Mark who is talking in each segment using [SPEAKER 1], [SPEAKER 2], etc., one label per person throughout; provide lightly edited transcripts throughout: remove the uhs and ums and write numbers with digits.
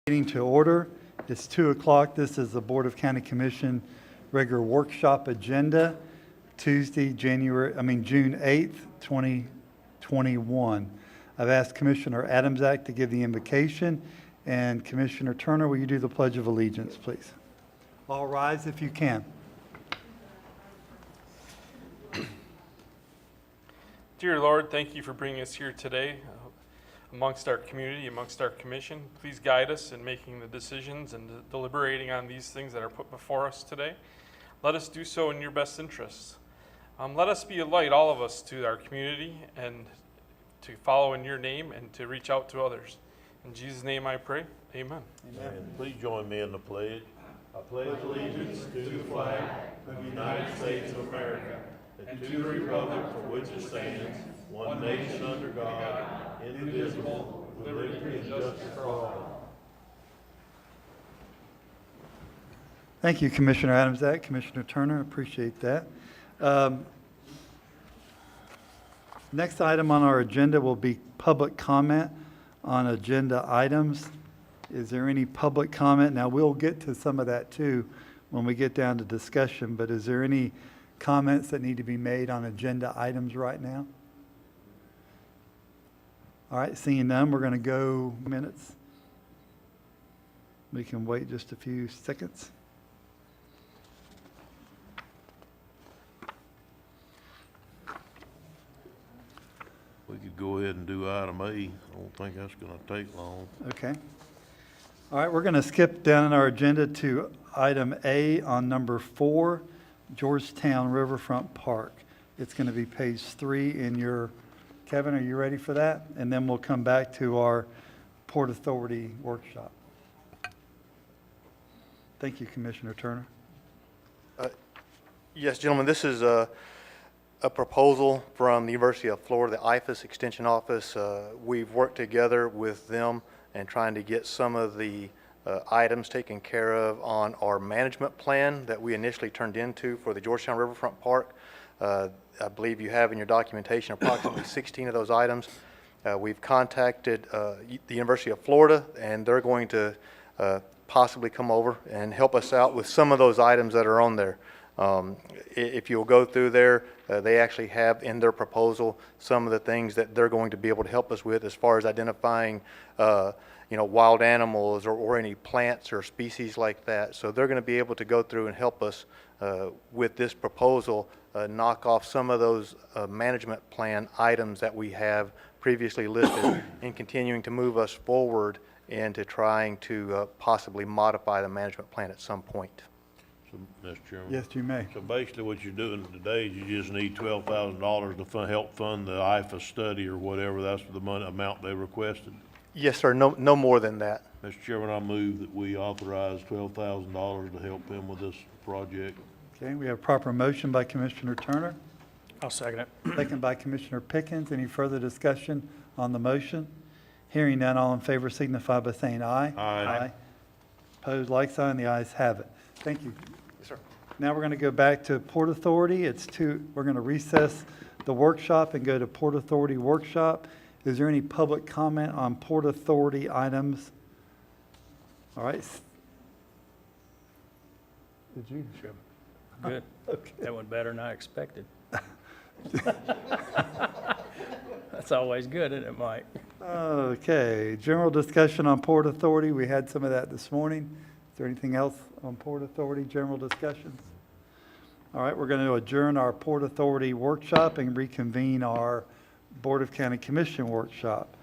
[SPEAKER 1] Meeting to order. It's 2 o'clock. This is the Board of County Commission regular workshop agenda, Tuesday, June 8th, 2021. I've asked Commissioner Adamczak to give the invocation, and Commissioner Turner, will you do the Pledge of Allegiance, please? All rise if you can.
[SPEAKER 2] Dear Lord, thank you for bringing us here today amongst our community, amongst our commission. Please guide us in making the decisions and deliberating on these things that are put before us today. Let us do so in your best interests. Let us be a light, all of us, to our community and to follow in your name and to reach out to others. In Jesus' name I pray, amen.
[SPEAKER 3] Amen. Please join me in the pledge. I pledge allegiance to the flag of the United States of America and to the republic for which it stands, one nation under God, indivisible, with liberty and justice for all.
[SPEAKER 1] Thank you, Commissioner Adamczak, Commissioner Turner, appreciate that. Next item on our agenda will be public comment on agenda items. Is there any public comment? Now, we'll get to some of that too when we get down to discussion, but is there any comments that need to be made on agenda items right now? All right, seeing none, we're going to go minutes. We can wait just a few seconds.
[SPEAKER 3] We could go ahead and do item A. I don't think that's going to take long.
[SPEAKER 1] Okay. All right, we're going to skip down in our agenda to item A on number 4, Georgetown Riverfront Park. It's going to be page 3 in your, Kevin, are you ready for that? And then we'll come back to our Port Authority workshop. Thank you, Commissioner Turner.
[SPEAKER 4] Yes, gentlemen, this is a proposal from the University of Florida, the IFAS Extension Office. We've worked together with them and trying to get some of the items taken care of on our management plan that we initially turned into for the Georgetown Riverfront Park. I believe you have in your documentation approximately 16 of those items. We've contacted the University of Florida, and they're going to possibly come over and help us out with some of those items that are on there. If you'll go through there, they actually have in their proposal some of the things that they're going to be able to help us with as far as identifying wild animals or any plants or species like that. So they're going to be able to go through and help us with this proposal, knock off some of those management plan items that we have previously listed and continuing to move us forward into trying to possibly modify the management plan at some point.
[SPEAKER 3] So, Mr. Chairman.
[SPEAKER 1] Yes, you may.
[SPEAKER 3] So basically what you're doing today is you just need $12,000 to help fund the IFA study or whatever. That's the money amount they requested.
[SPEAKER 4] Yes, sir. No more than that.
[SPEAKER 3] Mr. Chairman, I move that we authorize $12,000 to help them with this project.
[SPEAKER 1] Okay, we have proper motion by Commissioner Turner.
[SPEAKER 5] I'll second it.
[SPEAKER 1] Second by Commissioner Pickens. Any further discussion on the motion? Hearing none, all in favor signify by saying aye.
[SPEAKER 3] Aye.
[SPEAKER 1] Opposed, like sign. The ayes have it. Thank you.
[SPEAKER 4] Yes, sir.
[SPEAKER 1] Now we're going to go back to Port Authority. We're going to recess the workshop and go to Port Authority workshop. Is there any public comment on Port Authority items? All right. Did you?
[SPEAKER 5] Sure. Good.
[SPEAKER 1] Okay.
[SPEAKER 5] That went better than I expected. That's always good, isn't it, Mike?
[SPEAKER 1] Okay. General discussion on Port Authority. We had some of that this morning. Is there anything else on Port Authority general discussions? All right. We're going to adjourn our Port Authority workshop and reconvene our Board of County Commission workshop.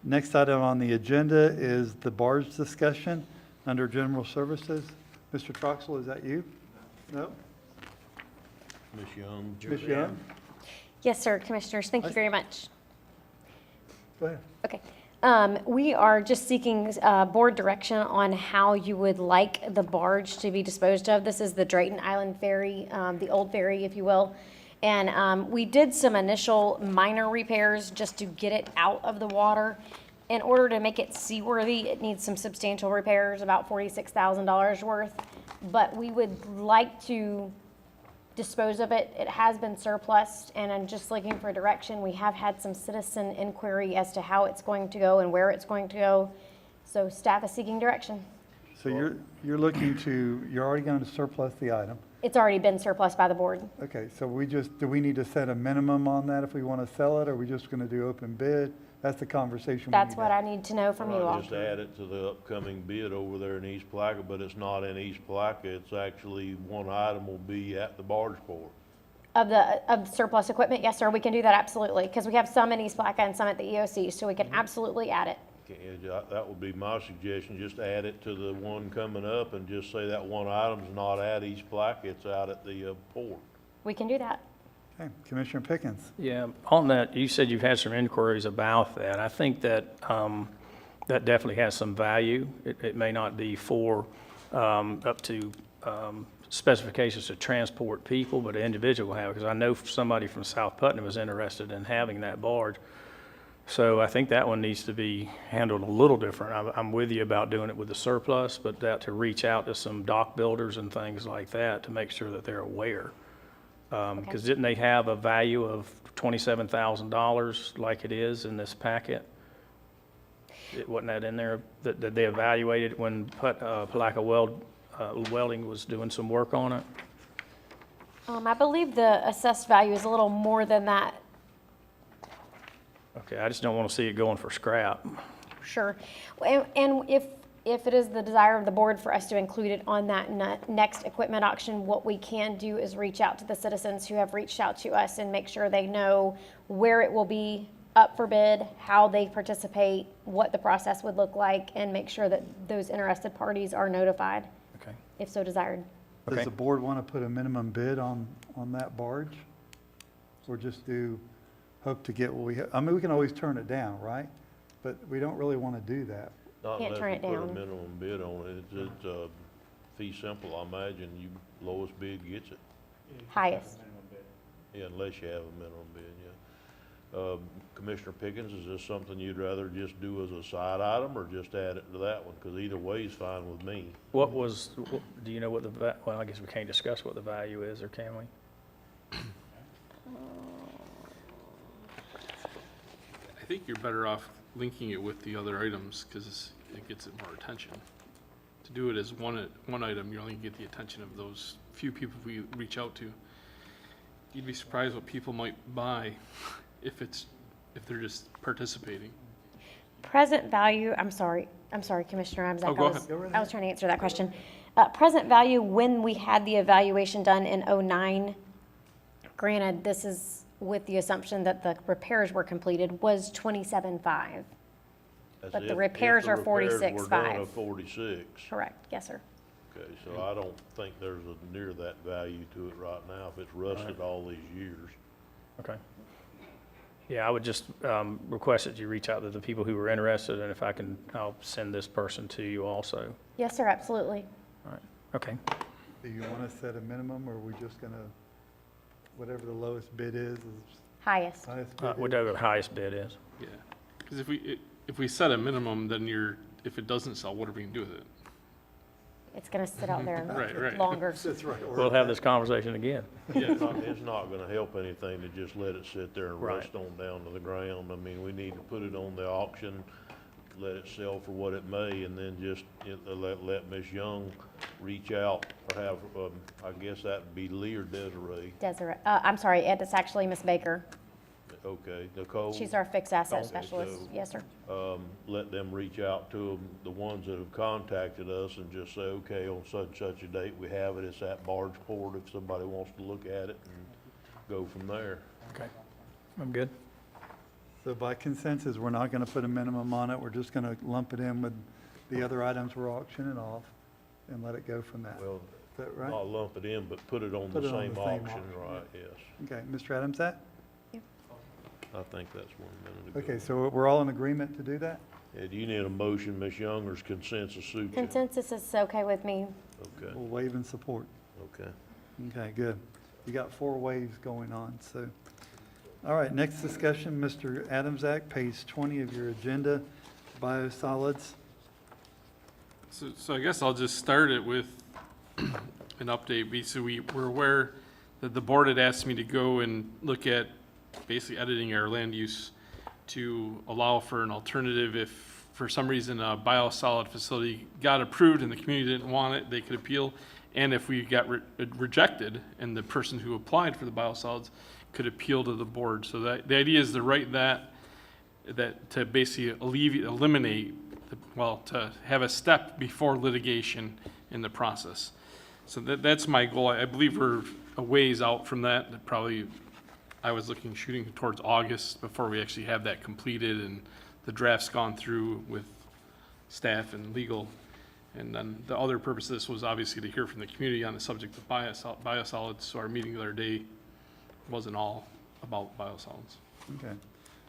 [SPEAKER 1] Next item on the agenda is the Barge Discussion under General Services. Mr. Troxel, is that you? No?
[SPEAKER 3] Ms. Young.
[SPEAKER 1] Ms. Young?
[SPEAKER 6] Yes, sir, Commissioners. Thank you very much.
[SPEAKER 1] Go ahead.
[SPEAKER 6] Okay. We are just seeking board direction on how you would like the barge to be disposed of. This is the Drayton Island Ferry, the old ferry, if you will. And we did some initial minor repairs just to get it out of the water. In order to make it seaworthy, it needs some substantial repairs, about $46,000 worth. But we would like to dispose of it. It has been surplused, and I'm just looking for direction. We have had some citizen inquiry as to how it's going to go and where it's going to go. So staff is seeking direction.
[SPEAKER 1] So you're looking to, you're already going to surplus the item.
[SPEAKER 6] It's already been surplus by the board.
[SPEAKER 1] Okay, so do we need to set a minimum on that if we want to sell it, or are we just going to do open bid? That's the conversation we need
[SPEAKER 6] That's
[SPEAKER 1] to
[SPEAKER 6] what
[SPEAKER 1] have.
[SPEAKER 6] I need to know from you all.
[SPEAKER 3] Just add it to the upcoming bid over there in East Placa, but it's not in East Placa. It's actually, one item will be at the barge port.
[SPEAKER 6] Of surplus equipment, yes, sir, we can do that absolutely, because we have some in East Placa and some at the EOC, so we can absolutely add it.
[SPEAKER 3] That would be my suggestion, just add it to the one coming up and just say that one item's not at East Placa, it's out at the port.
[SPEAKER 6] We can do that.
[SPEAKER 1] Okay, Commissioner Pickens.
[SPEAKER 5] Yeah, on that, you said you've had some inquiries about that. I think that that definitely has some value. It may not be for up to specifications to transport people, but an individual will have, because I know somebody from South Putnam is interested in having that barge. So I think that one needs to be handled a little different. I'm with you about doing it with the surplus, but that to reach out to some dock builders and things like that to make sure that they're aware. Because didn't they have a value of $27,000 like it is in this packet? Wasn't that in there, that they evaluated when Palaca Welding was doing some work on it?
[SPEAKER 6] I believe the assessed value is a little more than that.
[SPEAKER 5] Okay, I just don't want to see it going for scrap.
[SPEAKER 6] Sure. And if it is the desire of the board for us to include it on that next equipment auction, what we can do is reach out to the citizens who have reached out to us and make sure they know where it will be up for bid, how they participate, what the process would look like, and make sure that those interested parties are notified,
[SPEAKER 5] Okay.
[SPEAKER 6] if so desired.
[SPEAKER 1] Does
[SPEAKER 5] Okay.
[SPEAKER 1] the board want to put a minimum bid on that barge? Or just hope to get what we, I mean, we can always turn it down, right? But we don't really want to do that.
[SPEAKER 3] Not
[SPEAKER 6] Can't
[SPEAKER 3] unless
[SPEAKER 6] turn
[SPEAKER 3] you
[SPEAKER 6] it
[SPEAKER 3] put a
[SPEAKER 6] down.
[SPEAKER 3] minimum bid on it. It's fee simple, I imagine. Lowest bid gets it.
[SPEAKER 6] Highest.
[SPEAKER 3] Yeah, unless you have a minimum bid, yeah. Commissioner Pickens, is this something you'd rather just do as a side item or just add it to that one? Because either way is fine with me.
[SPEAKER 5] Do you know what well, I guess we can't discuss what the value is, or can we?
[SPEAKER 2] I think you're better off linking it with the other items because it gets it more attention. To do it as one item, you only get the attention of those few people we reach out to. You'd be surprised what people might buy if they're just participating.
[SPEAKER 6] Present value, I'm sorry, Commissioner Ramsak.
[SPEAKER 2] Oh, go ahead.
[SPEAKER 6] I was trying to answer that question. Present value, when we had the evaluation done in '09, granted, this is with the assumption that the repairs were completed, was $27,500.
[SPEAKER 3] That's
[SPEAKER 6] But the
[SPEAKER 3] if
[SPEAKER 6] repairs are
[SPEAKER 3] repairs were done
[SPEAKER 6] $46,500.
[SPEAKER 3] at 46.
[SPEAKER 6] Correct, yes, sir.
[SPEAKER 3] Okay, so I don't think there's near that value to it right now if it's rusted all these years.
[SPEAKER 5] Okay. Yeah, I would just request that you reach out to the people who are interested, and if I can, I'll send this person to you also.
[SPEAKER 6] Yes, sir, absolutely.
[SPEAKER 5] All right, okay.
[SPEAKER 1] Do you want to set a minimum, or are we just going to, whatever the lowest bid is
[SPEAKER 6] Highest.
[SPEAKER 1] highest bid is?
[SPEAKER 5] Whatever the highest bid is.
[SPEAKER 2] Yeah, because if we set a minimum, then if it doesn't sell, what are we gonna do with it?
[SPEAKER 6] It's gonna sit out there
[SPEAKER 2] Right.
[SPEAKER 6] longer.
[SPEAKER 1] That's right.
[SPEAKER 5] We'll have this conversation again.
[SPEAKER 3] It's not gonna help anything to just let it sit there and
[SPEAKER 5] Right.
[SPEAKER 3] rust on down to the ground. I mean, we need to put it on the auction, let it sell for what it may, and then just let Ms. Young reach out or have, I guess that'd be Lee or Desiree.
[SPEAKER 6] Desiree, I'm sorry, Ed, it's actually Miss Baker.
[SPEAKER 3] Okay, Nicole.
[SPEAKER 6] She's our fixed asset
[SPEAKER 3] Okay,
[SPEAKER 6] specialist.
[SPEAKER 3] so-
[SPEAKER 6] Yes, sir.
[SPEAKER 3] Let them reach out to them, the ones that have contacted us, and just say, okay, on such and such a date, we have it, it's at Barge Port, if somebody wants to look at it, and go from there.
[SPEAKER 5] Okay. I'm good.
[SPEAKER 1] So by consensus, we're not going to put a minimum on it. We're just going to lump it in with the other items we're auctioning off and let it go from that.
[SPEAKER 3] Well,
[SPEAKER 1] Is that right?
[SPEAKER 3] not lump it in, but put it on
[SPEAKER 1] Put
[SPEAKER 3] the
[SPEAKER 1] it on
[SPEAKER 3] same
[SPEAKER 1] the same
[SPEAKER 3] auction,
[SPEAKER 1] auction.
[SPEAKER 3] right, yes.
[SPEAKER 1] Okay, Mr. Adamsat?
[SPEAKER 3] I think that's 1 minute ago.
[SPEAKER 1] Okay, so we're all in agreement to do that?
[SPEAKER 3] Yeah, do you need a motion, Ms. Young, or is consensus suit you?
[SPEAKER 6] Consensus is okay with me.
[SPEAKER 3] Okay,
[SPEAKER 1] We'll waive and support.
[SPEAKER 3] okay.
[SPEAKER 1] Okay, good. You got 4 waves going on, so. All right, next discussion, Mr. Adamsack, page 20 of your agenda, biosolids.
[SPEAKER 2] So I guess I'll just start it with an update. So we're aware that the board had asked me to go and look at basically editing our land use to allow for an alternative if for some reason a biosolid facility got approved and the community didn't want it, they could appeal. And if we got rejected and the person who applied for the biosolids could appeal to the board. So that, the idea is to write that to basically eliminate, to have a step before litigation in the process. So that's my goal. I believe we're a ways out from that. Probably, I was shooting towards August before we actually have that completed and the draft's gone through with staff and legal. And then the other purpose of this was obviously to hear from the community on the subject of biosolids. So our meeting the other day wasn't all about biosolids.
[SPEAKER 1] Okay.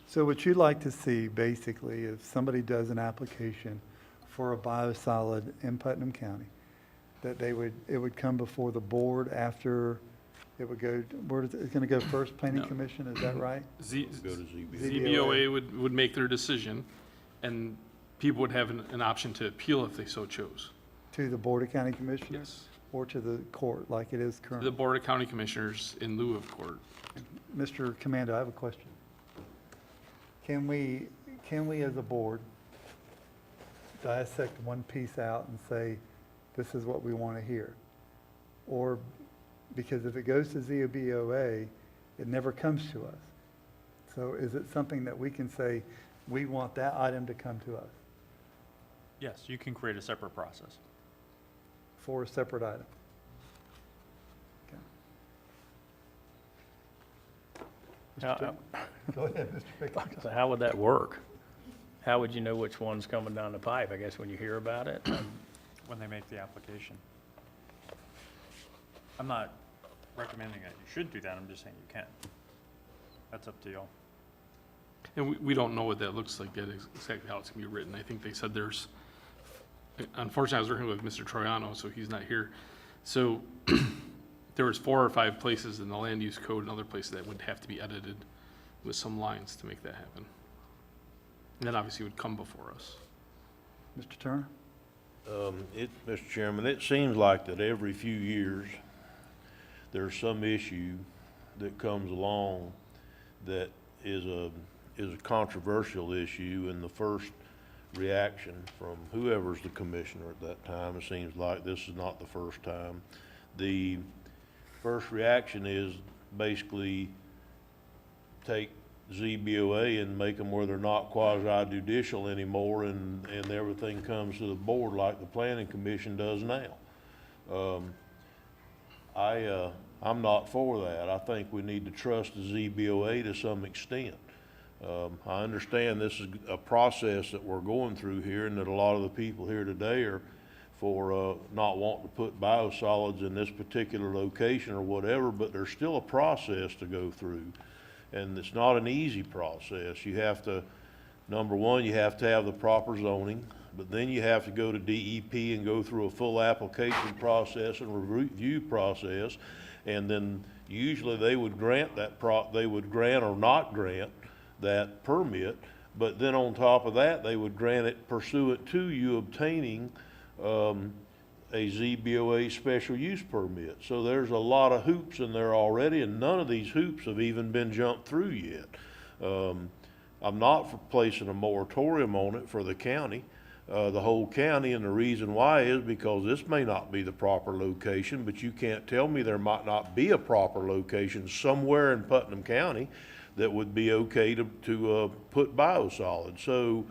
[SPEAKER 1] So what you'd like to see, basically, if somebody does an application for a biosolid in Putnam County, that it would come before the board after it would go, where is it, it's gonna go first, Planning
[SPEAKER 2] No.
[SPEAKER 1] Commission, is that right?
[SPEAKER 3] Go to ZBA.
[SPEAKER 2] ZBOA would make their decision, and people would have an option to appeal if they so chose.
[SPEAKER 1] To the Board of County Commissioners?
[SPEAKER 2] Yes.
[SPEAKER 1] Or to the court, like it is
[SPEAKER 2] The
[SPEAKER 1] currently?
[SPEAKER 2] Board of County Commissioners in lieu of court.
[SPEAKER 1] Mr. Commando, I have a question. Can we as a board dissect one piece out and say, this is what we want to hear? Or, because if it goes to ZBOA, it never comes to us. So is it something that we can say, we want that item to come to us
[SPEAKER 7] Yes, you can create a separate process.
[SPEAKER 1] for a separate item?
[SPEAKER 5] How
[SPEAKER 1] Go ahead, Mr. Pickett.
[SPEAKER 5] so how would that work? How would you know which one's coming down the pipe? I guess when you hear about it?
[SPEAKER 7] When they make the application. I'm not recommending that you should do that, I'm just saying you can. That's up to you.
[SPEAKER 2] And we don't know what that looks like yet, exactly how it's gonna be written. I think they said unfortunately, I was working with Mr. Troiano, so he's not here. So there was 4 or 5 places in the land use code and other places that would have to be edited with some lines to make that happen. And then obviously it would come before us.
[SPEAKER 1] Mr. Turner?
[SPEAKER 3] Mr. Chairman, it seems like that every few years, there's some issue that comes along that is a controversial issue, and the first reaction from whoever's the commissioner at that time, it seems like this is not the first time, the first reaction is basically take ZBOA and make them where they're not quasi-judicial anymore, and everything comes to the board like the planning commission does now. I'm not for that. I think we need to trust the ZBOA to some extent. I understand this is a process that we're going through here, and that a lot of the people here today are for not wanting to put biosolids in this particular location or whatever, but there's still a process to go through. And it's not an easy process. You have to, number one, you have to have the proper zoning, but then you have to go to DEP and go through a full application process and review process. And then usually they would grant that they would grant or not grant that permit, but then on top of that, they would grant it pursuant to you obtaining a ZBOA special use permit. So there's a lot of hoops in there already, and none of these hoops have even been jumped through yet. I'm not for placing a moratorium on it for the county, the whole county, and the reason why is because this may not be the proper location, but you can't tell me there might not be a proper location somewhere in Putnam County that would be okay to put biosolids. So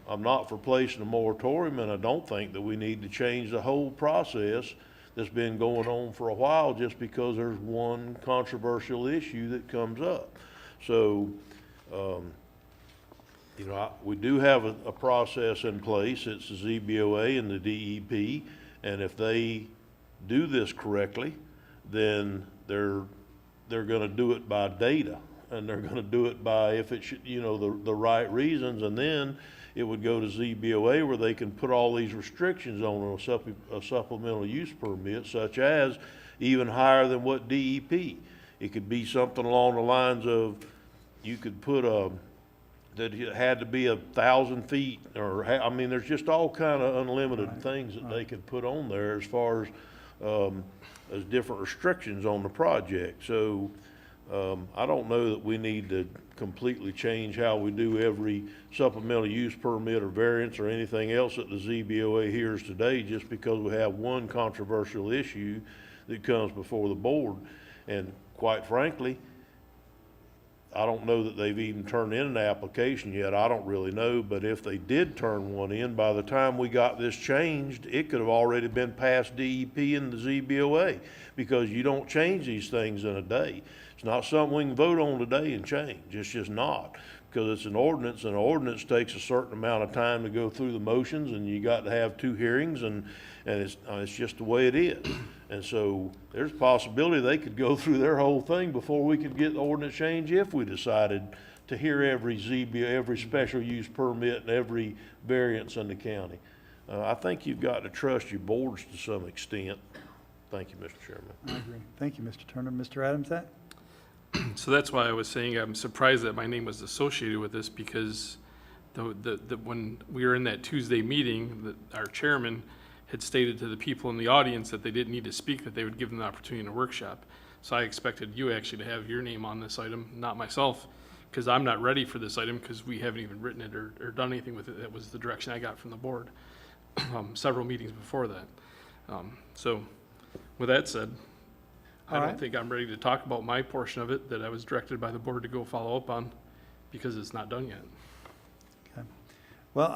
[SPEAKER 3] I'm not for placing a moratorium, and I don't think that we need to change the whole process that's been going on for a while just because there's one controversial issue that comes up. So, we do have a process in place. It's the ZBOA and the DEP, and if they do this correctly, then they're gonna do it by data, and they're gonna do it by, if it should, the right reasons, and then it would go to ZBOA where they can put all these restrictions on a supplemental use permit, such as even higher than what DEP. It could be something along the lines of, you could put that it had to be 1,000 feet, or, there's just all kind of unlimited things that they could put on there as far as different restrictions on the project. So I don't know that we need to completely change how we do every supplemental use permit or variance or anything else that the ZBOA hears today just because we have one controversial issue that comes before the board. And quite frankly, I don't know that they've even turned in an application yet. I don't really know, but if they did turn one in, by the time we got this changed, it could have already been past DEP and the ZBOA, because you don't change these things in a day. It's not something we can vote on today and change. It's just not, because it's an ordinance, and an ordinance takes a certain amount of time to go through the motions, and you got to have 2 hearings, and it's just the way it is. And so there's a possibility they could go through their whole thing before we could get the ordinance change if we decided to hear every every special use permit and every variance in the county. I think you've got to trust your boards to some extent. Thank you, Mr. Chairman.
[SPEAKER 1] I agree. Thank you, Mr. Turner. Mr. Adams, that?
[SPEAKER 2] So that's why I was saying I'm surprised that my name was associated with this, because when we were in that Tuesday meeting, our chairman had stated to the people in the audience that they didn't need to speak, that they would give them the opportunity in a workshop. So I expected you actually to have your name on this item, not myself, because I'm not ready for this item because we haven't even written it or done anything with it. That was the direction I got from the board several meetings before that. So with that said, I don't think I'm ready to talk about my portion of it that I was directed by the board to go follow up on, because it's not done yet.
[SPEAKER 1] Well,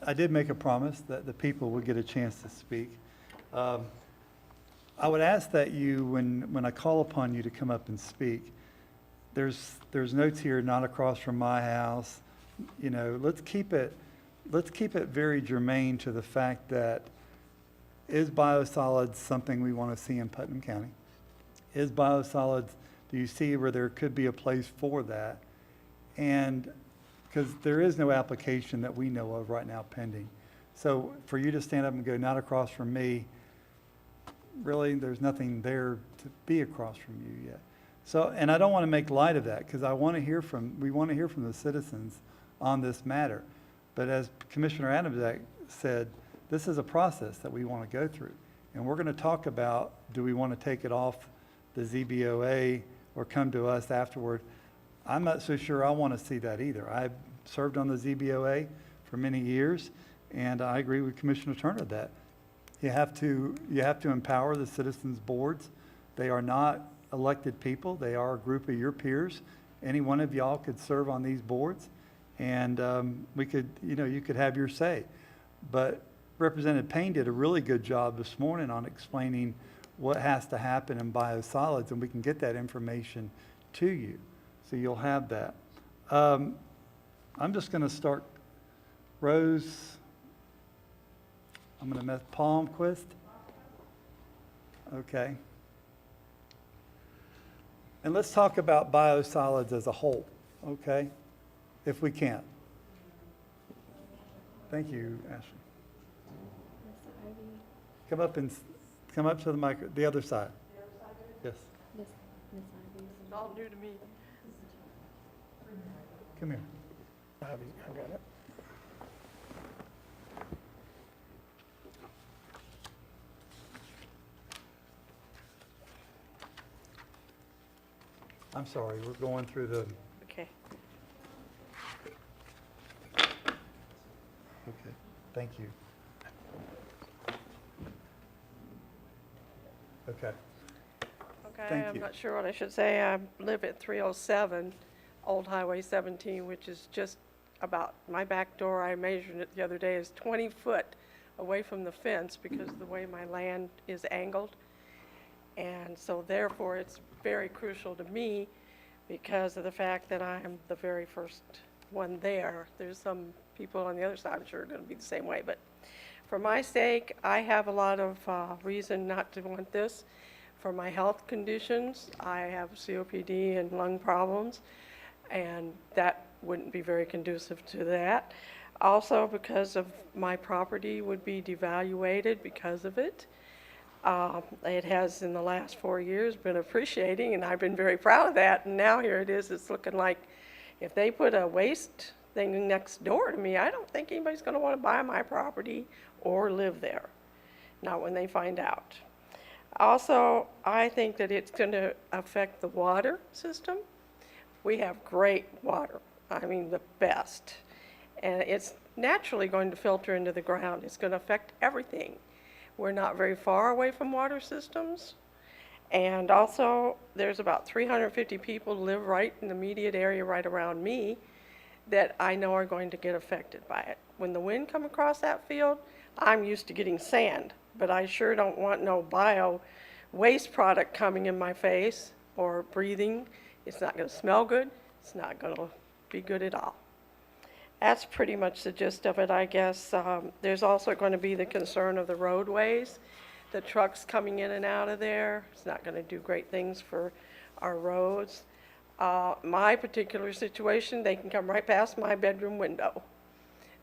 [SPEAKER 1] I did make a promise that the people would get a chance to speak. I would ask that you, when I call upon you to come up and speak, there's notes here, not across from my house. You know, let's keep it very germane to the fact that, is biosolids something we want to see in Putnam County? Is biosolids, do you see where there could be a place for that? And because there is no application that we know of right now pending. So for you to stand up and go, not across from me, really, there's nothing there to be across from you yet. So, and I don't want to make light of that, because we want to hear from the citizens on this matter. But as Commissioner Adams said, this is a process that we want to go through. And we're going to talk about, do we want to take it off the ZBOA or come to us afterward? I'm not so sure I want to see that either. I've served on the ZBOA for many years, and I agree with Commissioner Turner that you have to empower the citizens' boards. They are not elected people. They are a group of your peers. Any one of y'all could serve on these boards, and we could, you could have your say. But Representative Payne did a really good job this morning on explaining what has to happen in biosolids, and we can get that information to you. So you'll have that. I'm just going to start. Rose, I'm going to miss Palmquist. Okay. And let's talk about biosolids as a whole, okay? If we can. Thank you, Ashley. Come up to the mic, the other side. Yes.
[SPEAKER 8] It's all new to me.
[SPEAKER 1] Come here.
[SPEAKER 5] I got it.
[SPEAKER 1] I'm sorry, we're going through the,
[SPEAKER 8] Okay.
[SPEAKER 1] okay, thank you. Okay,
[SPEAKER 8] Okay,
[SPEAKER 1] Thank
[SPEAKER 8] I'm
[SPEAKER 1] you.
[SPEAKER 8] not sure what I should say. I live at 307 Old Highway 17, which is just about my back door. I measured it the other day, is 20 foot away from the fence because of the way my land is angled. And so therefore, it's very crucial to me because of the fact that I am the very first one there. There's some people on the other side, I'm sure, are going to be the same way. But for my sake, I have a lot of reason not to want this. For my health conditions, I have COPD and lung problems, and that wouldn't be very conducive to that. Also, because of my property would be devaluated because of it. It has, in the last 4 years, been appreciating, and I've been very proud of that. And now here it is, it's looking like if they put a waste thing next door to me, I don't think anybody's going to want to buy my property or live there. Not when they find out. Also, I think that it's going to affect the water system. We have great water, I mean, the best. And it's naturally going to filter into the ground. It's going to affect everything. We're not very far away from water systems. And also, there's about 350 people who live right in the immediate area right around me that I know are going to get affected by it. When the wind comes across that field, I'm used to getting sand, but I sure don't want no bio waste product coming in my face or breathing. It's not going to smell good. It's not going to be good at all. That's pretty much the gist of it, I guess. There's also going to be the concern of the roadways, the trucks coming in and out of there. It's not going to do great things for our roads. My particular situation, they can come right past my bedroom window.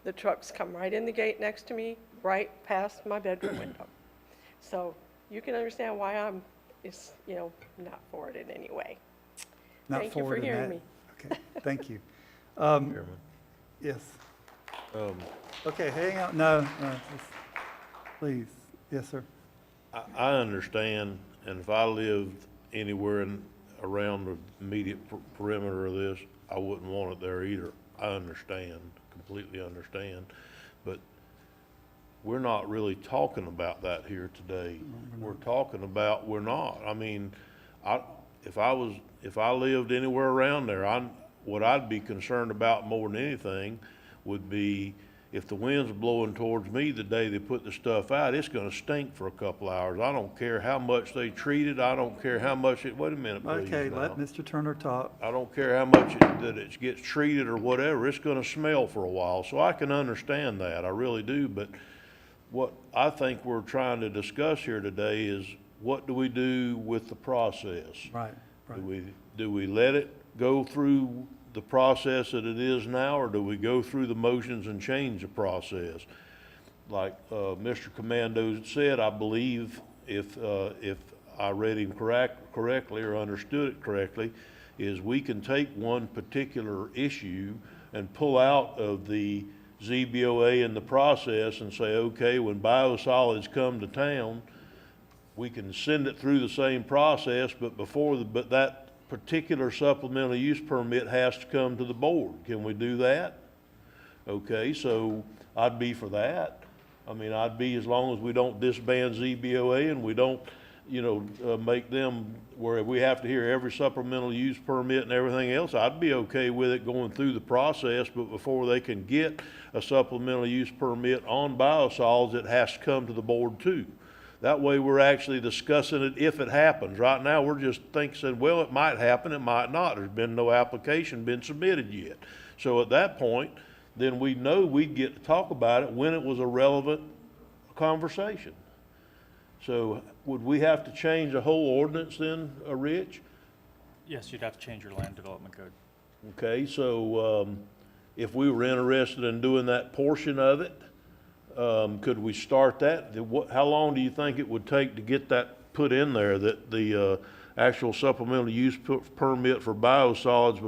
[SPEAKER 8] The trucks come right in the gate next to me, right past my bedroom window. So you can understand why I'm, not for it in any way.
[SPEAKER 1] Not
[SPEAKER 8] Thank you for
[SPEAKER 1] forward in
[SPEAKER 8] hearing
[SPEAKER 1] that.
[SPEAKER 8] me.
[SPEAKER 1] Okay, thank you.
[SPEAKER 3] Chairman.
[SPEAKER 1] Yes.
[SPEAKER 3] Um,
[SPEAKER 1] Okay, hang on, no, please. Yes, sir.
[SPEAKER 3] I understand, and if I lived anywhere around the immediate perimeter of this, I wouldn't want it there either. I understand, completely understand, but we're not really talking about that here today. We're talking about, we're not. I mean, if I lived anywhere around there, what I'd be concerned about more than anything would be if the wind's blowing towards me the day they put the stuff out, it's gonna stink for a couple hours. I don't care how much they treat it. I don't care how much wait a minute, please.
[SPEAKER 1] Okay,
[SPEAKER 3] now.
[SPEAKER 1] let Mr. Turner talk.
[SPEAKER 3] I don't care how much that it gets treated or whatever, it's gonna smell for a while. So I can understand that, I really do. But what I think we're trying to discuss here today is what do we do with the process?
[SPEAKER 1] Right, right.
[SPEAKER 3] Do we let it go through the process that it is now, or do we go through the motions and change the process? Like Mr. Commando said, I believe if I read him correctly or understood it correctly, is we can take one particular issue and pull out of the ZBOA in the process and say, okay, when biosolids come to town, we can send it through the same process, but but that particular supplemental use permit has to come to the board. Can we do that? Okay, so I'd be for that. I mean, I'd be, as long as we don't disband ZBOA and we don't, make them where we have to hear every supplemental use permit and everything else, I'd be okay with it going through the process, but before they can get a supplemental use permit on biosolids, it has to come to the board too. That way we're actually discussing it if it happens. Right now, we're just thinking, well, it might happen, it might not. There's been no application been submitted yet. So at that point, then we know we'd get to talk about it when it was a relevant conversation. So would we have to change the whole ordinance then, Rich?
[SPEAKER 7] Yes, you'd have to change your land development code.
[SPEAKER 3] Okay, so if we were interested in doing that portion of it, could we start that? How long do you think it would take to get that put in there, that the actual supplemental use permit for biosolids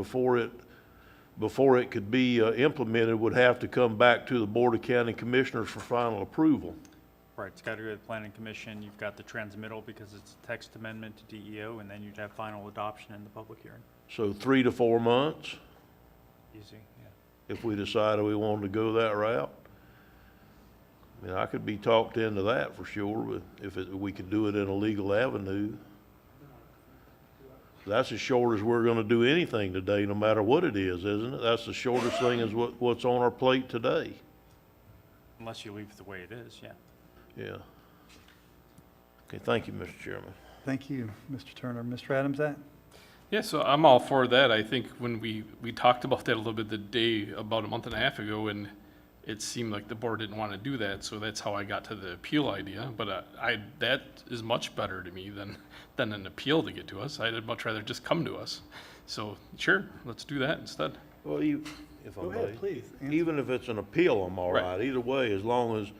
[SPEAKER 3] before it could be implemented would have to come back to the Board of County Commissioners for final approval?
[SPEAKER 7] Right, it's got to go to the Planning Commission. You've got the transmittal because it's a text amendment to DEO, and then you'd have final adoption in the public hearing.
[SPEAKER 3] So 3 to 4 months,
[SPEAKER 7] Easy, yeah.
[SPEAKER 3] if we decided we wanted to go that route? I mean, I could be talked into that for sure, but if we could do it in a legal avenue. That's as short as we're gonna do anything today, no matter what it is, isn't it? That's the shortest thing is what's on our plate today.
[SPEAKER 7] Unless you leave it the way it is, yeah.
[SPEAKER 3] Yeah. Okay, thank you, Mr. Chairman.
[SPEAKER 1] Thank you, Mr. Turner. Mr. Adams, that?
[SPEAKER 2] Yeah, so I'm all for that. I think when we talked about that a little bit the day, about a month and a half ago, and it seemed like the board didn't want to do that, so that's how I got to the appeal idea. But that is much better to me than an appeal to get to us. I'd much rather just come to us. So sure, let's do that instead.
[SPEAKER 3] Well, if I
[SPEAKER 1] Go
[SPEAKER 3] may.
[SPEAKER 1] ahead, please. Answer.
[SPEAKER 3] Even if it's an appeal, I'm all
[SPEAKER 2] Right.
[SPEAKER 3] right. Either way, as long as,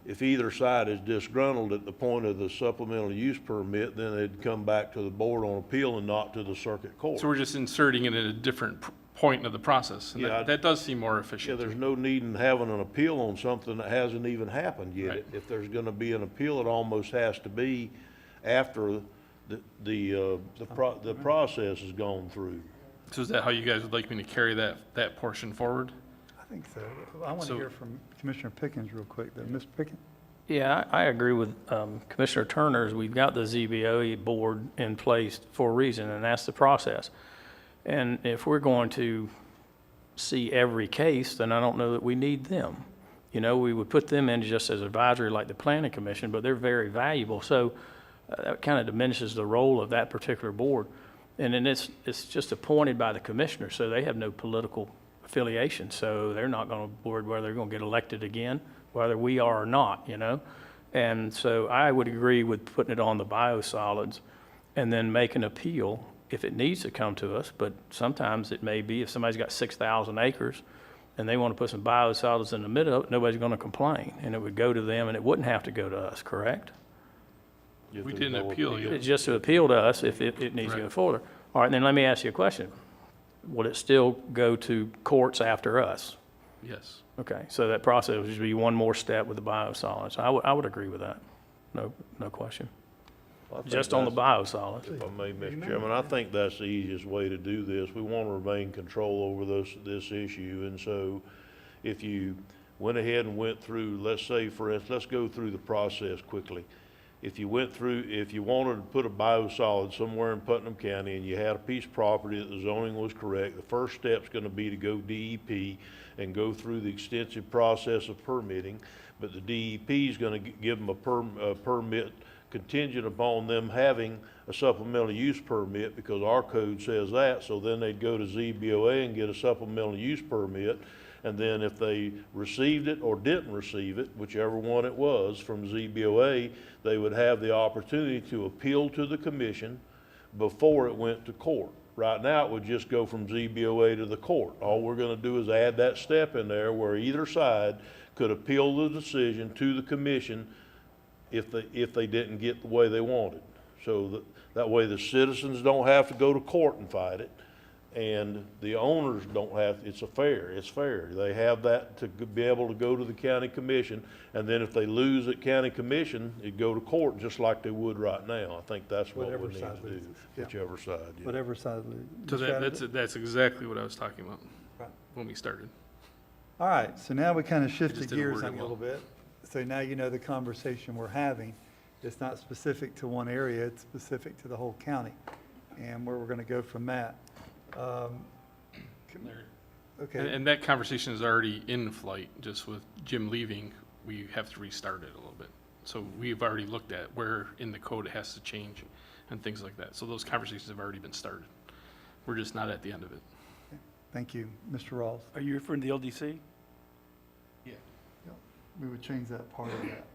[SPEAKER 3] if either side is disgruntled at the point of the supplemental use permit, then it'd come back to the board on appeal and not to the circuit court.
[SPEAKER 2] So we're just inserting it at a different point of the process. And
[SPEAKER 3] Yeah,
[SPEAKER 2] that does seem more
[SPEAKER 3] Yeah,
[SPEAKER 2] efficient.
[SPEAKER 3] there's no need in having an appeal on something that hasn't even happened yet.
[SPEAKER 2] Right.
[SPEAKER 3] If there's gonna be an appeal, it almost has to be after the process has gone through.
[SPEAKER 2] So is that how you guys would like me to carry that portion forward?
[SPEAKER 1] I think so. I want to
[SPEAKER 2] So-
[SPEAKER 1] hear from Commissioner Pickens real quick, though. Mr. Pickens?
[SPEAKER 5] Yeah, I agree with Commissioner Turner's. We've got the ZBOE board in place for a reason, and that's the process. And if we're going to see every case, then I don't know that we need them. You know, we would put them in just as advisory like the planning commission, but they're very valuable. So that kind of diminishes the role of that particular board. And then it's just appointed by the commissioner, so they have no political affiliation. So they're not going to board whether they're going to get elected again, whether we are or not, you know? And so I would agree with putting it on the biosolids and then make an appeal if it needs to come to us. But sometimes it may be if somebody's got 6,000 acres and they want to put some biosolids in the middle of it, nobody's going to complain. And it would go to them and it wouldn't have to go to us, correct?
[SPEAKER 3] If
[SPEAKER 2] We
[SPEAKER 3] there's
[SPEAKER 2] didn't
[SPEAKER 3] no
[SPEAKER 2] appeal yet.
[SPEAKER 5] It's just to appeal to us if it needs to go
[SPEAKER 2] Right.
[SPEAKER 5] forward. All right, then let me ask you a question. Would it still go to courts after us?
[SPEAKER 2] Yes.
[SPEAKER 5] Okay, so that process would just be one more step with the biosolids. I would agree with that. No question.
[SPEAKER 3] I think
[SPEAKER 5] Just on the
[SPEAKER 3] that's-
[SPEAKER 5] biosolids.
[SPEAKER 3] If I may, Mr. Chairman, I think that's the easiest way to do this. We want to remain control over this issue, and so if you went ahead and went through, let's say, for instance, let's go through the process quickly. If you wanted to put a biosolid somewhere in Putnam County and you had a piece of property that the zoning was correct, the first step's gonna be to go DEP and go through the extensive process of permitting, but the DEP is gonna give them a permit contingent upon them having a supplemental use permit, because our code says that. So then they'd go to ZBOA and get a supplemental use permit, and then if they received it or didn't receive it, whichever one it was from ZBOA, they would have the opportunity to appeal to the commission before it went to court. Right now, it would just go from ZBOA to the court. All we're gonna do is add that step in there where either side could appeal the decision to the commission if they didn't get the way they wanted. So that way the citizens don't have to go to court and fight it, and the owners don't have, it's fair. They have that to be able to go to the county commission, and then if they lose at county commission, it'd go to court just like they would right now. I think that's what we
[SPEAKER 1] Whatever
[SPEAKER 3] need
[SPEAKER 1] side
[SPEAKER 3] to do,
[SPEAKER 1] loses, yeah.
[SPEAKER 3] whichever side, yeah.
[SPEAKER 1] Whatever side.
[SPEAKER 2] So
[SPEAKER 1] Mr. Adams?
[SPEAKER 2] that's exactly what I was talking about
[SPEAKER 1] Right.
[SPEAKER 2] when we started.
[SPEAKER 1] All right, so now we kind of
[SPEAKER 2] just
[SPEAKER 1] shifted
[SPEAKER 2] didn't
[SPEAKER 1] gears
[SPEAKER 2] word
[SPEAKER 1] on
[SPEAKER 2] it
[SPEAKER 1] you a
[SPEAKER 2] well.
[SPEAKER 1] little bit. So now you know the conversation we're having. It's not specific to one area, it's specific to the whole county, and where we're going to go from that. Okay,
[SPEAKER 2] And that conversation is already in flight, just with Jim leaving, we have to restart it a little bit. So we've already looked at where in the code it has to change and things like that. So those conversations have already been started. We're just not at the end of it.
[SPEAKER 1] thank you. Mr. Rawls,
[SPEAKER 9] Are you referring to the LDC?
[SPEAKER 1] we would change that part of that.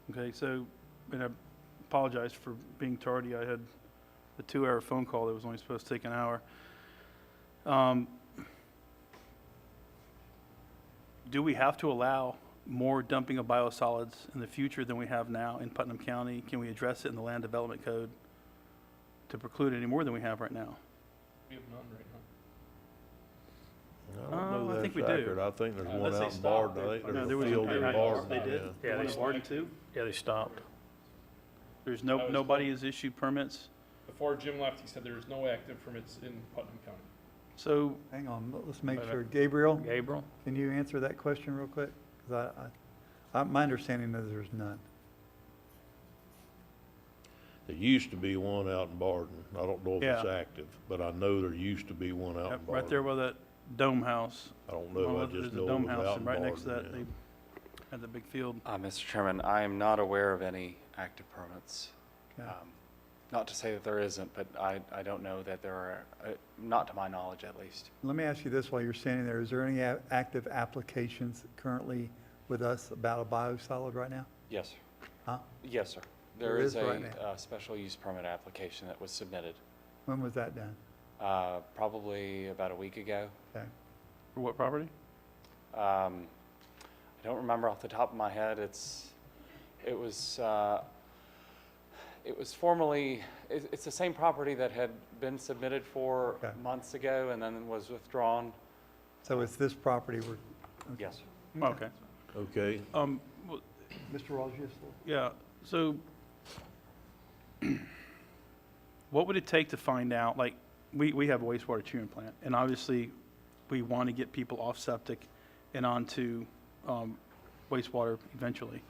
[SPEAKER 9] Okay, so, and I apologize for being tardy. I had a 2-hour phone call that was only supposed to take an hour. Do we have to allow more dumping of biosolids in the future than we have now in Putnam County? Can we address it in the land development code to preclude any more than we have right now?
[SPEAKER 2] We have none right now.
[SPEAKER 3] I don't know
[SPEAKER 9] I
[SPEAKER 3] that
[SPEAKER 9] think
[SPEAKER 3] it's
[SPEAKER 9] we do.
[SPEAKER 3] accurate. I think there's one
[SPEAKER 5] Unless they
[SPEAKER 3] out in
[SPEAKER 5] stop,
[SPEAKER 3] Barton. I think
[SPEAKER 9] No,
[SPEAKER 3] there's
[SPEAKER 9] there
[SPEAKER 3] a
[SPEAKER 9] was
[SPEAKER 3] field in Barton.
[SPEAKER 9] They did?
[SPEAKER 5] Yeah,
[SPEAKER 9] One
[SPEAKER 5] they
[SPEAKER 9] in Barton too?
[SPEAKER 5] Yeah, they stopped.
[SPEAKER 9] There's
[SPEAKER 2] I was
[SPEAKER 9] nobody has issued permits?
[SPEAKER 2] Before Jim left, he said there was no active permits in Putnam County.
[SPEAKER 9] So,
[SPEAKER 1] Hang on, let's make
[SPEAKER 5] Wait,
[SPEAKER 1] sure. Gabriel,
[SPEAKER 5] Gabriel?
[SPEAKER 1] can you answer that question real quick? Because my understanding is there's none.
[SPEAKER 3] There used to be one out in Barton. I don't know if it's
[SPEAKER 9] Yeah.
[SPEAKER 3] active, but I know there used to be one out in Barton.
[SPEAKER 9] right there by that dome house.
[SPEAKER 3] I don't know, I
[SPEAKER 9] There's
[SPEAKER 3] just
[SPEAKER 9] a
[SPEAKER 3] know it
[SPEAKER 9] dome
[SPEAKER 3] was
[SPEAKER 9] house,
[SPEAKER 3] out
[SPEAKER 9] and
[SPEAKER 3] in
[SPEAKER 9] right next to
[SPEAKER 3] Barton,
[SPEAKER 9] that,
[SPEAKER 3] yeah.
[SPEAKER 9] they had the big field.
[SPEAKER 10] Mr. Chairman, I am not aware of any active permits.
[SPEAKER 1] Okay.
[SPEAKER 10] Not to say that there isn't, but I don't know that there are, not to my knowledge at least.
[SPEAKER 1] Let me ask you this while you're standing there. Is there any active applications currently with us about a biosolid right now?
[SPEAKER 10] Yes, sir.
[SPEAKER 1] Huh?
[SPEAKER 10] Yes, sir.
[SPEAKER 1] There
[SPEAKER 10] There is
[SPEAKER 1] is right
[SPEAKER 10] a special use permit application that was submitted
[SPEAKER 1] When was that done?
[SPEAKER 10] probably about a week ago.
[SPEAKER 1] Okay.
[SPEAKER 9] For what property?
[SPEAKER 10] I don't remember off the top of my head. It was formerly, it's the same property that had been submitted for
[SPEAKER 1] Okay.
[SPEAKER 10] months ago and then was withdrawn.
[SPEAKER 1] So it's this property we're,
[SPEAKER 10] Yes, sir.
[SPEAKER 9] Okay.
[SPEAKER 3] Okay,
[SPEAKER 9] Well,
[SPEAKER 1] Mr. Rawls, yes, sir.
[SPEAKER 9] yeah, so What would it take to find out, like, we have a wastewater treatment plant, and obviously, we want to get people off septic and onto wastewater eventually.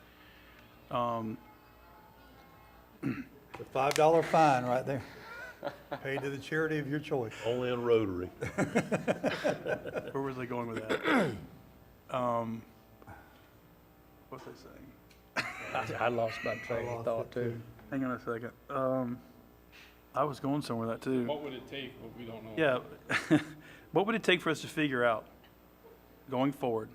[SPEAKER 1] The $5 fine right there. Paid to the charity of your choice.
[SPEAKER 3] Only in Rotary.
[SPEAKER 9] Where was I going with that? What's I saying?
[SPEAKER 5] I lost my train of thought too.
[SPEAKER 9] Hang on a second. I was going somewhere with that too.
[SPEAKER 2] What would it take? What we don't know.
[SPEAKER 9] Yeah. What would it take for us to figure out, going forward,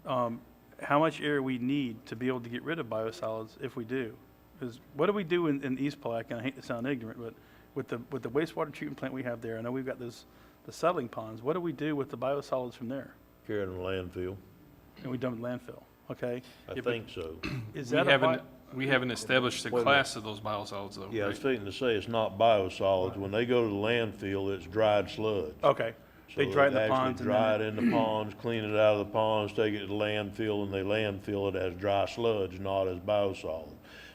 [SPEAKER 9] how much area we need to be able to get rid of biosolids if we do? Because what do we do in East Palac, and I hate to sound ignorant, but with the wastewater treatment plant we have there, I know we've got the settling ponds. What do we do with the biosolids from there?
[SPEAKER 3] Carry it in the landfill.
[SPEAKER 9] And we dump it in landfill, okay?
[SPEAKER 3] I
[SPEAKER 9] Yeah, but
[SPEAKER 3] think so.
[SPEAKER 9] Is
[SPEAKER 2] We
[SPEAKER 9] that
[SPEAKER 2] haven't established a class of those biosolids though.
[SPEAKER 3] Yeah, I was
[SPEAKER 2] right?
[SPEAKER 3] fitting to say it's not biosolids. When they go to the landfill, it's dried sludge.
[SPEAKER 9] Okay, they dry it in the ponds
[SPEAKER 3] So
[SPEAKER 9] and
[SPEAKER 3] they actually dry
[SPEAKER 9] then,
[SPEAKER 3] it in the ponds, clean it out of the ponds, take it to the landfill, and they landfill it as dry sludge, not as biosolid.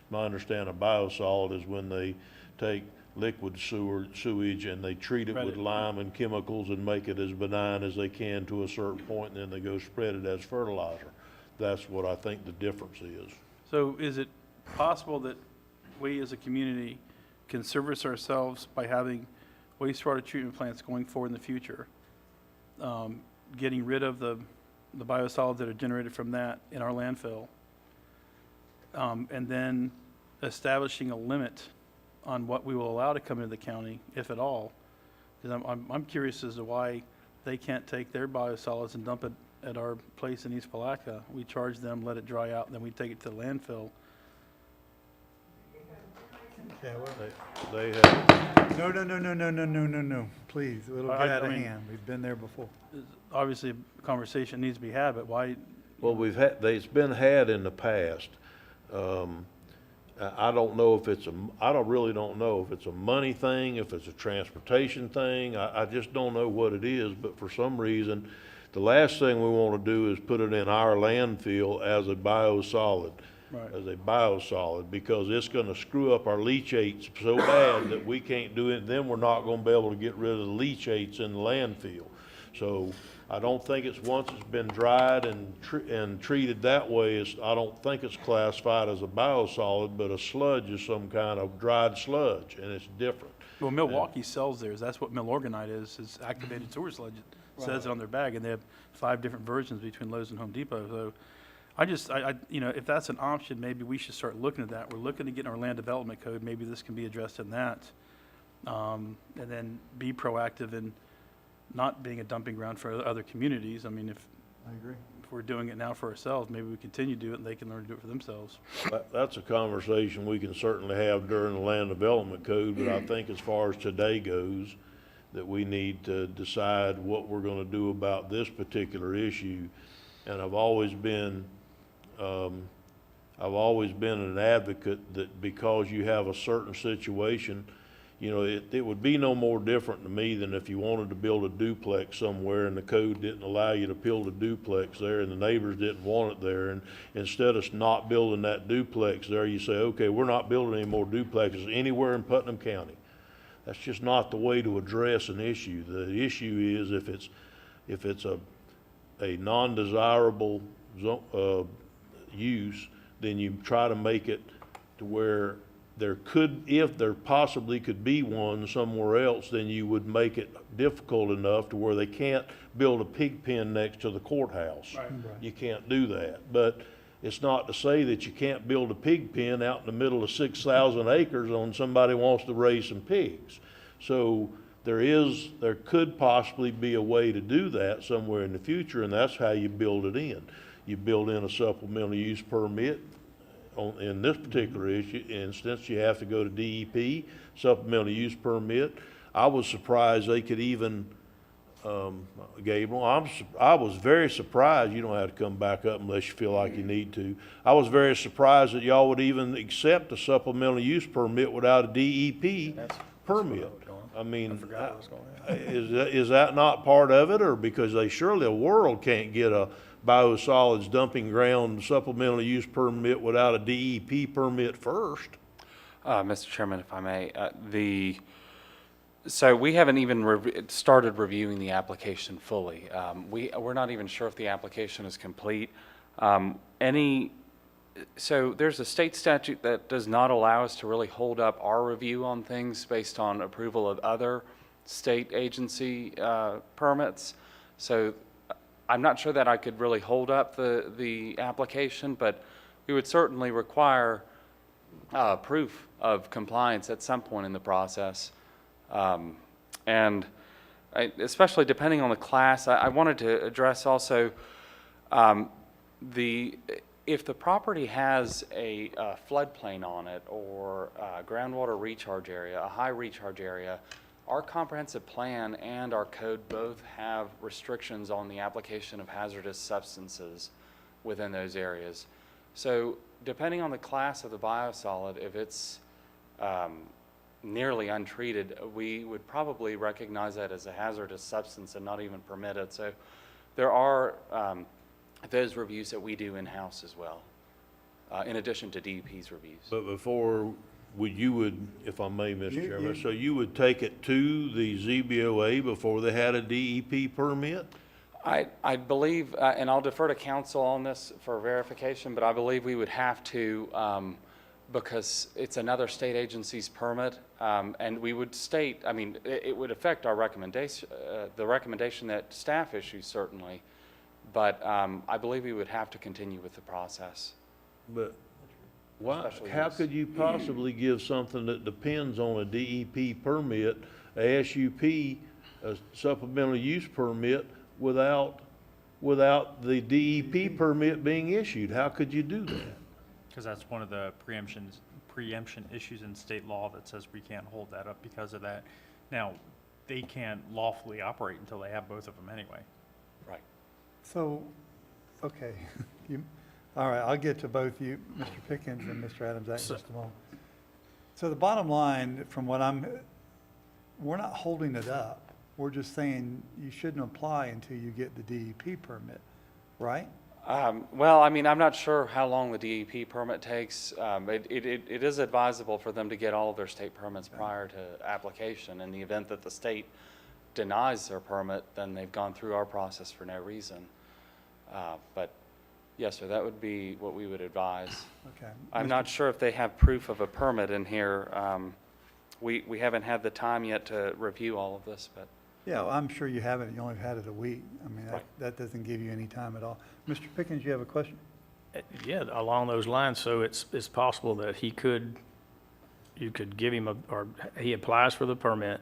[SPEAKER 3] My understanding of biosolid is when they take liquid sewage and they treat it
[SPEAKER 9] Right.
[SPEAKER 3] with lime and chemicals and make it as benign as they can to a certain point, and then they go spread it as fertilizer. That's what I think the difference is.
[SPEAKER 9] so is it possible that we as a community can service ourselves by having wastewater treatment plants going forward in the future? Getting rid of the biosolids that are generated from that in our landfill, and then establishing a limit on what we will allow to come into the county, if at all. Because I'm curious as to why they can't take their biosolids and dump it at our place in East Palaca. We charge them, let it dry out, and then we take it to the landfill.
[SPEAKER 1] Okay, well,
[SPEAKER 3] They have,
[SPEAKER 1] no, please, it'll
[SPEAKER 9] I
[SPEAKER 1] get out of
[SPEAKER 9] mean-
[SPEAKER 1] hand. We've been there before.
[SPEAKER 9] Obviously, a conversation needs to be had, but why,
[SPEAKER 3] well, it's been had in the past. I don't know if I really don't know if it's a money thing, if it's a transportation thing. I just don't know what it is, but for some reason, the last thing we want to do is put it in our landfill as a biosolid.
[SPEAKER 9] right,
[SPEAKER 3] Because it's gonna screw up our leachates so bad that we can't do it, then we're not gonna be able to get rid of the leachates in the landfill. So I don't think once it's been dried and treated that way, I don't think it's classified as a biosolid, but a sludge is some kind of dried sludge, and it's different.
[SPEAKER 9] well, Milwaukee sells theirs, that's what Milorganite is activated sewer sludge. It says it on their bag, and they have 5 different versions between Lowe's and Home Depot, so you know, if that's an option, maybe we should start looking at that. We're looking to get in our land development code, maybe this can be addressed in that. And then be proactive in not being a dumping ground for other communities. I mean, if
[SPEAKER 1] I agree.
[SPEAKER 9] we're doing it now for ourselves, maybe we continue to do it and they can learn to do it for themselves.
[SPEAKER 3] That's a conversation we can certainly have during the land development code, but I think as far as today goes, that we need to decide what we're gonna do about this particular issue. And I've always been an advocate that because you have a certain situation, you know, it would be no more different to me than if you wanted to build a duplex somewhere and the code didn't allow you to build a duplex there and the neighbors didn't want it there. And instead of not building that duplex there, you say, okay, we're not building any more duplexes anywhere in Putnam County. That's just not the way to address an issue. The issue is if it's a non-desirable use, then you try to make it to where if there possibly could be one somewhere else, then you would make it difficult enough to where they can't build a pig pen next to the courthouse.
[SPEAKER 9] Right.
[SPEAKER 3] You can't do that. But it's not to say that you can't build a pig pen out in the middle of 6,000 acres on somebody wants to raise some pigs. So there could possibly be a way to do that somewhere in the future, and that's how you build it in. You build in a supplemental use permit. In this particular instance, you have to go to DEP, supplemental use permit. I was surprised they could even, Gabriel, I was very surprised, you don't have to come back up unless you feel like you need to. I was very surprised that y'all would even accept a supplemental use permit without a DEP permit. I mean, is that not part of it, or because surely the world can't get a biosolids dumping ground supplemental use permit without a DEP permit first?
[SPEAKER 10] Mr. Chairman, if I may, so we haven't even started reviewing the application fully. We're not even sure if the application is complete. So there's a state statute that does not allow us to really hold up our review on things based on approval of other state agency permits. So I'm not sure that I could really hold up the application, but we would certainly require proof of compliance at some point in the process. Especially depending on the class, I wanted to address also if the property has a floodplain on it or a groundwater recharge area, a high recharge area, our comprehensive plan and our code both have restrictions on the application of hazardous substances within those areas. So depending on the class of the biosolid, if it's nearly untreated, we would probably recognize that as a hazardous substance and not even permit it. So there are those reviews that we do in-house as well, in addition to DEP's reviews.
[SPEAKER 3] But before, you would, if I may, Mr.
[SPEAKER 1] You-
[SPEAKER 3] Chairman,
[SPEAKER 1] you-
[SPEAKER 3] so you would take it to the ZBOA before they had a DEP permit?
[SPEAKER 10] I believe, and I'll defer to council on this for verification, but I believe we would have to, because it's another state agency's permit, and we would state, I mean, it would affect our recommendation, the recommendation that staff issues certainly, but I believe we would have to continue with the process.
[SPEAKER 3] But why,
[SPEAKER 10] Special
[SPEAKER 3] how
[SPEAKER 10] use.
[SPEAKER 3] could you possibly give something that depends on a DEP permit, a SUP, a supplemental use permit, without the DEP permit being issued? How could you do that?
[SPEAKER 7] Because that's one of the preemption issues in state law that says we can't hold that up because of that. Now, they can't lawfully operate until they have both of them anyway.
[SPEAKER 10] Right.
[SPEAKER 1] So, okay, all right, I'll get to both you, Mr. Pickens and Mr. Adams, in just a moment. So the bottom line, from what we're not holding it up. We're just saying you shouldn't apply until you get the DEP permit, right?
[SPEAKER 10] Well, I mean, I'm not sure how long the DEP permit takes. It is advisable for them to get all of their state permits prior to application. In the event that the state denies their permit, then they've gone through our process for no reason. But yes, sir, that would be what we would advise.
[SPEAKER 1] Okay.
[SPEAKER 10] I'm not sure if they have proof of a permit in here. We haven't had the time yet to review all of this, but.
[SPEAKER 1] Yeah, well, I'm sure you haven't. You only had it a week. I mean,
[SPEAKER 10] Right.
[SPEAKER 1] that doesn't give you any time at all. Mr. Pickens, you have a question?
[SPEAKER 5] Yeah, along those lines, so it's possible that you could give him or he applies for the permit,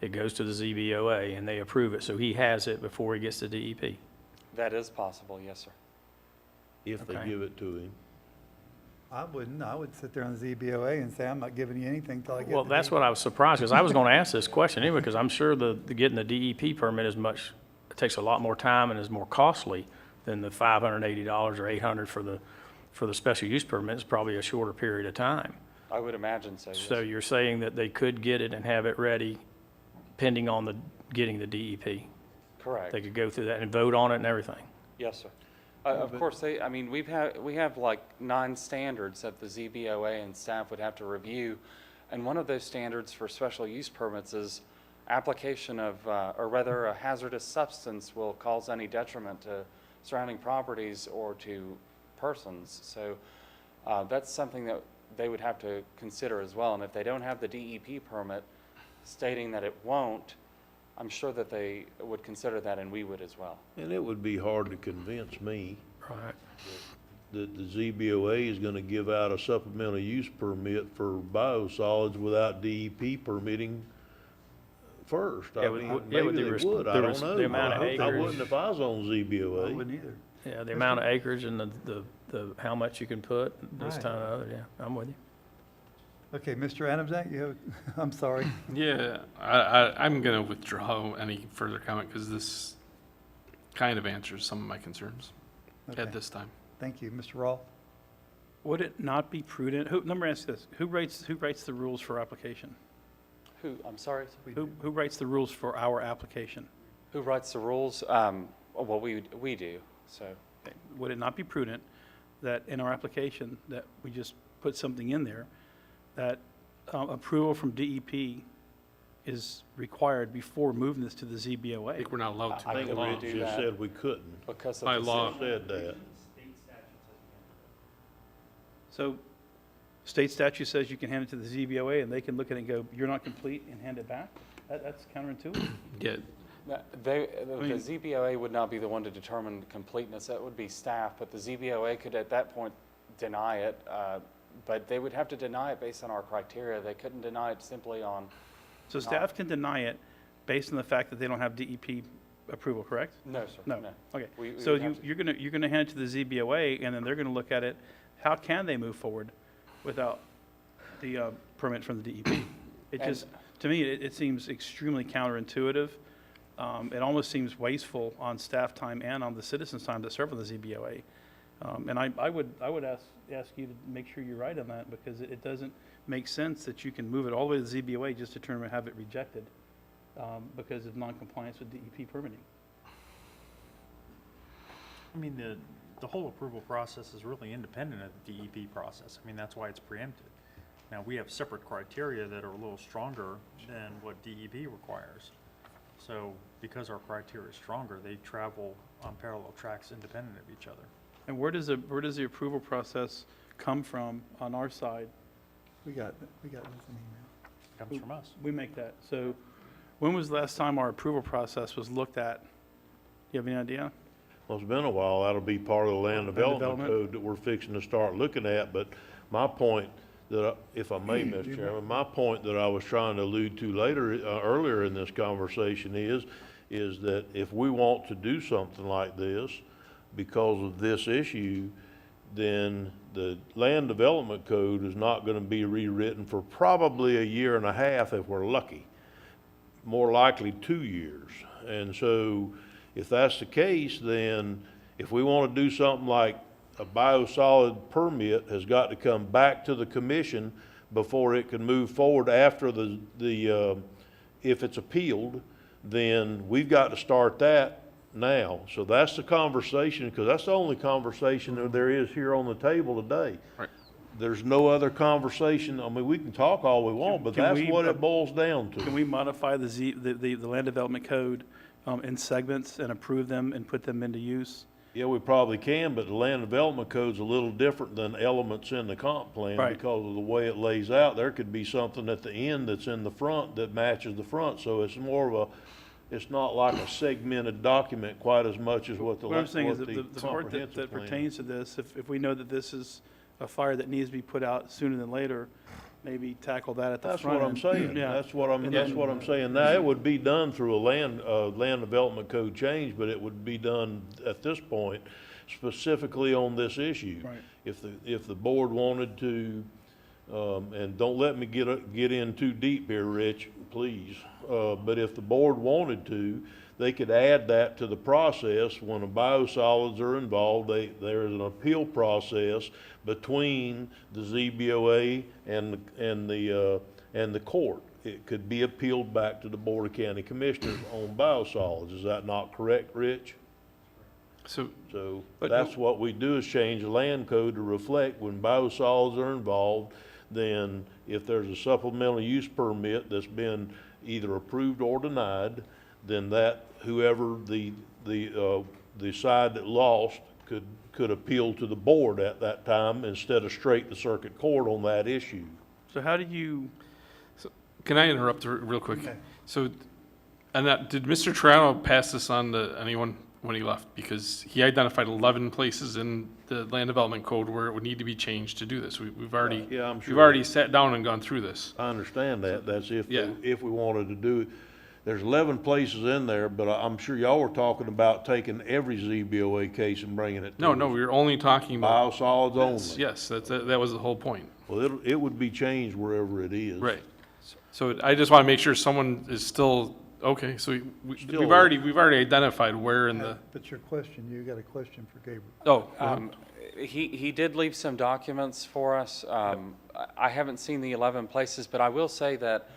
[SPEAKER 5] it goes to the ZBOA, and they approve it, so he has it before he gets to DEP.
[SPEAKER 10] That is possible, yes, sir.
[SPEAKER 3] If they
[SPEAKER 5] Okay.
[SPEAKER 3] give it to him.
[SPEAKER 1] I wouldn't. I would sit there on the ZBOA and say, I'm not giving you anything till I get
[SPEAKER 5] Well,
[SPEAKER 1] the
[SPEAKER 5] that's
[SPEAKER 1] DEP.
[SPEAKER 5] what I was surprised, because I was going to ask this question anyway, because I'm sure getting the DEP permit it takes a lot more time and is more costly than the $580 or $800 for the special use permit. It's probably a shorter period of time.
[SPEAKER 10] I would imagine so, yes.
[SPEAKER 5] So you're saying that they could get it and have it ready pending on getting the DEP?
[SPEAKER 10] Correct.
[SPEAKER 5] They could go through that and vote on it and everything?
[SPEAKER 10] Yes, sir. Of course, I mean, we have like 9 standards that the ZBOA and staff would have to review. And one of those standards for special use permits is application of, or rather a hazardous substance will cause any detriment to surrounding properties or to persons. So that's something that they would have to consider as well. And if they don't have the DEP permit stating that it won't, I'm sure that they would consider that, and we would as well.
[SPEAKER 3] And it would be hard to convince me
[SPEAKER 5] Right.
[SPEAKER 3] that the ZBOA is gonna give out a supplemental use permit for biosolids without DEP permitting first. I
[SPEAKER 5] Yeah, with-
[SPEAKER 3] mean,
[SPEAKER 5] yeah,
[SPEAKER 3] maybe
[SPEAKER 5] with the
[SPEAKER 3] they
[SPEAKER 5] res-
[SPEAKER 3] would, I
[SPEAKER 5] the
[SPEAKER 3] don't
[SPEAKER 5] res-
[SPEAKER 3] know.
[SPEAKER 5] the amount of
[SPEAKER 3] I
[SPEAKER 5] acres.
[SPEAKER 3] wouldn't if I was on
[SPEAKER 1] I
[SPEAKER 3] ZBOA.
[SPEAKER 1] wouldn't either.
[SPEAKER 5] Yeah, the amount of acreage and the how much you can put, this
[SPEAKER 1] Right.
[SPEAKER 5] time and other, yeah, I'm with you.
[SPEAKER 1] Okay, Mr. Adams, you have, I'm sorry.
[SPEAKER 2] Yeah, I'm going to withdraw any further comment because this kind of answers some of my concerns
[SPEAKER 1] Okay,
[SPEAKER 2] at this time.
[SPEAKER 1] thank you. Mr. Rawl?
[SPEAKER 9] Would it not be prudent, let me ask this, who writes the rules for application?
[SPEAKER 10] I'm sorry,
[SPEAKER 9] Who writes the rules for our application?
[SPEAKER 10] who writes the rules? Well, we do, so.
[SPEAKER 9] Would it not be prudent that in our application, that we just put something in there that approval from DEP is required before moving this to the
[SPEAKER 2] I
[SPEAKER 9] ZBOA.
[SPEAKER 2] think we're not allowed to.
[SPEAKER 3] I think
[SPEAKER 10] believe
[SPEAKER 3] Rich
[SPEAKER 10] do
[SPEAKER 3] just
[SPEAKER 10] that.
[SPEAKER 3] said we couldn't.
[SPEAKER 10] Because of
[SPEAKER 2] By
[SPEAKER 10] the
[SPEAKER 2] law.
[SPEAKER 3] Said that.
[SPEAKER 9] So state statute says you can hand it to the ZBOA and they can look at it and go, you're not complete, and hand it back? That's counterintuitive.
[SPEAKER 2] Yeah,
[SPEAKER 10] The
[SPEAKER 9] mean-
[SPEAKER 10] ZBOA would not be the one to determine completeness, that would be staff, but the ZBOA could at that point deny it, but they would have to deny it based on our criteria. They couldn't deny it simply on,
[SPEAKER 9] So staff can deny it based on the fact that they don't have DEP approval, correct?
[SPEAKER 10] no, sir,
[SPEAKER 9] No,
[SPEAKER 10] no.
[SPEAKER 9] okay.
[SPEAKER 10] We
[SPEAKER 9] So
[SPEAKER 10] would have to-
[SPEAKER 9] you're gonna hand it to the ZBOA, and then they're gonna look at it, how can they move forward without the permit from the DEP? It
[SPEAKER 10] And-
[SPEAKER 9] just, to me, it seems extremely counterintuitive. It almost seems wasteful on staff time and on the citizens' time that serve on the ZBOA. And I would ask you to make sure you're right on that, because it doesn't make sense that you can move it all the way to the ZBOA just to turn around and have it rejected because of noncompliance with DEP permitting.
[SPEAKER 7] I mean, the whole approval process is really independent of the DEP process. I mean, that's why it's preempted. Now, we have separate criteria that are a little stronger than what DEP requires. So because our criteria is stronger, they travel on parallel tracks independent of each other.
[SPEAKER 9] And where does the approval process come from on our side?
[SPEAKER 1] We got this in email.
[SPEAKER 7] It comes from us.
[SPEAKER 9] We make that. So when was the last time our approval process was looked at? Do you have any idea?
[SPEAKER 3] Well, it's been a while. That'll be part of the land development
[SPEAKER 9] development.
[SPEAKER 3] code that we're fixing to start looking at. But my point if I may, Mr. Chairman, my point that I was trying to allude to earlier in this conversation is that if we want to do something like this because of this issue, then the land development code is not gonna be rewritten for probably a year and a half if we're lucky. More likely 2 years. And so if that's the case, then if we want to do something like a biosolid permit has got to come back to the commission before it can move forward after if it's appealed, then we've got to start that now. So that's the conversation, because that's the only conversation that there is here on the table today.
[SPEAKER 2] Right.
[SPEAKER 3] There's no other conversation. I mean, we can talk all we want, but
[SPEAKER 9] Can
[SPEAKER 3] that's
[SPEAKER 9] we,
[SPEAKER 3] what it boils down to.
[SPEAKER 9] Can we modify the land development code in segments and approve them and put them into use?
[SPEAKER 3] Yeah, we probably can, but the land development code's a little different than elements in the comp plan
[SPEAKER 9] Right.
[SPEAKER 3] because of the way it lays out. There could be something at the end that's in the front that matches the front, so it's more of it's not like a segmented document quite as much as what the
[SPEAKER 9] What I'm saying is
[SPEAKER 3] what
[SPEAKER 9] that the part that
[SPEAKER 3] comprehensive plan.
[SPEAKER 9] pertains to this, if we know that this is a fire that needs to be put out sooner than later, maybe tackle that at the
[SPEAKER 3] That's
[SPEAKER 9] front
[SPEAKER 3] what I'm
[SPEAKER 9] end.
[SPEAKER 3] saying.
[SPEAKER 9] Yeah.
[SPEAKER 3] That's what I'm saying. Now, it would be done through a land development code change, but it would be done at this point specifically on this issue.
[SPEAKER 9] Right.
[SPEAKER 3] If the board wanted to, and don't let me get in too deep here, Rich, please. But if the board wanted to, they could add that to the process. When the biosolids are involved, there is an appeal process between the ZBOA and the court. It could be appealed back to the Board of County Commissioners on biosolids. Is that not correct, Rich?
[SPEAKER 2] so,
[SPEAKER 3] So
[SPEAKER 9] But
[SPEAKER 3] that's what we do, is change the land code to reflect when biosolids are involved. Then if there's a supplemental use permit that's been either approved or denied, then that whoever the side that lost could appeal to the board at that time instead of straight to circuit court on that issue.
[SPEAKER 9] So how do you,
[SPEAKER 2] can I interrupt real quick? So, and that, did Mr. Toronto pass this on to anyone when he left? Because he identified 11 places in the land development code where it would need to be changed to do this. We've already,
[SPEAKER 3] Yeah, I'm
[SPEAKER 2] we've
[SPEAKER 3] sure.
[SPEAKER 2] already sat down and gone through this.
[SPEAKER 3] I understand that. That's
[SPEAKER 2] Yeah.
[SPEAKER 3] if we wanted to do it. There's 11 places in there, but I'm sure y'all were talking about taking every ZBOA case and bringing it to
[SPEAKER 2] No,
[SPEAKER 3] us.
[SPEAKER 2] we were only talking about.
[SPEAKER 3] Biosolids only.
[SPEAKER 2] Yes, that was the whole point.
[SPEAKER 3] Well, it would be changed wherever it is.
[SPEAKER 2] Right. So I just want to make sure someone is still, okay, so
[SPEAKER 3] Still-
[SPEAKER 2] we've already identified where in the,
[SPEAKER 1] But your question, you got a question for Gabriel.
[SPEAKER 2] oh,
[SPEAKER 10] He did leave some documents for us. I haven't seen the 11 places, but I will say that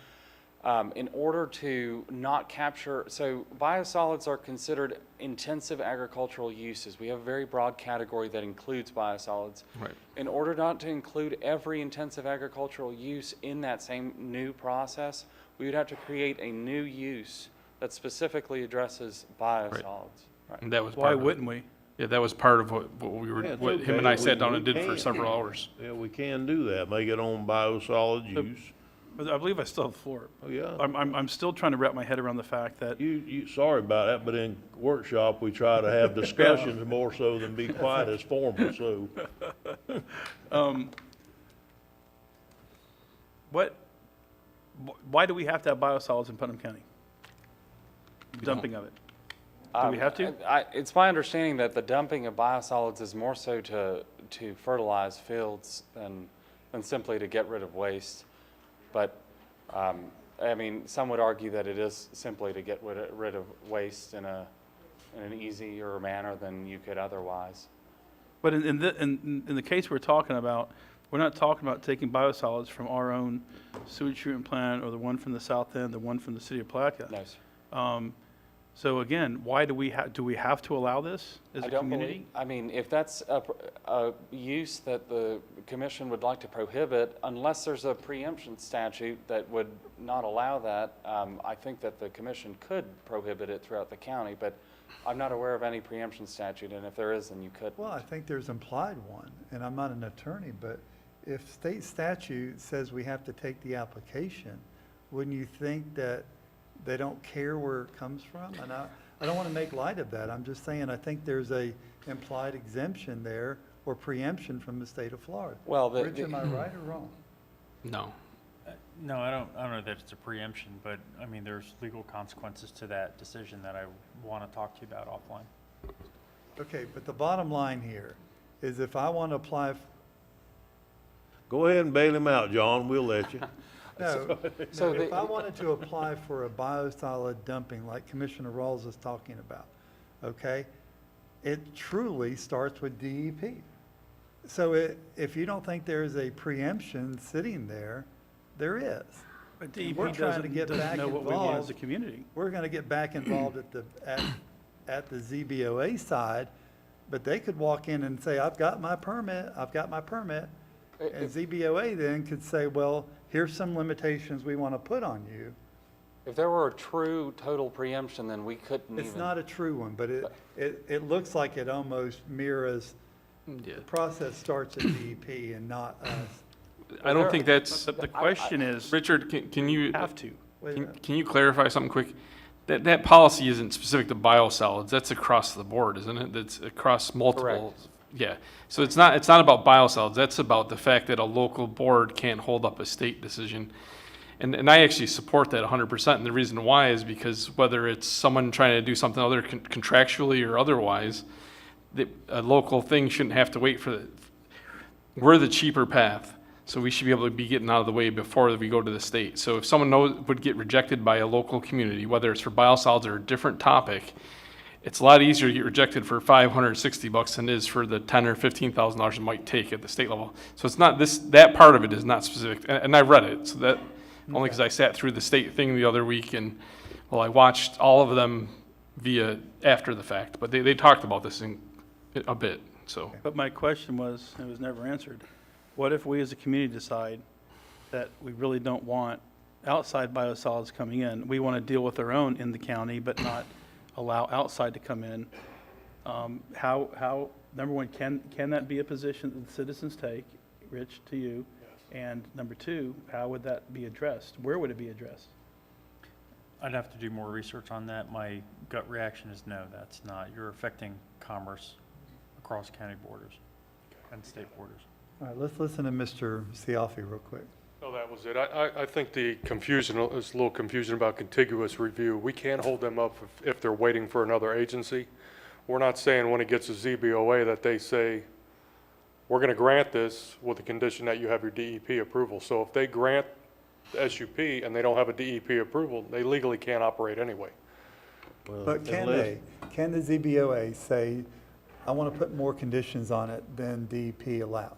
[SPEAKER 10] In order to not capture, so biosolids are considered intensive agricultural uses. We have a very broad category that includes biosolids.
[SPEAKER 2] Right.
[SPEAKER 10] In order not to include every intensive agricultural use in that same new process, we would have to create a new use that specifically addresses biosolids. Right.
[SPEAKER 2] And that was
[SPEAKER 9] Why
[SPEAKER 2] part of it.
[SPEAKER 9] wouldn't we?
[SPEAKER 2] Yeah, that was part of what we were,
[SPEAKER 3] Yeah, it's
[SPEAKER 2] what him
[SPEAKER 3] okay.
[SPEAKER 2] and I sat down
[SPEAKER 3] We
[SPEAKER 2] and did for
[SPEAKER 3] can.
[SPEAKER 2] several hours.
[SPEAKER 3] Yeah, we can do that, make it on biosolids use.
[SPEAKER 9] But I believe I still have the floor.
[SPEAKER 3] Oh, yeah.
[SPEAKER 9] I'm still trying to wrap my head around the fact that,
[SPEAKER 3] Sorry about that, but in workshop, we try to have discussions more so than be quiet as formal, so.
[SPEAKER 9] why do we have to have biosolids in Putnam County? Dumping of it. Do we have to?
[SPEAKER 10] It's my understanding that the dumping of biosolids is more so to fertilize fields than simply to get rid of waste. But, I mean, some would argue that it is simply to get rid of waste in an easier manner than you could otherwise.
[SPEAKER 9] But in the case we're talking about, we're not talking about taking biosolids from our own sewage treatment plant or the one from the south end, the one from the city of Palatka.
[SPEAKER 10] No, sir.
[SPEAKER 9] So again, why do we have to allow this as
[SPEAKER 10] I
[SPEAKER 9] a
[SPEAKER 10] don't
[SPEAKER 9] community?
[SPEAKER 10] believe, I mean, if that's a use that the commission would like to prohibit, unless there's a preemption statute that would not allow that, I think that the commission could prohibit it throughout the county, but I'm not aware of any preemption statute, and if there is, then you could.
[SPEAKER 1] Well, I think there's implied one, and I'm not an attorney, but if state statute says we have to take the application, wouldn't you think that they don't care where it comes from? And I don't want to make light of that. I'm just saying, I think there's a implied exemption there or preemption from the state of Florida.
[SPEAKER 10] Well,
[SPEAKER 1] Rich, am I right or wrong?
[SPEAKER 2] No.
[SPEAKER 7] No, I don't know that it's a preemption, but I mean, there's legal consequences to that decision that I want to talk to you about offline.
[SPEAKER 1] Okay, but the bottom line here is if I want to apply,
[SPEAKER 3] Go ahead and bail him out, John, we'll let you.
[SPEAKER 1] no,
[SPEAKER 10] So
[SPEAKER 1] if
[SPEAKER 10] the-
[SPEAKER 1] I wanted to apply for a biosolid dumping like Commissioner Rawls is talking about, okay, it truly starts with DEP. So if you don't think there's a preemption sitting there, there is.
[SPEAKER 9] But DEP
[SPEAKER 1] We're trying to get back
[SPEAKER 9] doesn't know what we need as
[SPEAKER 1] involved.
[SPEAKER 9] a community.
[SPEAKER 1] We're gonna get back involved at the ZBOA side, but they could walk in and say, I've got my permit. And ZBOA then could say, well, here's some limitations we want to put on you.
[SPEAKER 10] If there were a true total preemption, then we couldn't even.
[SPEAKER 1] It's not a true one, but it looks like it almost mirrors,
[SPEAKER 2] Yeah.
[SPEAKER 1] the process starts at DEP and not us.
[SPEAKER 2] I don't think that's,
[SPEAKER 9] But the question is,
[SPEAKER 2] Richard, can you,
[SPEAKER 9] have to.
[SPEAKER 1] Wait a minute.
[SPEAKER 2] can you clarify something quick? That policy isn't specific to biosolids, that's across the board, isn't it? That's across multiple.
[SPEAKER 10] Correct.
[SPEAKER 2] Yeah, so it's not about biosolids, that's about the fact that a local board can't hold up a state decision. And I actually support that 100%, and the reason why is because whether it's someone trying to do something other contractually or otherwise, a local thing shouldn't have to wait for we're the cheaper path. So we should be able to be getting out of the way before we go to the state. So if someone would get rejected by a local community, whether it's for biosolids or a different topic, it's a lot easier to get rejected for $560 than it is for the $10,000 or $15,000 it might take at the state level. So it's not that part of it is not specific, and I read it, so that, only because I sat through the state thing the other week, and, well, I watched all of them after the fact, but they talked about this a bit, so.
[SPEAKER 9] But my question was, it was never answered. What if we as a community decide that we really don't want outside biosolids coming in? We want to deal with our own in the county, but not allow outside to come in. How, number one, can that be a position that the citizens take, Rich, to you? And number two, how would that be addressed? Where would it be addressed?
[SPEAKER 7] I'd have to do more research on that. My gut reaction is no, that's not. You're affecting commerce across county borders and state borders.
[SPEAKER 1] All right, let's listen to Mr. Ciaffi real quick.
[SPEAKER 11] No, that was it. I think the confusion is a little confusion about contiguous review. We can't hold them up if they're waiting for another agency. We're not saying when it gets to ZBOA that they say, we're going to grant this with the condition that you have your DEP approval. So if they grant the SUP and they don't have a DEP approval, they legally can't operate anyway.
[SPEAKER 1] But can the ZBOA say, I want to put more conditions on it than DEP allows?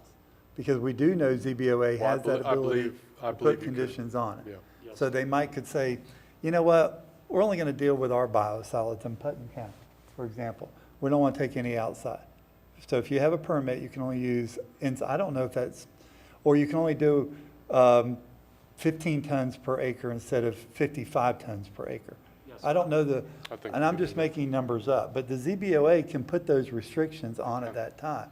[SPEAKER 1] Because we do know ZBOA has that
[SPEAKER 11] I
[SPEAKER 1] ability
[SPEAKER 11] believe
[SPEAKER 1] to
[SPEAKER 11] you
[SPEAKER 1] put
[SPEAKER 11] could.
[SPEAKER 1] conditions on it.
[SPEAKER 11] Yeah.
[SPEAKER 1] So they might could say, you know what, we're only gonna deal with our biosolids in Putnam County, for example. We don't wanna take any outside. So if you have a permit, you can only use inside. I don't know if that's, or you can only do 15 tons per acre instead of 55 tons per acre. I don't know
[SPEAKER 11] I think
[SPEAKER 1] and I'm just making numbers up, but the ZBOA can put those restrictions on at that time.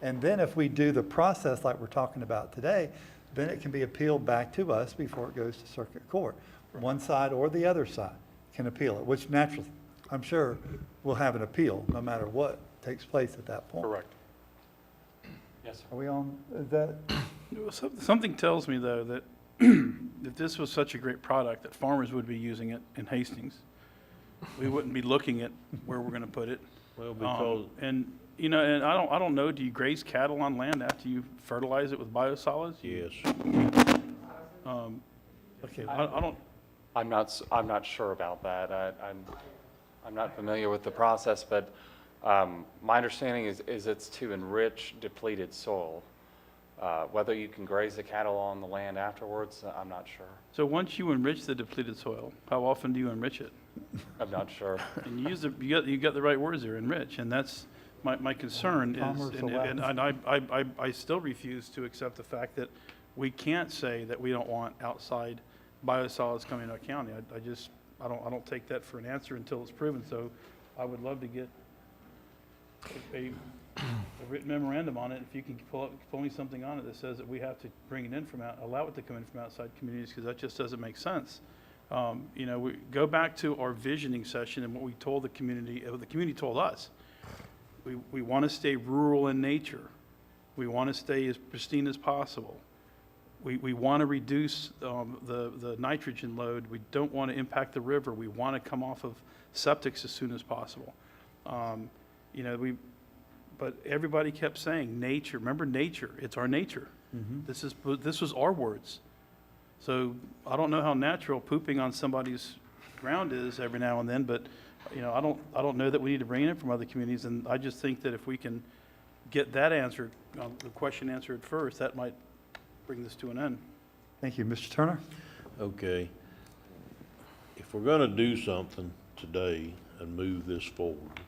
[SPEAKER 1] And then if we do the process like we're talking about today, then it can be appealed back to us before it goes to circuit court. One side or the other side can appeal it, which naturally, I'm sure, will have an appeal no matter what takes place at that point.
[SPEAKER 11] Correct.
[SPEAKER 10] Yes, sir.
[SPEAKER 1] Are we on, is that?
[SPEAKER 9] Something tells me, though, that if this was such a great product, that farmers would be using it in Hastings. We wouldn't be looking at where we're gonna put it.
[SPEAKER 3] Well, because,
[SPEAKER 9] And, you know, and I don't know, do you graze cattle on land after you fertilize it with biosolids?
[SPEAKER 3] yes,
[SPEAKER 9] Okay, I don't,
[SPEAKER 10] I'm not sure about that. I'm not familiar with the process, but my understanding is it's to enrich depleted soil. Whether you can graze the cattle on the land afterwards, I'm not sure.
[SPEAKER 9] so once you enrich the depleted soil, how often do you enrich it?
[SPEAKER 10] I'm not sure.
[SPEAKER 9] And you got the right words there, enrich, and that's, my concern
[SPEAKER 1] Commerce
[SPEAKER 9] is,
[SPEAKER 1] allows.
[SPEAKER 9] and I still refuse to accept the fact that we can't say that we don't want outside biosolids coming to our county. I don't take that for an answer until it's proven, so I would love to get a written memorandum on it. If you can pull me something on it that says that we have to bring it in allow it to come in from outside communities, because that just doesn't make sense. You know, we go back to our visioning session and what we told the community told us. We want to stay rural in nature. We want to stay as pristine as possible. We want to reduce the nitrogen load. We don't want to impact the river. We want to come off of septics as soon as possible. You know, but everybody kept saying nature. Remember nature. It's our nature. This was our words. So I don't know how natural pooping on somebody's ground is every now and then, but you know, I don't know that we need to bring it in from other communities. And I just think that if we can get that answered, the question answered first, that might bring this to an end.
[SPEAKER 1] Thank you. Mr. Turner?
[SPEAKER 3] okay. If we're gonna do something today and move this forward,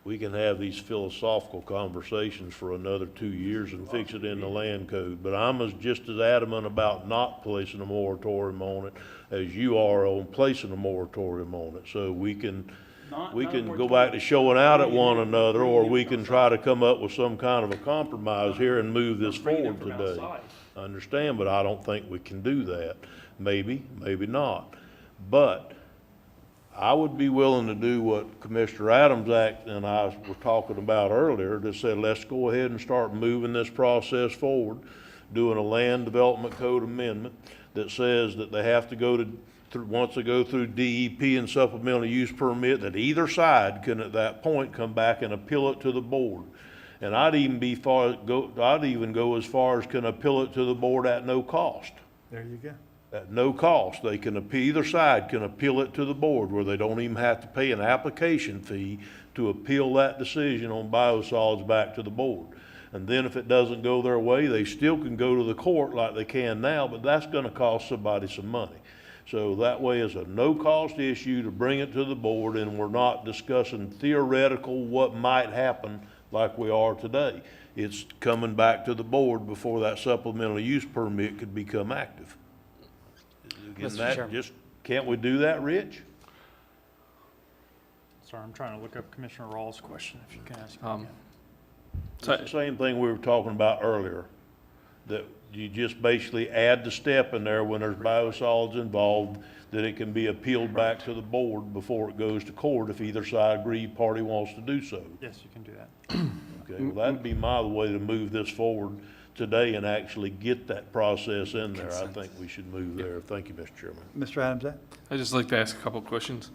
[SPEAKER 3] we can have these philosophical conversations for another 2 years and fix it in the land code. But I'm just as adamant about not placing a moratorium on it as you are on placing a moratorium on it. So we can go back to showing out at one another, or we can try to come up with some kind of a compromise here and move this forward today. I understand, but I don't think we can do that. Maybe, maybe not. But I would be willing to do what Commissioner Adams and I were talking about earlier, that said, let's go ahead and start moving this process forward, doing a land development code amendment that says that they have to go once they go through DEP and supplemental use permit, that either side can at that point come back and appeal it to the board. And I'd even go as far as can appeal it to the board at no cost.
[SPEAKER 1] There you go.
[SPEAKER 3] At no cost. They can either side can appeal it to the board, where they don't even have to pay an application fee to appeal that decision on biosolids back to the board. And then if it doesn't go their way, they still can go to the court like they can now, but that's gonna cost somebody some money. So that way it's a no-cost issue to bring it to the board, and we're not discussing theoretical what might happen like we are today. It's coming back to the board before that supplemental use permit could become active.
[SPEAKER 10] Mr.
[SPEAKER 3] That
[SPEAKER 10] Chairman.
[SPEAKER 3] can't we do that, Rich?
[SPEAKER 7] Sorry, I'm trying to look up Commissioner Rawls' question, if you can ask.
[SPEAKER 3] It's the same thing we were talking about earlier, that you just basically add the step in there when there's biosolids involved, that it can be appealed back to the board before it goes to court if either side aggrieved party wants to do so.
[SPEAKER 7] Yes, you can do that.
[SPEAKER 3] Okay, well, that'd be my way to move this forward today and actually get that process in there. I think we should move there. Thank you, Mr. Chairman.
[SPEAKER 1] Mr. Adams?
[SPEAKER 2] I'd just like to ask a couple of questions.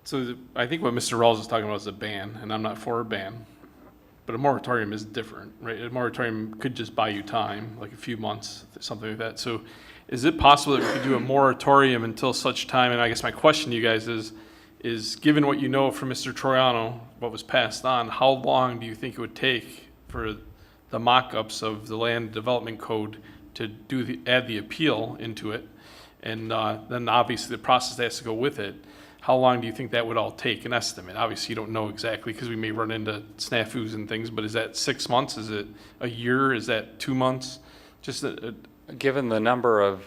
[SPEAKER 2] So I think what Mr. Rawls is talking about is a ban, and I'm not for a ban, but a moratorium is different, right? A moratorium could just buy you time, like a few months, something like that. So is it possible that we could do a moratorium until such time? And I guess my question to you guys is given what you know from Mr. Troiano, what was passed on, how long do you think it would take for the mock-ups of the land development code to add the appeal into it, and then obviously the process that has to go with it, how long do you think that would all take, an estimate? Obviously, you don't know exactly because we may run into snafus and things, but is that 6 months? Is it a year? Is that 2 months? Just
[SPEAKER 10] Given the number of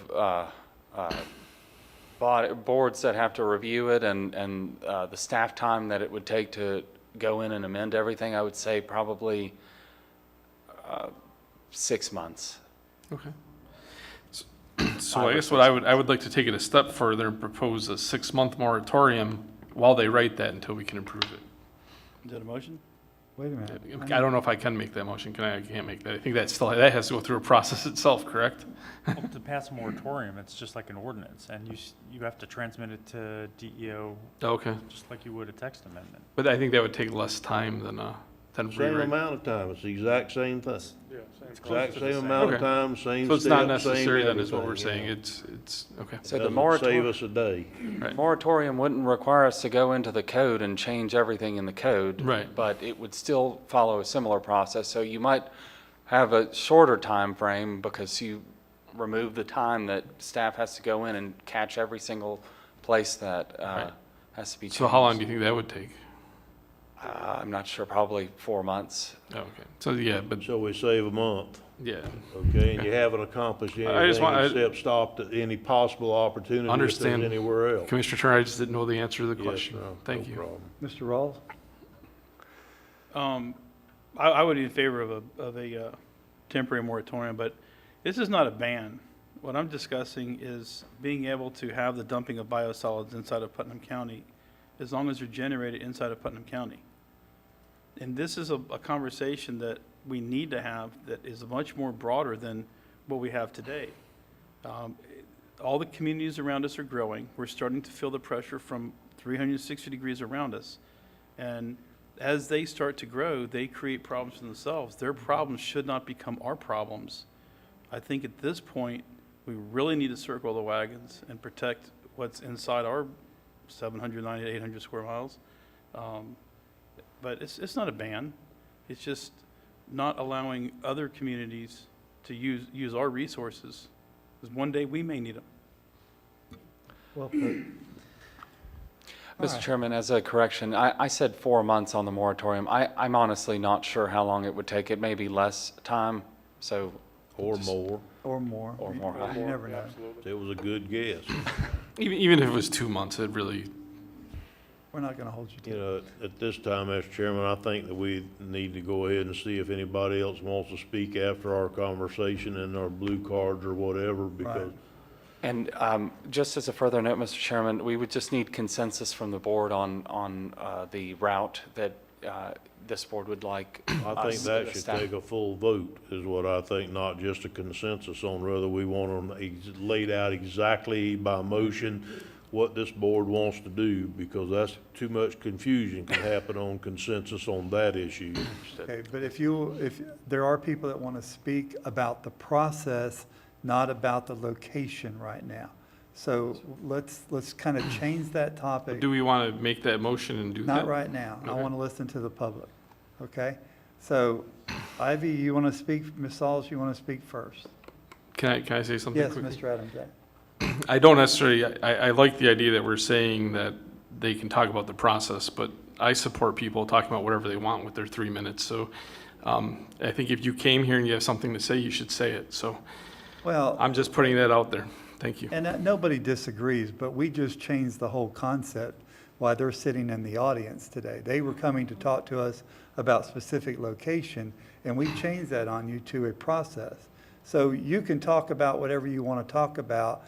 [SPEAKER 10] boards that have to review it and the staff time that it would take to go in and amend everything, I would say probably 6 months.
[SPEAKER 2] Okay. So I guess what I would like to take it a step further and propose a 6-month moratorium while they write that until we can approve it.
[SPEAKER 9] Is that a motion?
[SPEAKER 1] Wait a minute.
[SPEAKER 2] I don't know if I can make that motion. I can't make that. I think that has to go through a process itself, correct?
[SPEAKER 7] Well, to pass a moratorium, it's just like an ordinance, and you have to transmit it to DEO
[SPEAKER 2] Okay.
[SPEAKER 7] just like you would a text amendment.
[SPEAKER 2] But I think that would take less time than
[SPEAKER 3] Same
[SPEAKER 2] rewrite.
[SPEAKER 3] amount of time, it's the exact same thing.
[SPEAKER 11] Yeah,
[SPEAKER 3] Exact same amount of
[SPEAKER 2] Okay.
[SPEAKER 3] time, same
[SPEAKER 2] So it's not
[SPEAKER 3] steps, same
[SPEAKER 2] necessary then is what we're
[SPEAKER 3] everything,
[SPEAKER 2] saying.
[SPEAKER 3] yeah.
[SPEAKER 2] It's, okay.
[SPEAKER 10] So the
[SPEAKER 3] Doesn't
[SPEAKER 10] moratorium.
[SPEAKER 3] save us a day.
[SPEAKER 10] Moratorium wouldn't require us to go into the code and change everything in the code.
[SPEAKER 2] Right.
[SPEAKER 10] But it would still follow a similar process. So you might have a shorter time frame because you remove the time that staff has to go in and catch every single place that
[SPEAKER 2] Right.
[SPEAKER 10] has to be changed.
[SPEAKER 2] So how long do you think that would take?
[SPEAKER 10] I'm not sure, probably 4 months.
[SPEAKER 2] Oh, okay. So yeah, but
[SPEAKER 3] So we save a month,
[SPEAKER 2] yeah.
[SPEAKER 3] okay, and you haven't accomplished
[SPEAKER 2] I just
[SPEAKER 3] anything
[SPEAKER 2] want-
[SPEAKER 3] except stopped at any possible opportunity if
[SPEAKER 2] Understand.
[SPEAKER 3] there's anywhere else.
[SPEAKER 2] Commissioner Turner, I just didn't know the answer to the
[SPEAKER 3] Yes,
[SPEAKER 2] question.
[SPEAKER 3] no,
[SPEAKER 2] Thank
[SPEAKER 3] no
[SPEAKER 2] you.
[SPEAKER 3] problem.
[SPEAKER 1] Mr. Rawls?
[SPEAKER 9] I would be in favor of a temporary moratorium, but this is not a ban. What I'm discussing is being able to have the dumping of biosolids inside of Putnam County as long as they're generated inside of Putnam County. And this is a conversation that we need to have that is much more broader than what we have today. All the communities around us are growing. We're starting to feel the pressure from 360 degrees around us. And as they start to grow, they create problems for themselves. Their problems should not become our problems. I think at this point, we really need to circle the wagons and protect what's inside our 790 to 800 square miles. But it's not a ban. It's just not allowing other communities to use our resources, because one day we may need them.
[SPEAKER 1] Well put. All
[SPEAKER 10] Mr.
[SPEAKER 1] right.
[SPEAKER 10] Chairman, as a correction, I said 4 months on the moratorium. I'm honestly not sure how long it would take. It may be less time, so.
[SPEAKER 3] Or more.
[SPEAKER 1] Or more.
[SPEAKER 10] Or more.
[SPEAKER 1] You never know.
[SPEAKER 3] It was a good guess.
[SPEAKER 2] Even if it was 2 months, it really,
[SPEAKER 1] We're not going to hold you to
[SPEAKER 3] You
[SPEAKER 1] it.
[SPEAKER 3] know, at this time, Mr. Chairman, I think that we need to go ahead and see if anybody else wants to speak after our conversation and our blue cards or whatever, because
[SPEAKER 10] And just as a further note, Mr. Chairman, we would just need consensus from the board on the route that this board would like.
[SPEAKER 3] I think that should take a full vote, is what I think, not just a consensus on whether we want them laid out exactly by motion what this board wants to do, because that's too much confusion can happen on consensus on that issue.
[SPEAKER 1] Okay, but if there are people that want to speak about the process, not about the location right now. So let's kind of change that topic.
[SPEAKER 2] do we want to make that motion and do that?
[SPEAKER 1] Not right now. I
[SPEAKER 2] Okay.
[SPEAKER 1] want to listen to the public, okay? So Ivy, you want to speak, Ms. Sauls, you want to speak first?
[SPEAKER 2] Can I say something
[SPEAKER 1] Yes,
[SPEAKER 2] quickly?
[SPEAKER 1] Mr. Adams.
[SPEAKER 2] I don't necessarily, I like the idea that we're saying that they can talk about the process, but I support people talking about whatever they want with their 3 minutes. So I think if you came here and you have something to say, you should say it. So
[SPEAKER 1] Well,
[SPEAKER 2] I'm just putting that out there. Thank you.
[SPEAKER 1] and nobody disagrees, but we just changed the whole concept while they're sitting in the audience today. They were coming to talk to us about specific location, and we changed that on you to a process. So you can talk about whatever you want to talk about,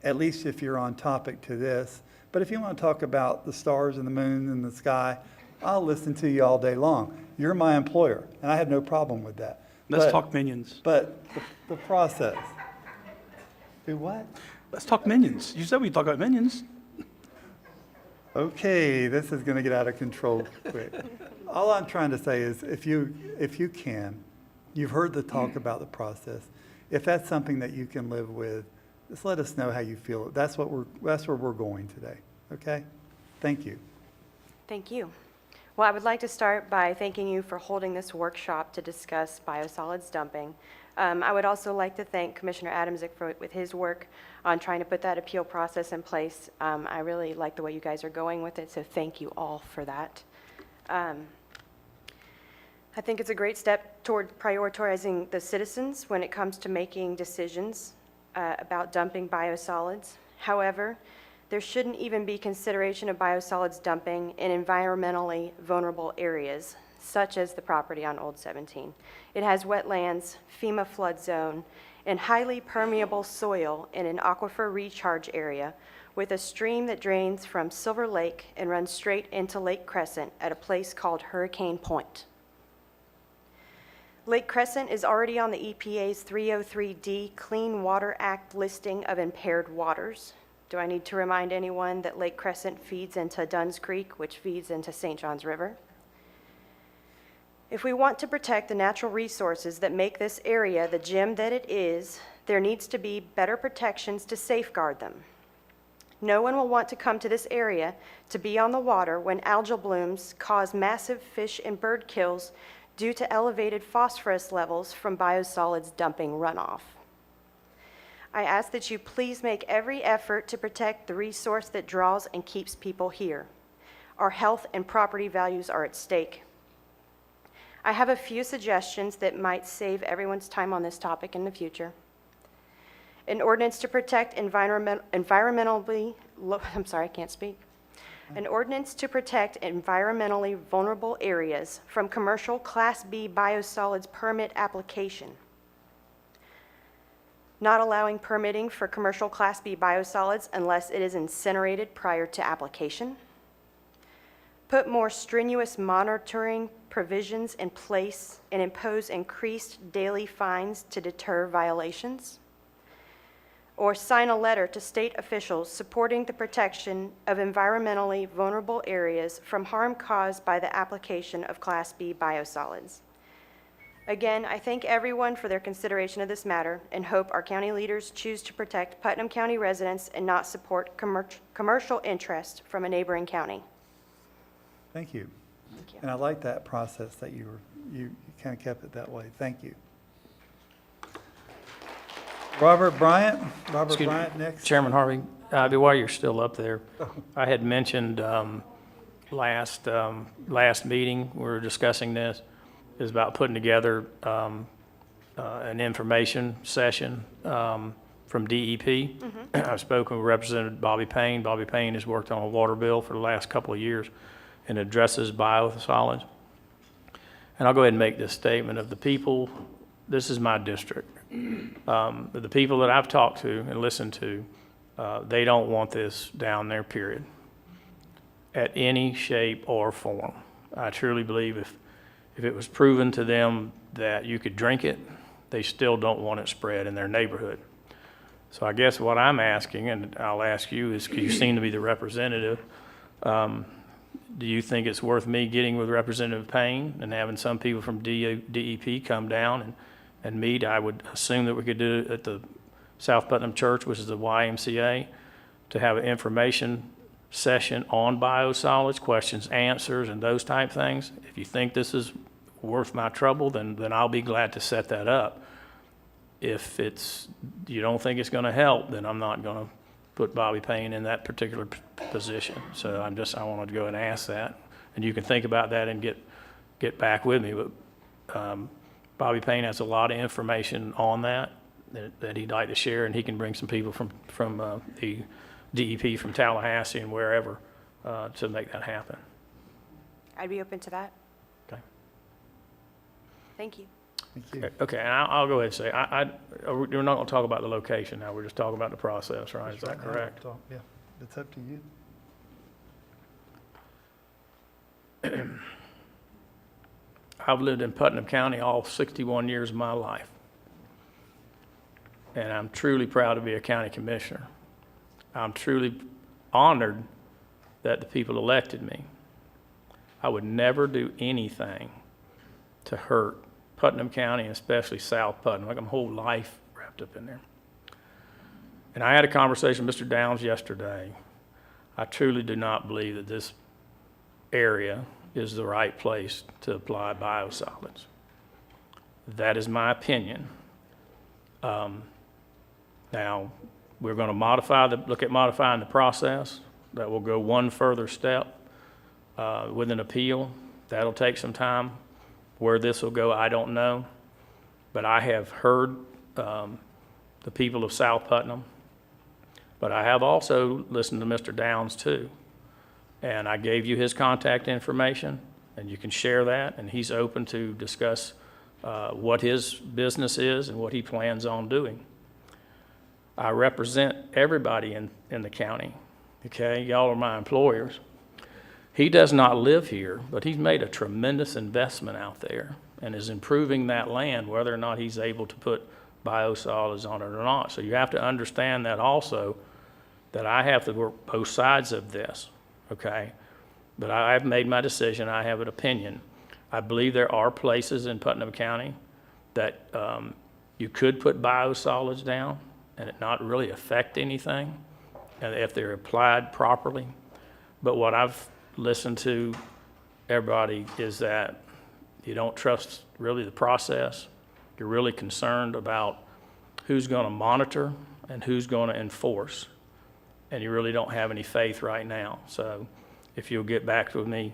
[SPEAKER 1] at least if you're on topic to this. But if you want to talk about the stars and the moon and the sky, I'll listen to you all day long. You're my employer, and I have no problem with that.
[SPEAKER 9] Let's
[SPEAKER 1] But-
[SPEAKER 9] talk minions.
[SPEAKER 1] But the process. Do what?
[SPEAKER 9] Let's talk minions. You said we talk about minions.
[SPEAKER 1] Okay, this is going to get out of control quick. All I'm trying to say is if you can, you've heard the talk about the process. If that's something that you can live with, just let us know how you feel. That's where we're going today. Okay? Thank you.
[SPEAKER 12] Thank you. Well, I would like to start by thanking you for holding this workshop to discuss biosolids dumping. I would also like to thank Commissioner Adamczyk with his work on trying to put that appeal process in place. I really like the way you guys are going with it, so thank you all for that. I think it's a great step toward prioritizing the citizens when it comes to making decisions about dumping biosolids. However, there shouldn't even be consideration of biosolids dumping in environmentally vulnerable areas, such as the property on Old 17. It has wetlands, FEMA flood zone, and highly permeable soil in an aquifer recharge area with a stream that drains from Silver Lake and runs straight into Lake Crescent at a place called Hurricane Point. Lake Crescent is already on the EPA's 303D Clean Water Act listing of impaired waters. Do I need to remind anyone that Lake Crescent feeds into Dunn's Creek, which feeds into St. Johns River? If we want to protect the natural resources that make this area the gem that it is, there needs to be better protections to safeguard them. No one will want to come to this area to be on the water when algal blooms cause massive fish and bird kills due to elevated phosphorus levels from biosolids dumping runoff. I ask that you please make every effort to protect the resource that draws and keeps people here. Our health and property values are at stake. I have a few suggestions that might save everyone's time on this topic in the future. An ordinance to protect An ordinance to protect environmentally vulnerable areas from commercial Class B biosolids permit application. Not allowing permitting for commercial Class B biosolids unless it is incinerated prior to application. Put more strenuous monitoring provisions in place and impose increased daily fines to deter violations. Or sign a letter to state officials supporting the protection of environmentally vulnerable areas from harm caused by the application of Class B biosolids. Again, I thank everyone for their consideration of this matter and hope our county leaders choose to protect Putnam County residents and not support commercial interest from a neighboring county.
[SPEAKER 1] Thank you.
[SPEAKER 12] Thank you.
[SPEAKER 1] And I like that process that you kind of kept it that way. Thank you. Robert Bryant next.
[SPEAKER 5] Chairman Harvey, while you're still up there, I had mentioned last meeting, we were discussing this, is about putting together an information session from DEP. I've spoken with Representative Bobby Payne. Bobby Payne has worked on a water bill for the last couple of years and addresses biosolids. And I'll go ahead and make this statement of the people, this is my district. The people that I've talked to and listened to, they don't want this down there, period, at any shape or form. I truly believe if it was proven to them that you could drink it, they still don't want it spread in their neighborhood. So I guess what I'm asking, and I'll ask you, is 'cause you seem to be the representative, do you think it's worth me getting with Representative Payne and having some people from DEP come down and meet? I would assume that we could do it at the South Putnam Church, which is the YMCA, to have an information session on biosolids, questions, answers, and those type things. If you think this is worth my trouble, then I'll be glad to set that up. If you don't think it's going to help, then I'm not going to put Bobby Payne in that particular position. So I wanted to go and ask that, and you can think about that and get back with me. But Bobby Payne has a lot of information on that he'd like to share, and he can bring some people from the DEP from Tallahassee and wherever to make that happen.
[SPEAKER 12] I'd be open to that.
[SPEAKER 5] Okay.
[SPEAKER 12] Thank you.
[SPEAKER 1] Thank you.
[SPEAKER 5] Okay, and I'll go ahead and say, we're not going to talk about the location now. We're just talking about the process, right? Is that correct?
[SPEAKER 1] Yeah, it's up to you.
[SPEAKER 5] I've lived in Putnam County all 61 years of my life, and I'm truly proud to be a county commissioner. I'm truly honored that the people elected me. I would never do anything to hurt Putnam County, and especially South Putnam. Like my whole life wrapped up in there. And I had a conversation with Mr. Downs yesterday. I truly do not believe that this area is the right place to apply biosolids. That is my opinion. Now, we're going to look at modifying the process. That will go one further step with an appeal. That'll take some time. Where this will go, I don't know. But I have heard the people of South Putnam. But I have also listened to Mr. Downs too. And I gave you his contact information, and you can share that, and he's open to discuss what his business is and what he plans on doing. I represent everybody in the county, okay? Y'all are my employers. He does not live here, but he's made a tremendous investment out there and is improving that land, whether or not he's able to put biosolids on it or not. So you have to understand that also, that I have to work both sides of this, okay? But I've made my decision. I have an opinion. I believe there are places in Putnam County that you could put biosolids down and it not really affect anything, and if they're applied properly. But what I've listened to everybody is that you don't trust really the process. You're really concerned about who's going to monitor and who's going to enforce. And you really don't have any faith right now. So if you'll get back with me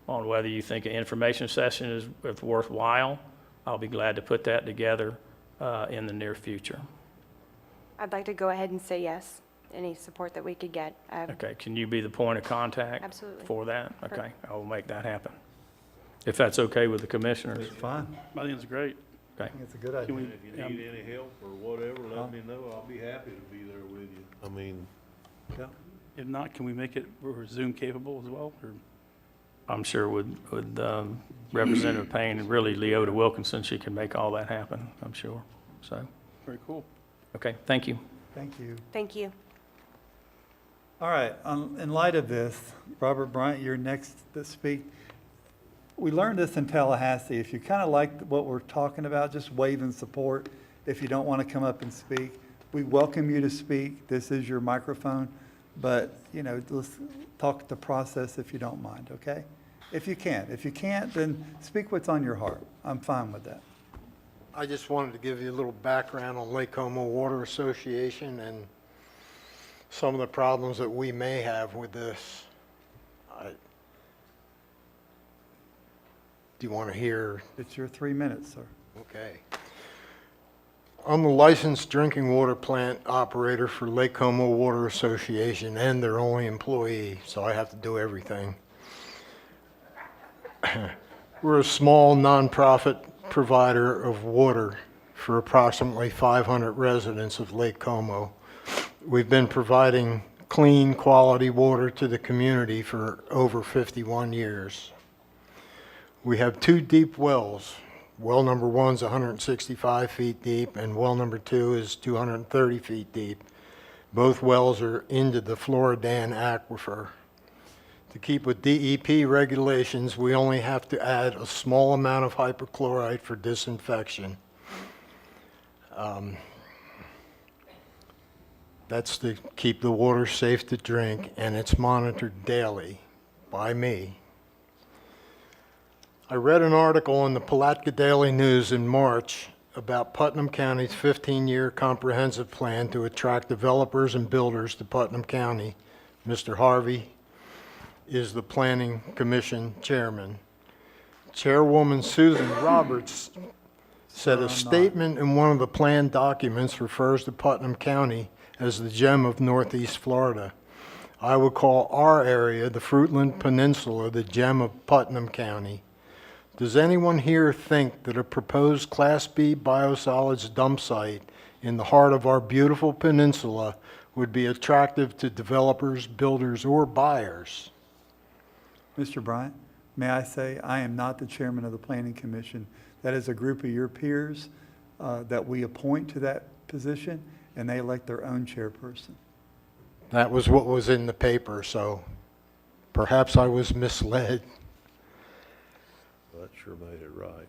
[SPEAKER 5] on whether you think an information session is worthwhile, I'll be glad to put that together in the near future.
[SPEAKER 12] I'd like to go ahead and say yes, any support that we could get.
[SPEAKER 5] Okay, can you be the point of contact?
[SPEAKER 12] Absolutely.
[SPEAKER 5] For that? Okay, I will make that happen. If that's okay with the commissioners.
[SPEAKER 1] It's fine.
[SPEAKER 9] I think it's great.
[SPEAKER 1] I think it's a good
[SPEAKER 9] Can
[SPEAKER 1] idea.
[SPEAKER 9] we,
[SPEAKER 3] If you need any help or whatever, let me know. I'll be happy to be there with you. I mean,
[SPEAKER 1] Yeah.
[SPEAKER 9] if not, can we make it Zoom capable as well? Or
[SPEAKER 5] I'm sure with Representative Payne and really Leota Wilkinson, she can make all that happen, I'm sure. So,
[SPEAKER 9] very cool.
[SPEAKER 5] okay, thank you.
[SPEAKER 1] Thank you.
[SPEAKER 12] Thank you.
[SPEAKER 1] All right, in light of this, Robert Bryant, you're next to speak. We learned this in Tallahassee. If you kind of like what we're talking about, just wave in support. If you don't want to come up and speak, we welcome you to speak. This is your microphone. But, you know, let's talk the process if you don't mind, okay? If you can. If you can't, then speak what's on your heart. I'm fine with that.
[SPEAKER 13] I just wanted to give you a little background on Lake Como Water Association and some of the problems that we may have with this. Do you want to hear?
[SPEAKER 1] It's your 3 minutes, sir.
[SPEAKER 13] Okay. I'm the licensed drinking water plant operator for Lake Como Water Association and their only employee, so I have to do everything. We're a small nonprofit provider of water for approximately 500 residents of Lake Como. We've been providing clean, quality water to the community for over 51 years. We have 2 deep wells. Well number 1's 165 feet deep, and well number 2 is 230 feet deep. Both wells are into the Floridan Aquifer. To keep with DEP regulations, we only have to add a small amount of hypochlorite for disinfection. That's to keep the water safe to drink, and it's monitored daily by me. I read an article in the Palatka Daily News in March about Putnam County's 15-year comprehensive plan to attract developers and builders to Putnam County. Mr. Harvey is the Planning Commission chairman. Chairwoman Susan Roberts said a statement in one of the plan documents refers to Putnam County as the gem of Northeast Florida. I would call our area, the Fruitland Peninsula, the gem of Putnam County. Does anyone here think that a proposed Class B biosolids dump site in the heart of our beautiful peninsula would be attractive to developers, builders, or buyers?
[SPEAKER 1] Mr. Bryant, may I say, I am not the chairman of the Planning Commission. That is a group of your peers that we appoint to that position, and they elect their own chairperson.
[SPEAKER 13] That was what was in the paper, so perhaps I was misled.
[SPEAKER 3] that sure made it right.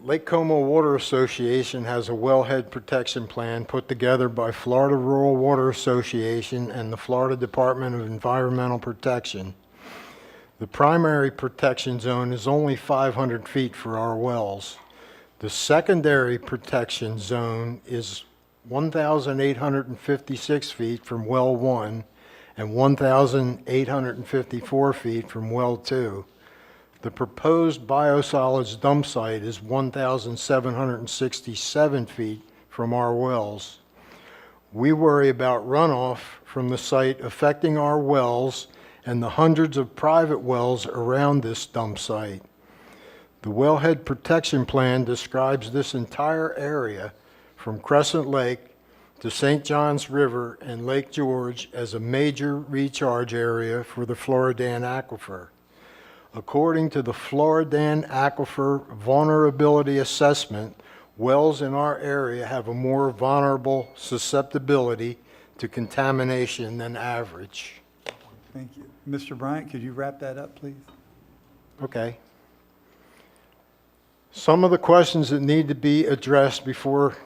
[SPEAKER 13] Lake Como Water Association has a wellhead protection plan put together by Florida Rural Water Association and the Florida Department of Environmental Protection. The primary protection zone is only 500 feet for our wells. The secondary protection zone is 1,856 feet from well 1 and 1,854 feet from well 2. The proposed biosolids dump site is 1,767 feet from our wells. We worry about runoff from the site affecting our wells and the hundreds of private wells around this dump site. The wellhead protection plan describes this entire area from Crescent Lake to St. Johns River and Lake George as a major recharge area for the Floridan Aquifer. According to the Floridan Aquifer Vulnerability Assessment, wells in our area have a more vulnerable susceptibility to contamination than average.
[SPEAKER 1] Thank you. Mr. Bryant, could you wrap that up, please?
[SPEAKER 13] Okay. Some of the questions that need to be addressed before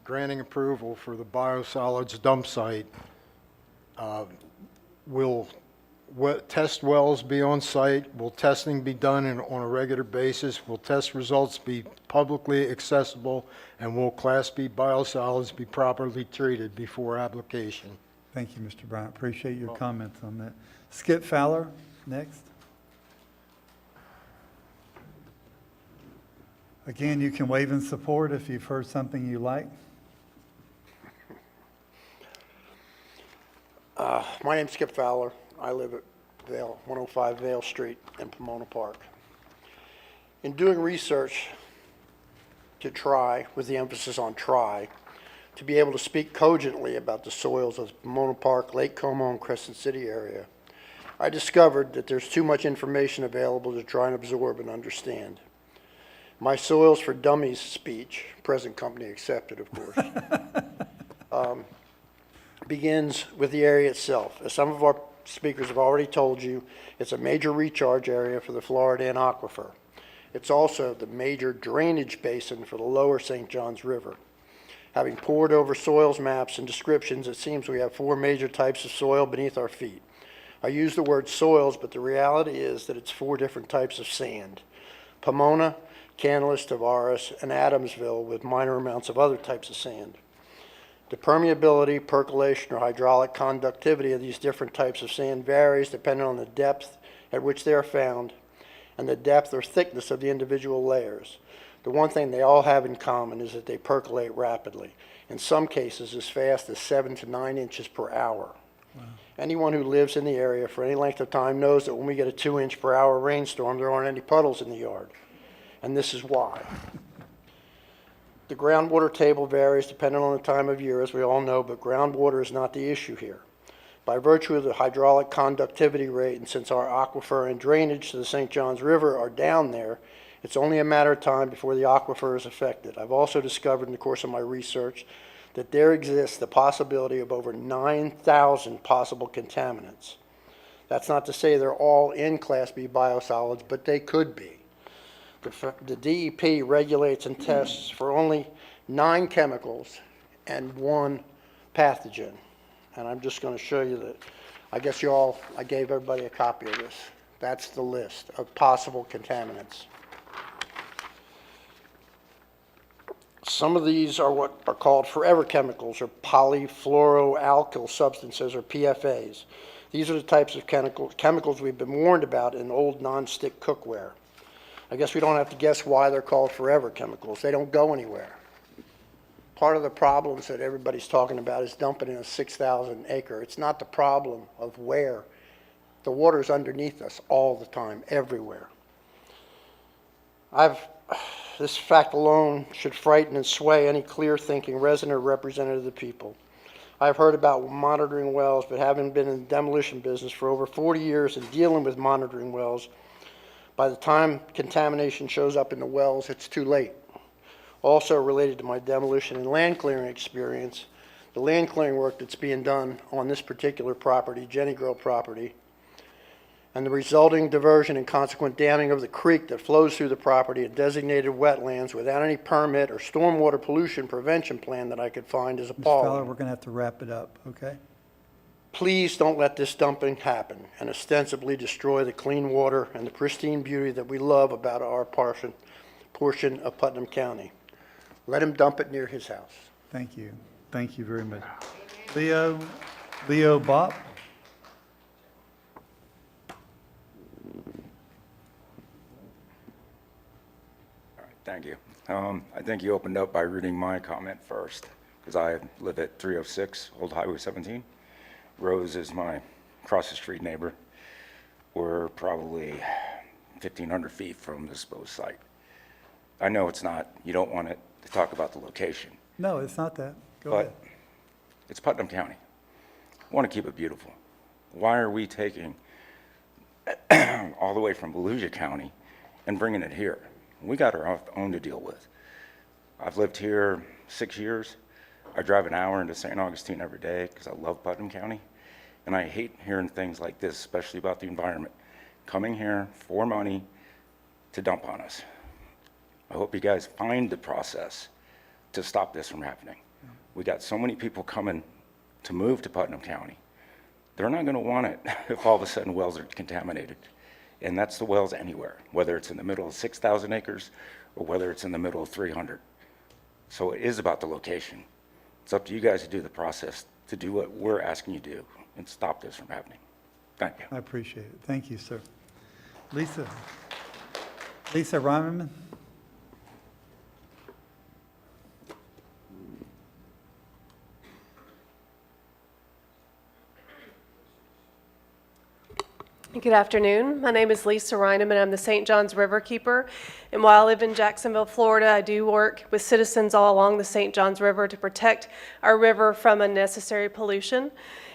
[SPEAKER 13] granting approval for the biosolids dump site, will test wells be on site? Will testing be done on a regular basis? Will test results be publicly accessible? And will Class B biosolids be properly treated before application?
[SPEAKER 1] Thank you, Mr. Bryant. Appreciate your comments on that. Skip Fowler, next. Again, you can wave in support if you've heard something you like.
[SPEAKER 14] My name's Skip Fowler. I live at 105 Vale Street in Pomona Park. In doing research to try, with the emphasis on try, to be able to speak cogently about the soils of Pomona Park, Lake Como, and Crescent City area, I discovered that there's too much information available to try and absorb and understand. My Soils for Dummies speech, present company accepted, of course, begins with the area itself. As some of our speakers have already told you, it's a major recharge area for the Floridan Aquifer. It's also the major drainage basin for the lower St. Johns River. Having pored over soils maps and descriptions, it seems we have 4 major types of soil beneath our feet. I use the word soils, but the reality is that it's 4 different types of sand. Pomona, Canalis, Tavares, and Adamsville, with minor amounts of other types of sand. The permeability, percolation, or hydraulic conductivity of these different types of sand varies depending on the depth at which they are found and the depth or thickness of the individual layers. The one thing they all have in common is that they percolate rapidly, in some cases as fast as 7 to 9 inches per hour. Wow. Anyone who lives in the area for any length of time knows that when we get a 2-inch per hour rainstorm, there aren't any puddles in the yard. And this is why. The groundwater table varies depending on the time of year, as we all know, but groundwater is not the issue here. By virtue of the hydraulic conductivity rate, and since our aquifer and drainage to the St. Johns River are down there, it's only a matter of time before the aquifer is affected. I've also discovered in the course of my research that there exists the possibility of over 9,000 possible contaminants. That's not to say they're all in Class B biosolids, but they could be. The DEP regulates and tests for only 9 chemicals and 1 pathogen. And I'm just going to show you that. I gave everybody a copy of this. That's the list of possible contaminants. Some of these are what are called forever chemicals, or polyfluoroalkyl substances, or PFAs. These are the types of chemicals we've been warned about in old nonstick cookware. I guess we don't have to guess why they're called forever chemicals. They don't go anywhere. Part of the problems that everybody's talking about is dumping in a 6,000 acre. It's not the problem of where. The water's underneath us all the time, everywhere. This fact alone should frighten and sway any clear-thinking resident or representative of the people. I've heard about monitoring wells, but having been in the demolition business for over 40 years and dealing with monitoring wells, by the time contamination shows up in the wells, it's too late. Also related to my demolition and land clearing experience, the land clearing work that's being done on this particular property, Jenny Girl property, and the resulting diversion and consequent damming of the creek that flows through the property at designated wetlands without any permit or stormwater pollution prevention plan that I could find is
[SPEAKER 1] Mr.
[SPEAKER 14] appalling.
[SPEAKER 1] Fowler, we're going to have to wrap it up, okay?
[SPEAKER 14] Please don't let this dumping happen and ostensibly destroy the clean water and the pristine beauty that we love about our portion of Putnam County. Let him dump it near his house.
[SPEAKER 1] Thank you. Thank you very much. Leo Bop?
[SPEAKER 15] Thank you. I think you opened up by reading my comment first, because I live at 306 Old Highway 17. Rose is my across-the-street neighbor. We're probably 1,500 feet from the disposed site. I know it's not, you don't want it to talk about the location,
[SPEAKER 1] No, it's not that. Go ahead.
[SPEAKER 15] but it's Putnam County. I want to keep it beautiful. Why are we taking all the way from Volusia County and bringing it here? We got our own to deal with. I've lived here 6 years. I drive an hour into St. Augustine every day because I love Putnam County. And I hate hearing things like this, especially about the environment. Coming here for money to dump on us. I hope you guys find the process to stop this from happening. We got so many people coming to move to Putnam County. They're not going to want it if all of a sudden wells are contaminated. And that's the wells anywhere, whether it's in the middle of 6,000 acres or whether it's in the middle of 300. So it is about the location. It's up to you guys to do the process, to do what we're asking you to do and stop this from happening. Thank you.
[SPEAKER 1] I appreciate it. Thank you, sir. Lisa Reimerman?
[SPEAKER 16] Good afternoon. My name is Lisa Reineman. I'm the St. Johns River Keeper. And while I live in Jacksonville, Florida, I do work with citizens all along the St. Johns River to protect our river from unnecessary pollution.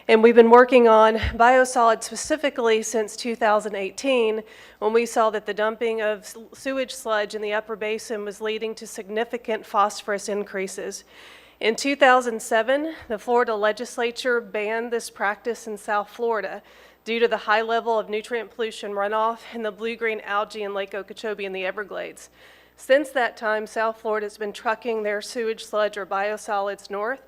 [SPEAKER 16] And we've been working on biosolids specifically since 2018, when we saw that the dumping of sewage sludge in the upper basin was leading to significant phosphorus increases. In 2007, the Florida legislature banned this practice in South Florida due to the high level of nutrient pollution runoff in the blue-green algae in Lake Okeechobee and the Everglades. Since that time, South Florida has been trucking their sewage sludge or biosolids north,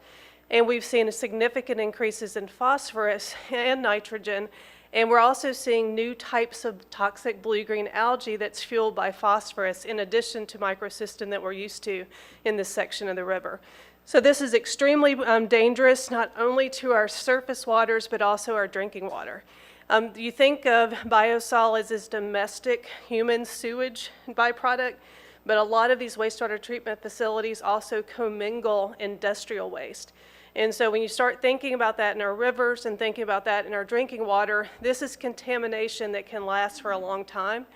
[SPEAKER 16] and we've seen significant increases in phosphorus and nitrogen, and we're also seeing new types of toxic blue-green algae that's fueled by phosphorus in addition to microcystin that we're used to in this section of the river. So this is extremely dangerous, not only to our surface waters, but also our drinking water. You think of biosolids as domestic human sewage byproduct, but a lot of these wastewater treatment facilities also commingle industrial waste. And so when you start thinking about that in our rivers and thinking about that in our drinking water, this is contamination that can last for a long time.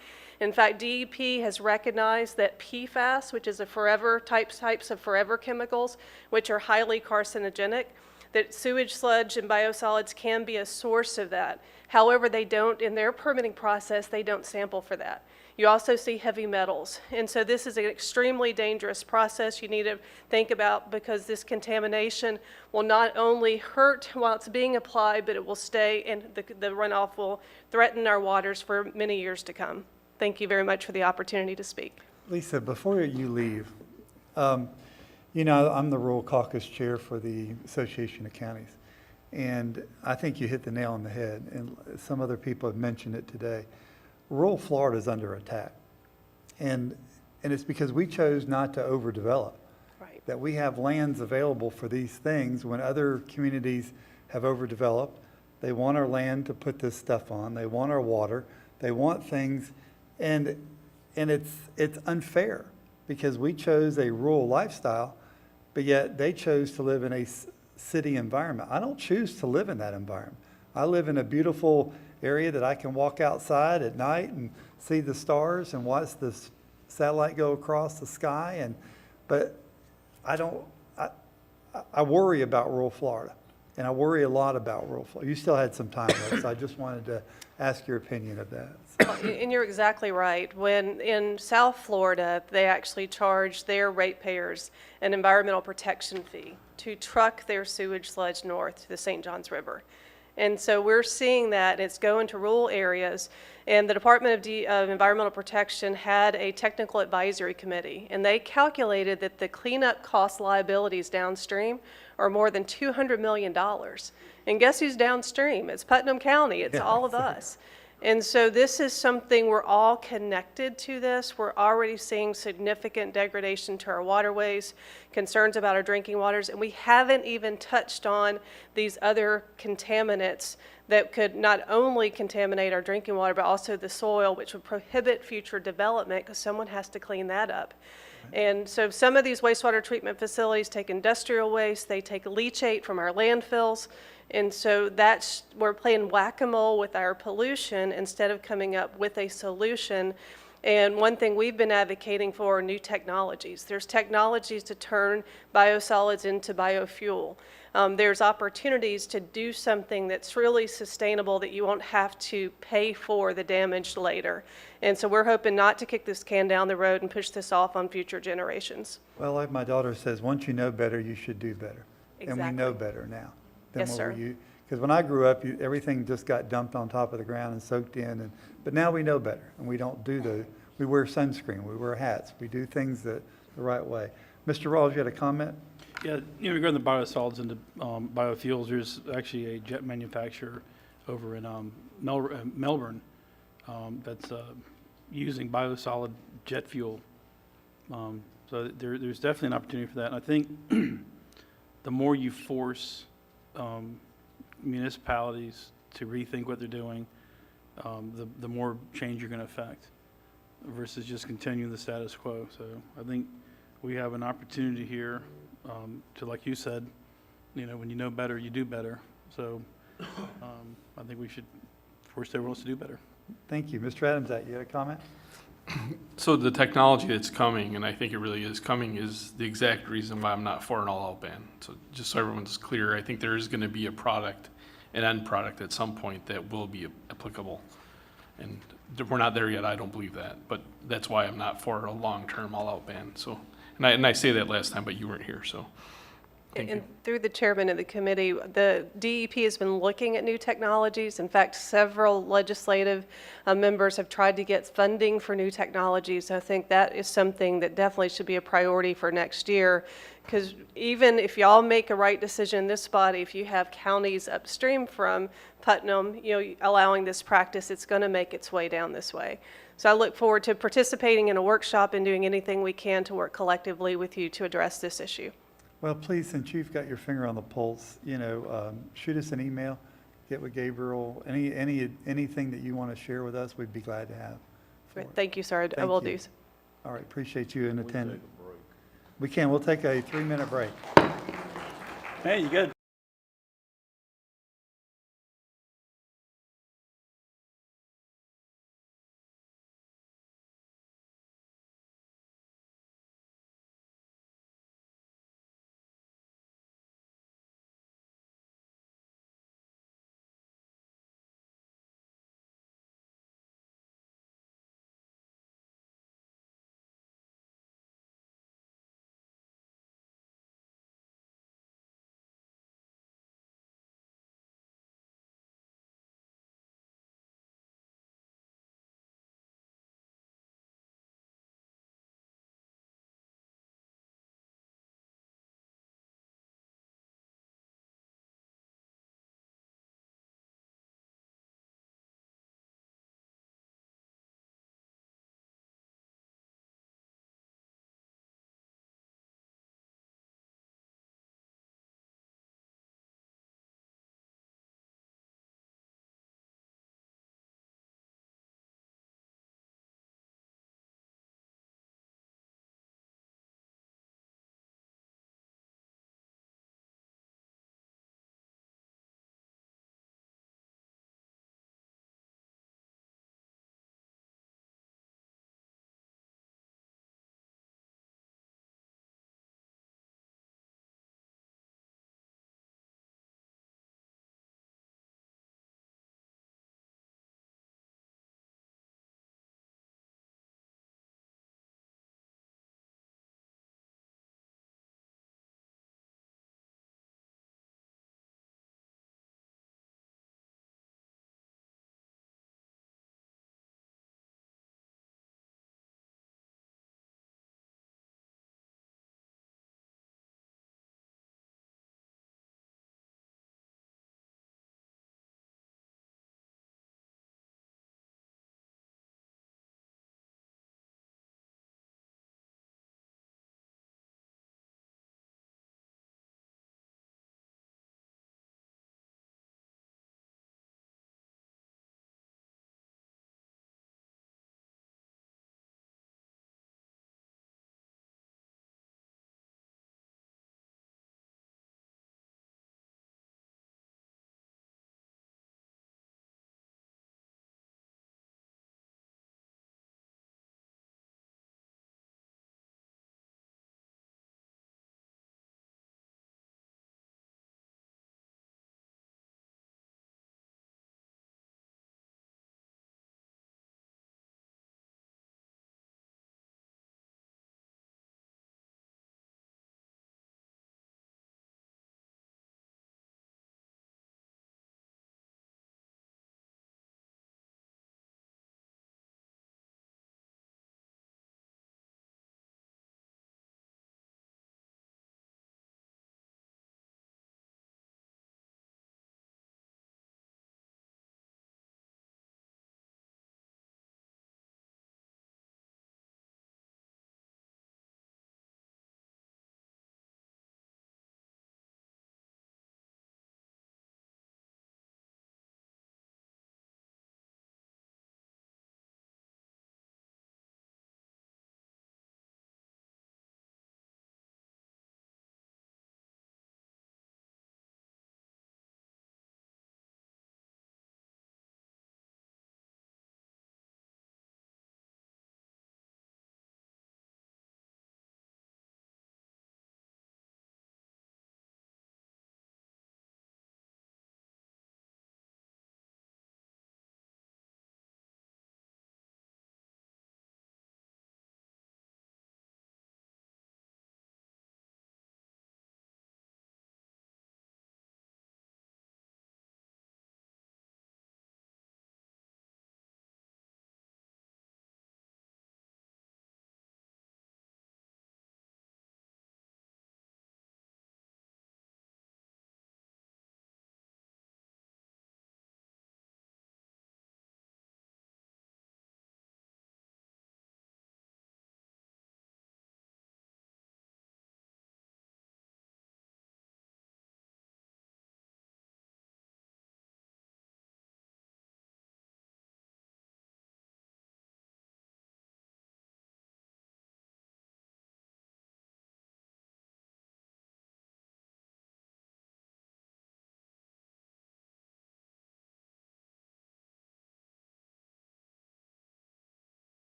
[SPEAKER 16] In fact, DEP has recognized that PFAS, which is types of forever chemicals, which are highly carcinogenic, that sewage sludge and biosolids can be a source of that. However, they don't, in their permitting process, they don't sample for that. You also see heavy metals. And so this is an extremely dangerous process you need to think about, because this contamination will not only hurt while it's being applied, but it will stay, and the runoff will threaten our waters for many years to come. Thank you very much for the opportunity to speak.
[SPEAKER 1] Lisa, before you leave, you know, I'm the Rural Caucus Chair for the Association of Counties, and I think you hit the nail on the head, and some other people have mentioned it today. Rural Florida is under attack, and it's because we chose not to overdevelop.
[SPEAKER 16] Right.
[SPEAKER 1] That we have lands available for these things when other communities have overdeveloped. They want our land to put this stuff on. They want our water. They want things, and it's unfair because we chose a rural lifestyle, but yet they chose to live in a city environment. I don't choose to live in that environment. I live in a beautiful area that I can walk outside at night and see the stars and watch the satellite go across the sky. But I worry about rural Florida, and I worry a lot about rural Florida. You still had some time left, so I just wanted to ask your opinion of that.
[SPEAKER 16] And you're exactly right. When in South Florida, they actually charge their ratepayers an environmental protection fee to truck their sewage sludge north to the St. Johns River. And so we're seeing that it's going to rural areas. And the Department of Environmental Protection had a technical advisory committee, and they calculated that the cleanup cost liabilities downstream are more than $200 million. And guess who's downstream? It's Putnam County. It's all of us. And so this is something, we're all connected to this. We're already seeing significant degradation to our waterways, concerns about our drinking waters, and we haven't even touched on these other contaminants that could not only contaminate our drinking water, but also the soil, which would prohibit future development because someone has to clean that up. And so some of these wastewater treatment facilities take industrial waste, they take leachate from our landfills, and so we're playing whack-a-mole with our pollution instead of coming up with a solution. And one thing we've been advocating for are new technologies. There's technologies to turn biosolids into biofuel. There's opportunities to do something that's really sustainable that you won't have to pay for the damage later. And so we're hoping not to kick this can down the road and push this off on future generations.
[SPEAKER 1] Well, like my daughter says, once you know better, you should do better. And we know
[SPEAKER 16] Exactly.
[SPEAKER 1] better now.
[SPEAKER 16] Yes, sir.
[SPEAKER 1] Because when I grew up, everything just got dumped on top of the ground and soaked in. But now we know better, and we don't do we wear sunscreen, we wear hats, we do things the right way. Mr. Rawls, you had a comment?
[SPEAKER 9] Yeah, regarding the biosolids and the biofuels, there's actually a jet manufacturer over in Melbourne that's using biosolid jet fuel. So there's definitely an opportunity for that. And I think the more you force municipalities to rethink what they're doing, the more change you're going to affect versus just continuing the status quo. So I think we have an opportunity here to, like you said, when you know better, you do better. So I think we should force everyone else to do better.
[SPEAKER 1] Thank you. Mr. Adams, you had a comment?
[SPEAKER 2] So the technology that's coming, and I think it really is coming, is the exact reason why I'm not for an all-out ban. So just so everyone's clear, I think there is going to be an end product at some point that will be applicable. And we're not there yet, I don't believe that. But that's why I'm not for a long-term all-out ban. So, and I say that last time, but you weren't here, so.
[SPEAKER 16] And through the chairman of the committee, the DEP has been looking at new technologies. In fact, several legislative members have tried to get funding for new technologies. I think that is something that definitely should be a priority for next year. Because even if y'all make a right decision in this body, if you have counties upstream from Putnam, allowing this practice, it's going to make its way down this way. So I look forward to participating in a workshop and doing anything we can to work collectively with you to address this issue.
[SPEAKER 1] Well, please, since you've got your finger on the pulse, shoot us an email, get with Gabriel, anything that you want to share with us, we'd be glad to have.
[SPEAKER 16] Thank you, sir. I will do.
[SPEAKER 1] All right, appreciate you in attendance. We can. We'll take a 3-minute break.
[SPEAKER 9] Hey, you good?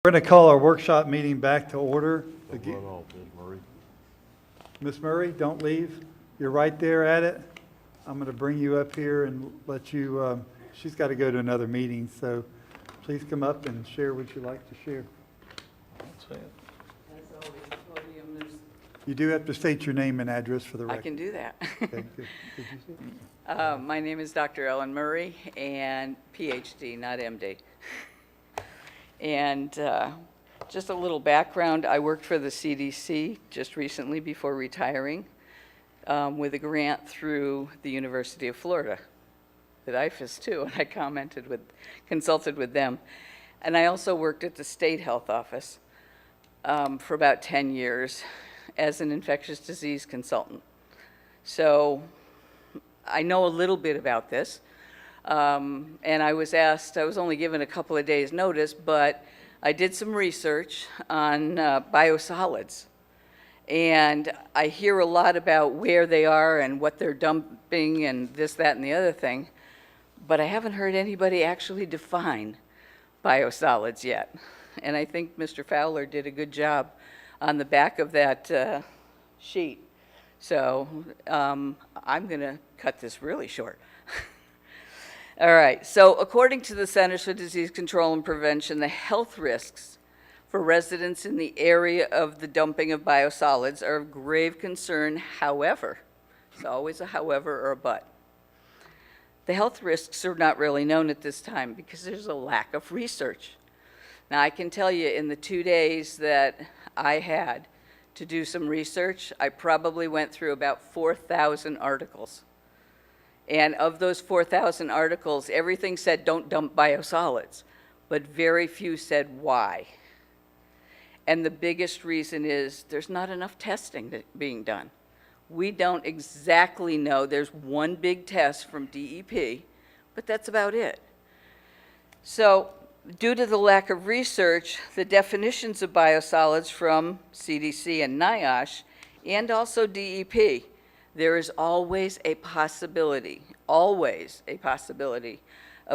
[SPEAKER 1] We're going to call our workshop meeting back to order.
[SPEAKER 3] Don't run off, Ms. Murray.
[SPEAKER 1] Ms. Murray, don't leave. You're right there at it. I'm going to bring you up here and let you, she's got to go to another meeting, so please come up and share what you'd like to share. You do have to state your name and address for the
[SPEAKER 17] I
[SPEAKER 1] record.
[SPEAKER 17] can do that.
[SPEAKER 1] Okay, good. Did you say?
[SPEAKER 17] My name is Dr. Ellen Murray, and PhD, not MD. And just a little background, I worked for the CDC just recently before retiring with a grant through the University of Florida, with IFAS too, and I consulted with them. And I also worked at the State Health Office for about 10 years as an infectious disease consultant. So I know a little bit about this. And I was only given a couple of days' notice, but I did some research on biosolids. And I hear a lot about where they are and what they're dumping and this, that, and the other thing, but I haven't heard anybody actually define biosolids yet. And I think Mr. Fowler did a good job on the back of that sheet. So I'm going to cut this really short. All right, so according to the Centers for Disease Control and Prevention, the health risks for residents in the area of the dumping of biosolids are of grave concern. However, it's always a however or a but. The health risks are not really known at this time because there's a lack of research. Now, I can tell you in the 2 days that I had to do some research, I probably went through about 4,000 articles. And of those 4,000 articles, everything said don't dump biosolids, but very few said why. And the biggest reason is there's not enough testing being done. We don't exactly know. There's one big test from DEP, but that's about it. So due to the lack of research, the definitions of biosolids from CDC and NIOSH, and also DEP, there is always a possibility of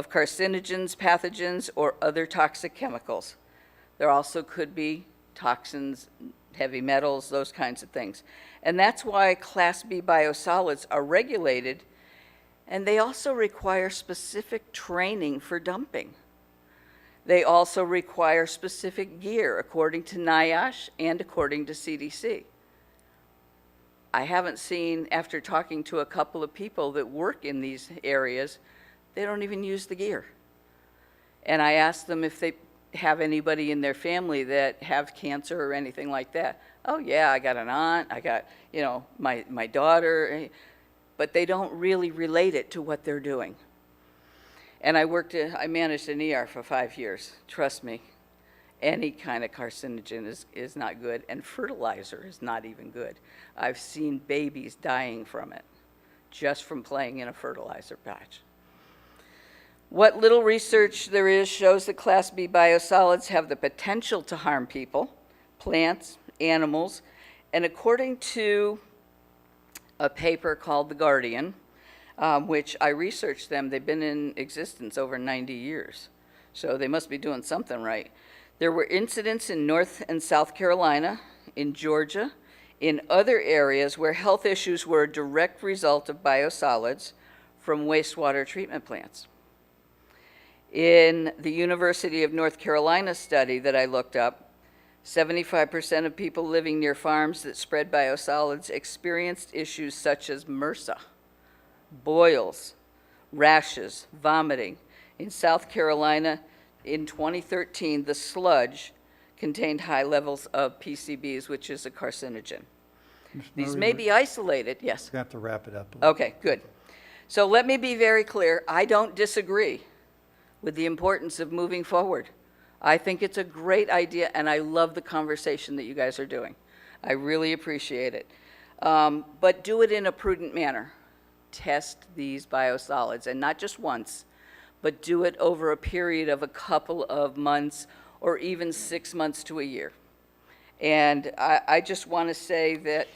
[SPEAKER 17] carcinogens, pathogens, or other toxic chemicals. There also could be toxins, heavy metals, those kinds of things. And that's why Class B biosolids are regulated, and they also require specific training for dumping. They also require specific gear according to NIOSH and according to CDC. I haven't seen, after talking to a couple of people that work in these areas, they don't even use the gear. And I asked them if they have anybody in their family that have cancer or anything like that. Oh yeah, I got an aunt, I got, my daughter, but they don't really relate it to what they're doing. And I managed an ER for 5 years. Trust me, any kind of carcinogen is not good, and fertilizer is not even good. I've seen babies dying from it, just from playing in a fertilizer patch. What little research there is shows that Class B biosolids have the potential to harm people, plants, animals, and according to a paper called The Guardian, which I researched them, they've been in existence over 90 years, so they must be doing something right. There were incidents in North and South Carolina, in Georgia, in other areas where health issues were a direct result of biosolids from wastewater treatment plants. In the University of North Carolina study that I looked up, 75% of people living near farms that spread biosolids experienced issues such as MRSA, boils, rashes, vomiting. In South Carolina, in 2013, the sludge contained high levels of PCBs, which is a carcinogen. These may be isolated, yes.
[SPEAKER 1] We have to wrap it up a little.
[SPEAKER 17] Okay, good. So let me be very clear. I don't disagree with the importance of moving forward. I think it's a great idea, and I love the conversation that you guys are doing. I really appreciate it. But do it in a prudent manner. Test these biosolids, and not just once, but do it over a period of a couple of months or even 6 months to a year. And I just want to say that,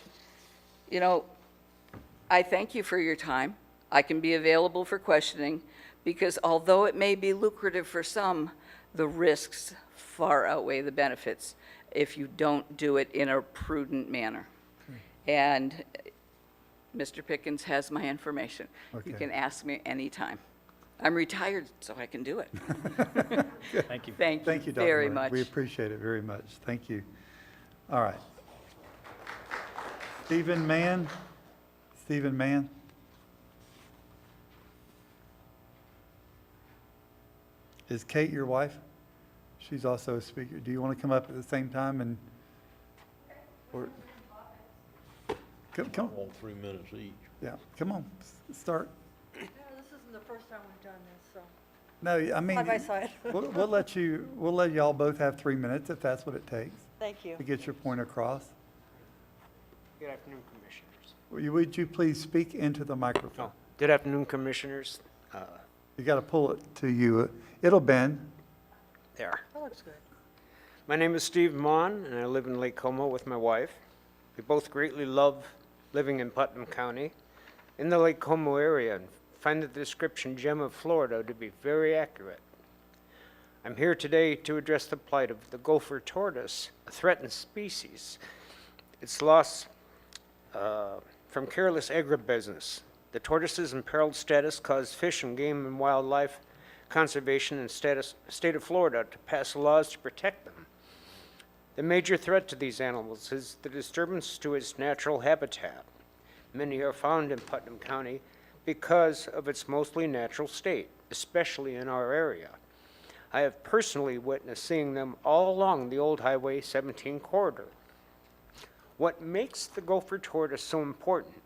[SPEAKER 17] I thank you for your time. I can be available for questioning because although it may be lucrative for some, the risks far outweigh the benefits if you don't do it in a prudent manner. And Mr. Pickens has my information. You
[SPEAKER 1] Okay.
[SPEAKER 17] can ask me anytime. I'm retired, so I can do it.
[SPEAKER 5] Thank you.
[SPEAKER 17] Thank
[SPEAKER 1] Thank
[SPEAKER 17] you
[SPEAKER 1] you, Dr.
[SPEAKER 17] very
[SPEAKER 1] Murray.
[SPEAKER 17] much.
[SPEAKER 1] We appreciate it very much. Thank you. All right. Stephen Mann? Stephen Mann? Is Kate your wife? She's also a speaker. Do you want to come up at the same time and, or? Come,
[SPEAKER 3] I want 3 minutes each.
[SPEAKER 1] yeah, come on, start.
[SPEAKER 18] This isn't the first time we've done this, so.
[SPEAKER 1] No, I mean.
[SPEAKER 18] Side by side.
[SPEAKER 1] We'll let y'all both have 3 minutes if that's what it takes
[SPEAKER 18] Thank you.
[SPEAKER 1] to get your point across.
[SPEAKER 19] Good afternoon, Commissioners.
[SPEAKER 1] Would you please speak into the microphone?
[SPEAKER 19] Good afternoon, Commissioners.
[SPEAKER 1] You got to pull it to you. It'll bend.
[SPEAKER 19] There.
[SPEAKER 18] That looks good.
[SPEAKER 19] My name is Steve Mann, and I live in Lake Como with my wife. We both greatly love living in Putnam County, in the Lake Como area, and find the description gem of Florida to be very accurate. I'm here today to address the plight of the gopher tortoise, a threatened species. Its loss from careless agribusiness. The tortoise's imperiled status caused Fish and Game and Wildlife Conservation and State of Florida to pass laws to protect them. The major threat to these animals is the disturbance to its natural habitat. Many are found in Putnam County because of its mostly natural state, especially in our area. I have personally witnessed seeing them all along the old Highway 17 corridor. What makes the gopher tortoise so important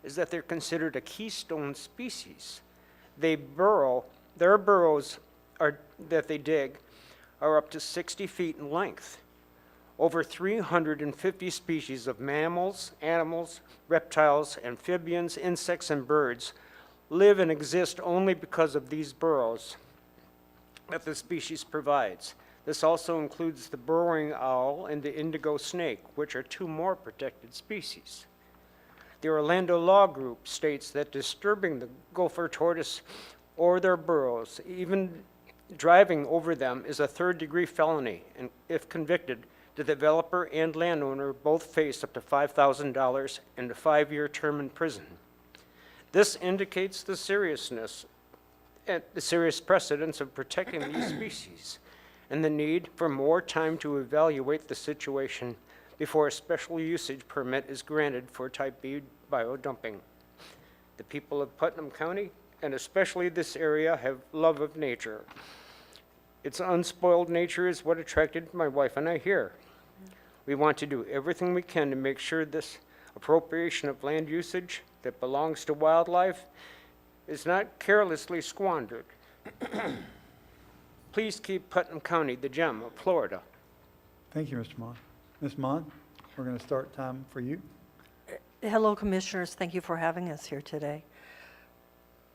[SPEAKER 19] is that they're considered a keystone species. Their burrows that they dig are up to 60 feet in length. Over 350 species of mammals, animals, reptiles, amphibians, insects, and birds live and exist only because of these burrows that the species provides. This also includes the burrowing owl and the indigo snake, which are two more protected species. The Orlando Law Group states that disturbing the gopher tortoise or their burrows, even driving over them, is a third-degree felony, and if convicted, the developer and landowner both face up to $5,000 and a 5-year term in prison. This indicates the seriousness and the serious precedence of protecting these species and the need for more time to evaluate the situation before a special usage permit is granted for Type B biodumping. The people of Putnam County, and especially this area, have love of nature. Its unspoiled nature is what attracted my wife and I here. We want to do everything we can to make sure this appropriation of land usage that belongs to wildlife is not carelessly squandered. Please keep Putnam County the gem of Florida.
[SPEAKER 1] Thank you, Mr. Mon. Ms. Mon, we're going to start time for you.
[SPEAKER 18] Hello, Commissioners. Thank you for having us here today.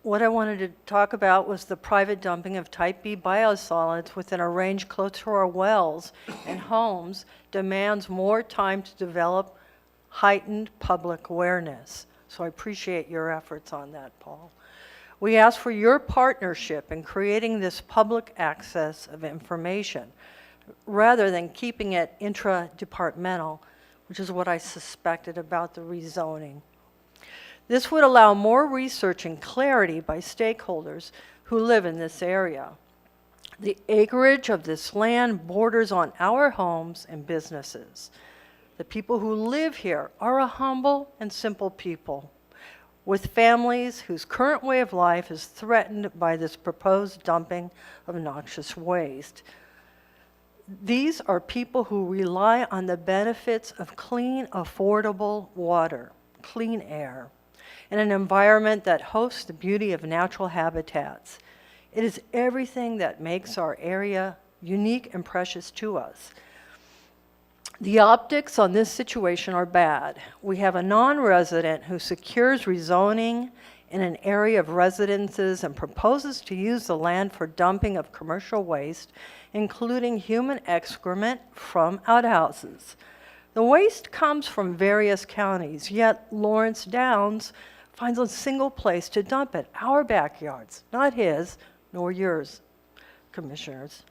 [SPEAKER 18] What I wanted to talk about was the private dumping of Type B biosolids within a range close to our wells and homes demands more time to develop heightened public awareness. So I appreciate your efforts on that, Paul. We ask for your partnership in creating this public access of information rather than keeping it intra-departmental, which is what I suspected about the rezoning. This would allow more research and clarity by stakeholders who live in this area. The acreage of this land borders on our homes and businesses. The people who live here are a humble and simple people with families whose current way of life is threatened by this proposed dumping of noxious waste. These are people who rely on the benefits of clean, affordable water, clean air, and an environment that hosts the beauty of natural habitats. It is everything that makes our area unique and precious to us. The optics on this situation are bad. We have a non-resident who secures rezoning in an area of residences and proposes to use the land for dumping of commercial waste, including human excrement from outhouses. The waste comes from various counties, yet Lawrence Downs finds a single place to dump it, our backyards, not his nor yours, Commissioners.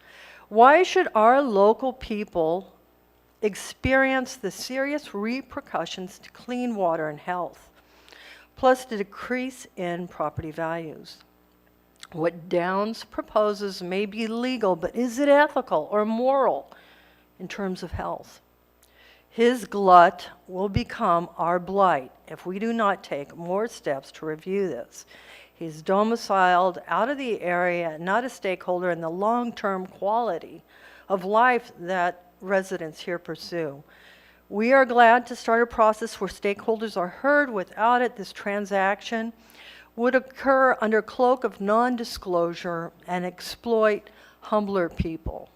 [SPEAKER 18] Why should our local people experience the serious repercussions to clean water and health, plus the decrease in property values? What Downs proposes may be legal, but is it ethical or moral in terms of health? His glut will become our blight if we do not take more steps to review this. He's domiciled out of the area, not a stakeholder in the long-term quality of life that residents here pursue. We are glad to start a process where stakeholders are heard. Without it, this transaction would occur under cloak of non-disclosure and exploit humbler people.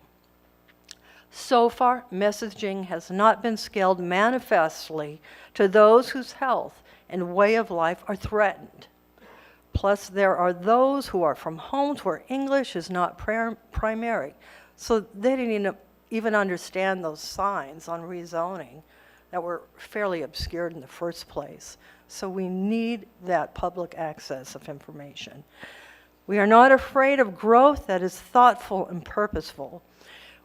[SPEAKER 18] So far, messaging has not been scaled manifestly to those whose health and way of life are threatened. Plus, there are those who are from homes where English is not primary, so they didn't even understand those signs on rezoning that were fairly obscured in the first place. So we need that public access of information. We are not afraid of growth that is thoughtful and purposeful.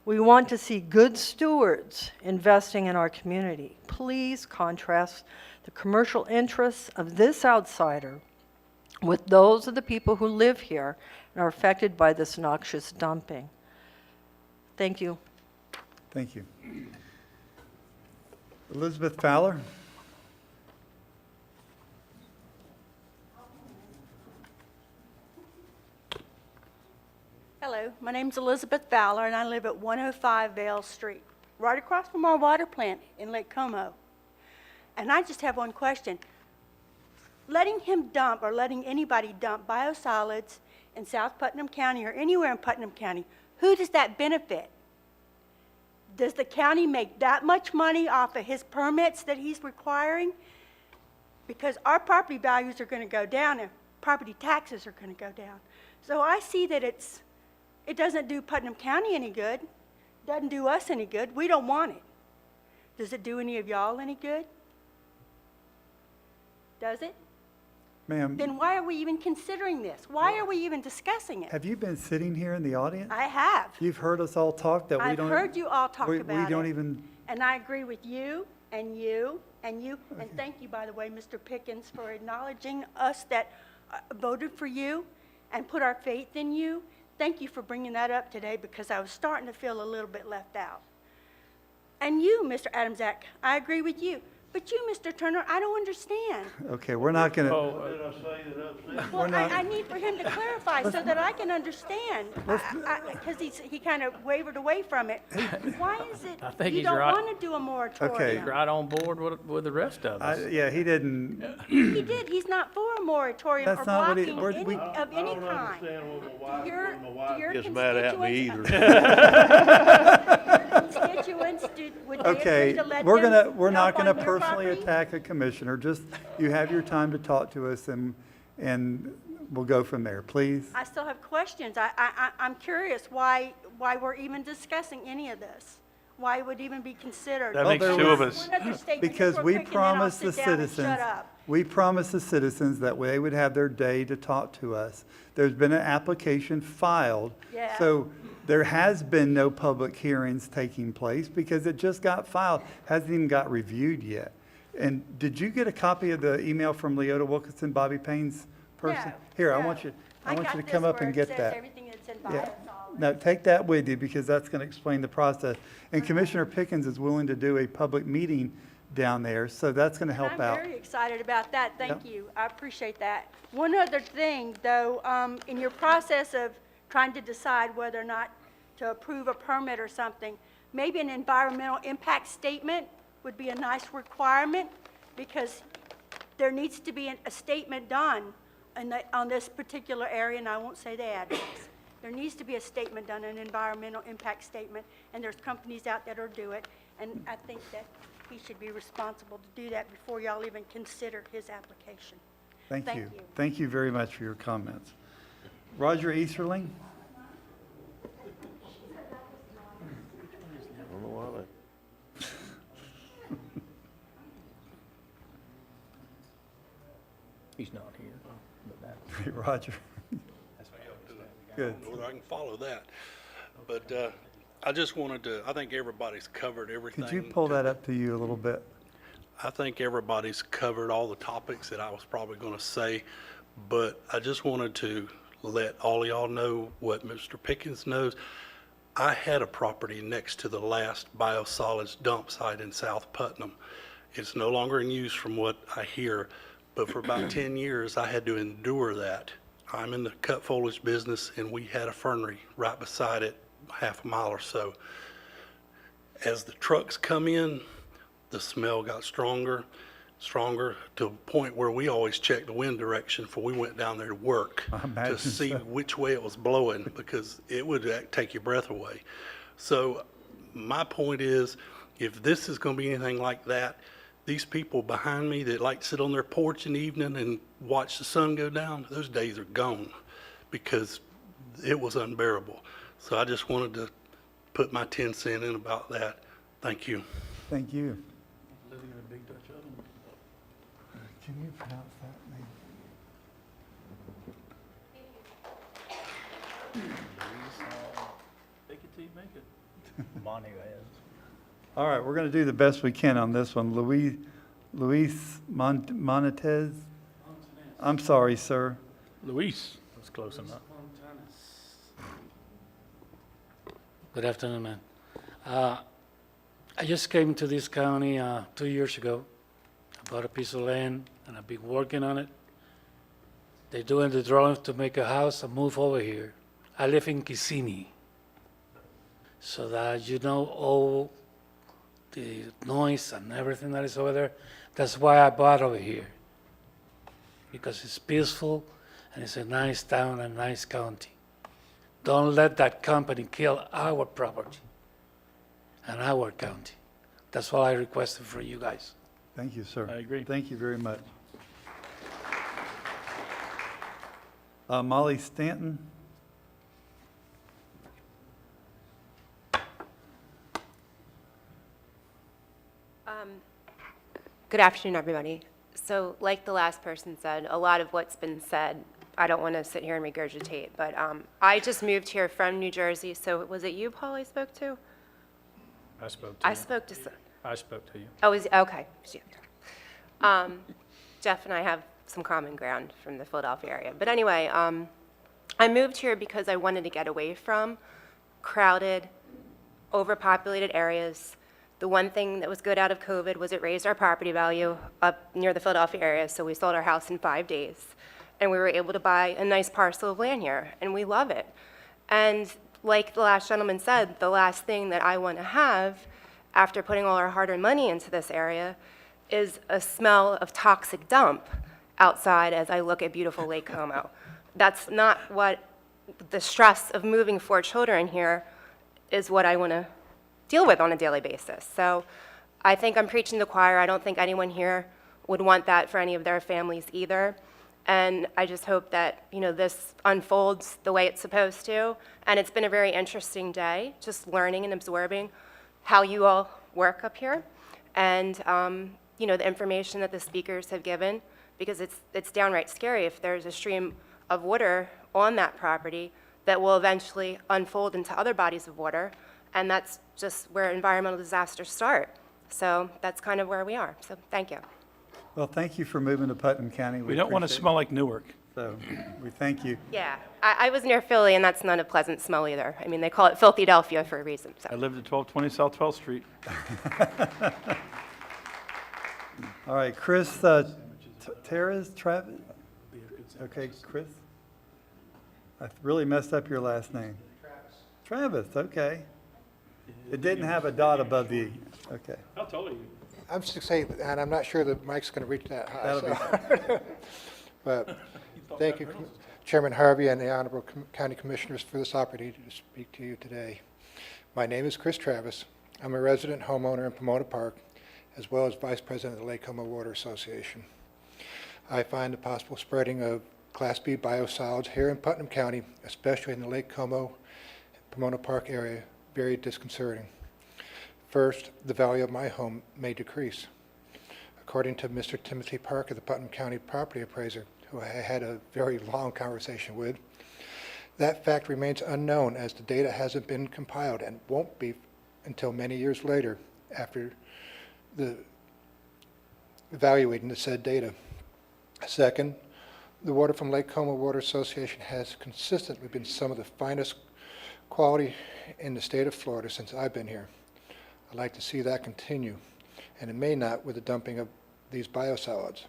[SPEAKER 18] We want to see good stewards investing in our community. Please contrast the commercial interests of this outsider with those of the people who live here and are affected by this noxious dumping. Thank you.
[SPEAKER 1] Thank you. Elizabeth Fowler.
[SPEAKER 20] Hello, my name's Elizabeth Fowler, and I live at 105 Vale Street, right across from our water plant in Lake Como. And I just have one question. Letting him dump, or letting anybody dump biosolids in South Putnam County or anywhere in Putnam County, who does that benefit? Does the county make that much money off of his permits that he's requiring? Because our property values are going to go down and property taxes are going to go down. So I see that it doesn't do Putnam County any good, doesn't do us any good. We don't want it. Does it do any of y'all any good? Does it?
[SPEAKER 1] Ma'am,
[SPEAKER 20] Then why are we even considering this? Why are we even discussing it?
[SPEAKER 1] have you been sitting here in the audience?
[SPEAKER 20] I have.
[SPEAKER 1] You've heard us all talk that we
[SPEAKER 20] I've
[SPEAKER 1] don't.
[SPEAKER 20] heard you all talk about it.
[SPEAKER 1] We don't even,
[SPEAKER 20] And I agree with you, and you, and you. And thank you, by the way, Mr. Pickens, for acknowledging us that voted for you and put our faith in you. Thank you for bringing that up today, because I was starting to feel a little bit left out. And you, Mr. Adamczak, I agree with you. But you, Mr. Turner, I don't understand.
[SPEAKER 1] okay, we're not going to,
[SPEAKER 3] What did I say that upset?
[SPEAKER 20] Well, I need for him to clarify so that I can understand, because he kind of wavered away from it. Why is it
[SPEAKER 5] I think
[SPEAKER 20] you
[SPEAKER 5] he's
[SPEAKER 20] don't
[SPEAKER 5] right.
[SPEAKER 20] want to do a moratorium?
[SPEAKER 1] Okay.
[SPEAKER 5] He's right on board with the rest of us.
[SPEAKER 1] yeah, he didn't,
[SPEAKER 20] He did. He's not for a moratorium or
[SPEAKER 1] That's not what he-
[SPEAKER 20] blocking
[SPEAKER 1] we-
[SPEAKER 20] any of any
[SPEAKER 3] I don't
[SPEAKER 20] kind.
[SPEAKER 3] understand when
[SPEAKER 20] Your-
[SPEAKER 3] my wife
[SPEAKER 20] your
[SPEAKER 3] gets mad at me
[SPEAKER 20] constituents-
[SPEAKER 3] either.
[SPEAKER 20] Constituents, would they agree
[SPEAKER 1] okay,
[SPEAKER 20] to let
[SPEAKER 1] we're
[SPEAKER 20] them
[SPEAKER 1] we're not
[SPEAKER 20] dump
[SPEAKER 1] going to
[SPEAKER 20] on your
[SPEAKER 1] personally
[SPEAKER 20] property?
[SPEAKER 1] attack a commissioner. Just, you have your time to talk to us and we'll go from there, please.
[SPEAKER 20] I still have questions. I'm curious why we're even discussing any of this. Why it would even be considered.
[SPEAKER 9] That makes
[SPEAKER 1] there
[SPEAKER 9] two
[SPEAKER 1] was-
[SPEAKER 9] of us.
[SPEAKER 20] One other statement
[SPEAKER 1] Because
[SPEAKER 20] before
[SPEAKER 1] we
[SPEAKER 20] quick, and then I'll
[SPEAKER 1] promised the
[SPEAKER 20] sit down and
[SPEAKER 1] citizens,
[SPEAKER 20] shut up.
[SPEAKER 1] we promised the citizens that they would have their day to talk to us. There's been an application filed.
[SPEAKER 20] Yeah.
[SPEAKER 1] So there has been no public hearings taking place because it just got filed, hasn't even got reviewed yet. And did you get a copy of the email from Leota Wilkinson, Bobby Payne's person?
[SPEAKER 20] No,
[SPEAKER 1] Here, I
[SPEAKER 20] no.
[SPEAKER 1] want you
[SPEAKER 20] I
[SPEAKER 1] to
[SPEAKER 20] got
[SPEAKER 1] come
[SPEAKER 20] this
[SPEAKER 1] up
[SPEAKER 20] where
[SPEAKER 1] and
[SPEAKER 20] it
[SPEAKER 1] get
[SPEAKER 20] says
[SPEAKER 1] that.
[SPEAKER 20] everything that's in
[SPEAKER 1] Yeah.
[SPEAKER 20] Biosolids.
[SPEAKER 1] Now, take that with you because that's going to explain the process. And Commissioner Pickens is willing to do a public meeting down there, so that's going to help
[SPEAKER 20] I'm
[SPEAKER 1] out.
[SPEAKER 20] very excited about that. Thank
[SPEAKER 1] Yep.
[SPEAKER 20] you. I appreciate that. One other thing, though, in your process of trying to decide whether or not to approve a permit or something, maybe an environmental impact statement would be a nice requirement, because there needs to be a statement done on this particular area, and I won't say the address. There needs to be a statement done, an environmental impact statement, and there's companies out there that'll do it, and I think that he should be responsible to do that before y'all even consider his application.
[SPEAKER 1] Thank
[SPEAKER 20] Thank
[SPEAKER 1] you.
[SPEAKER 20] you.
[SPEAKER 1] Thank you very much for your comments. Roger Easterling?
[SPEAKER 3] I don't know why they.
[SPEAKER 5] He's not here. But that-
[SPEAKER 1] Roger? Good.
[SPEAKER 21] I can follow that. But I just wanted to, I think everybody's covered everything.
[SPEAKER 1] Could you pull that up to you a little bit?
[SPEAKER 21] I think everybody's covered all the topics that I was probably going to say, but I just wanted to let all of y'all know what Mr. Pickens knows. I had a property next to the last biosolids dump site in South Putnam. It's no longer in use from what I hear, but for about 10 years I had to endure that. I'm in the cut foliage business, and we had a fernery right beside it, half a mile or so. As the trucks come in, the smell got stronger to a point where we always checked the wind direction before we went down there to work to see which way it was blowing, because it would take your breath away. So my point is, if this is going to be anything like that, these people behind me that like to sit on their porch in the evening and watch the sun go down, those days are gone, because it was unbearable. So I just wanted to put my 10 cents in about that. Thank you.
[SPEAKER 1] Thank you.
[SPEAKER 9] Living in a big Dutch oven.
[SPEAKER 1] Can you pronounce that name?
[SPEAKER 9] Take it till you make it.
[SPEAKER 5] Bonnie has.
[SPEAKER 1] All right, we're going to do the best we can on this one. Luis Montes? I'm sorry, sir.
[SPEAKER 9] Luis.
[SPEAKER 5] That's close enough.
[SPEAKER 22] Good afternoon, man. I just came to this county 2 years ago. I bought a piece of land and I've been working on it. They're doing the drawings to make a house and move over here. I live in Kissimmee. So that you know all the noise and everything that is over there. That's why I bought over here. Because it's peaceful and it's a nice town and nice county. Don't let that company kill our property and our county. That's all I requested for you guys.
[SPEAKER 1] Thank you, sir.
[SPEAKER 9] I agree.
[SPEAKER 1] Thank you very much. Molly Stanton?
[SPEAKER 12] Good afternoon, everybody. So like the last person said, a lot of what's been said, I don't want to sit here and regurgitate, but I just moved here from New Jersey. So was it you, Paul, I spoke to?
[SPEAKER 5] I spoke to you.
[SPEAKER 12] I spoke to
[SPEAKER 5] I spoke to you.
[SPEAKER 12] Oh, okay. Yeah. Jeff and I have some common ground from the Philadelphia area. But anyway, I moved here because I wanted to get away from crowded, overpopulated areas. The one thing that was good out of COVID was it raised our property value up near the Philadelphia area, so we sold our house in 5 days. And we were able to buy a nice parcel of land here, and we love it. And like the last gentleman said, the last thing that I want to have after putting all our hard-earned money into this area is a smell of toxic dump outside as I look at beautiful Lake Como. That's not what the stress of moving 4 children here is what I want to deal with on a daily basis. So I think I'm preaching to the choir. I don't think anyone here would want that for any of their families either. And I just hope that, you know, this unfolds the way it's supposed to. And it's been a very interesting day, just learning and absorbing how you all work up here. And, you know, the information that the speakers have given, because it's downright scary if there's a stream of water on that property that will eventually unfold into other bodies of water. And that's just where environmental disasters start. So that's kind of where we are. So thank you.
[SPEAKER 1] Well, thank you for moving to Putnam County.
[SPEAKER 9] We don't want to
[SPEAKER 1] appreciate
[SPEAKER 9] smell like Newark.
[SPEAKER 1] So we thank you.
[SPEAKER 12] Yeah, I was near Philly, and that's not a pleasant smell either. I mean, they call it Philadelphia for a reason. So.
[SPEAKER 9] I lived at 1220 South 12th Street.
[SPEAKER 1] All right, Chris Travis? Okay, Chris? I really messed up your last name. Travis, okay. It didn't have a dot above the E. Okay.
[SPEAKER 9] How tall are you?
[SPEAKER 23] I'm 6'8", and I'm not sure the mic's going to reach that high.
[SPEAKER 1] That'll be
[SPEAKER 23] But thank you, Chairman Harvey and the Honorable County Commissioners, for this opportunity to speak to you today. My name is Chris Travis. I'm a resident homeowner in Pomona Park, as well as Vice President of the Lake Como Water Association. I find the possible spreading of Class B biosolids here in Putnam County, especially in the Lake Como, Pomona Park area, very disconcerting. First, the value of my home may decrease. According to Mr. Timothy Parker, the Putnam County property appraiser, who I had a very long conversation with, That fact remains unknown as the data hasn't been compiled and won't be until many years later after evaluating the said data. Second, the water from Lake Como Water Association has consistently been some of the finest quality in the state of Florida since I've been here. I'd like to see that continue, and it may not with the dumping of these biosolids.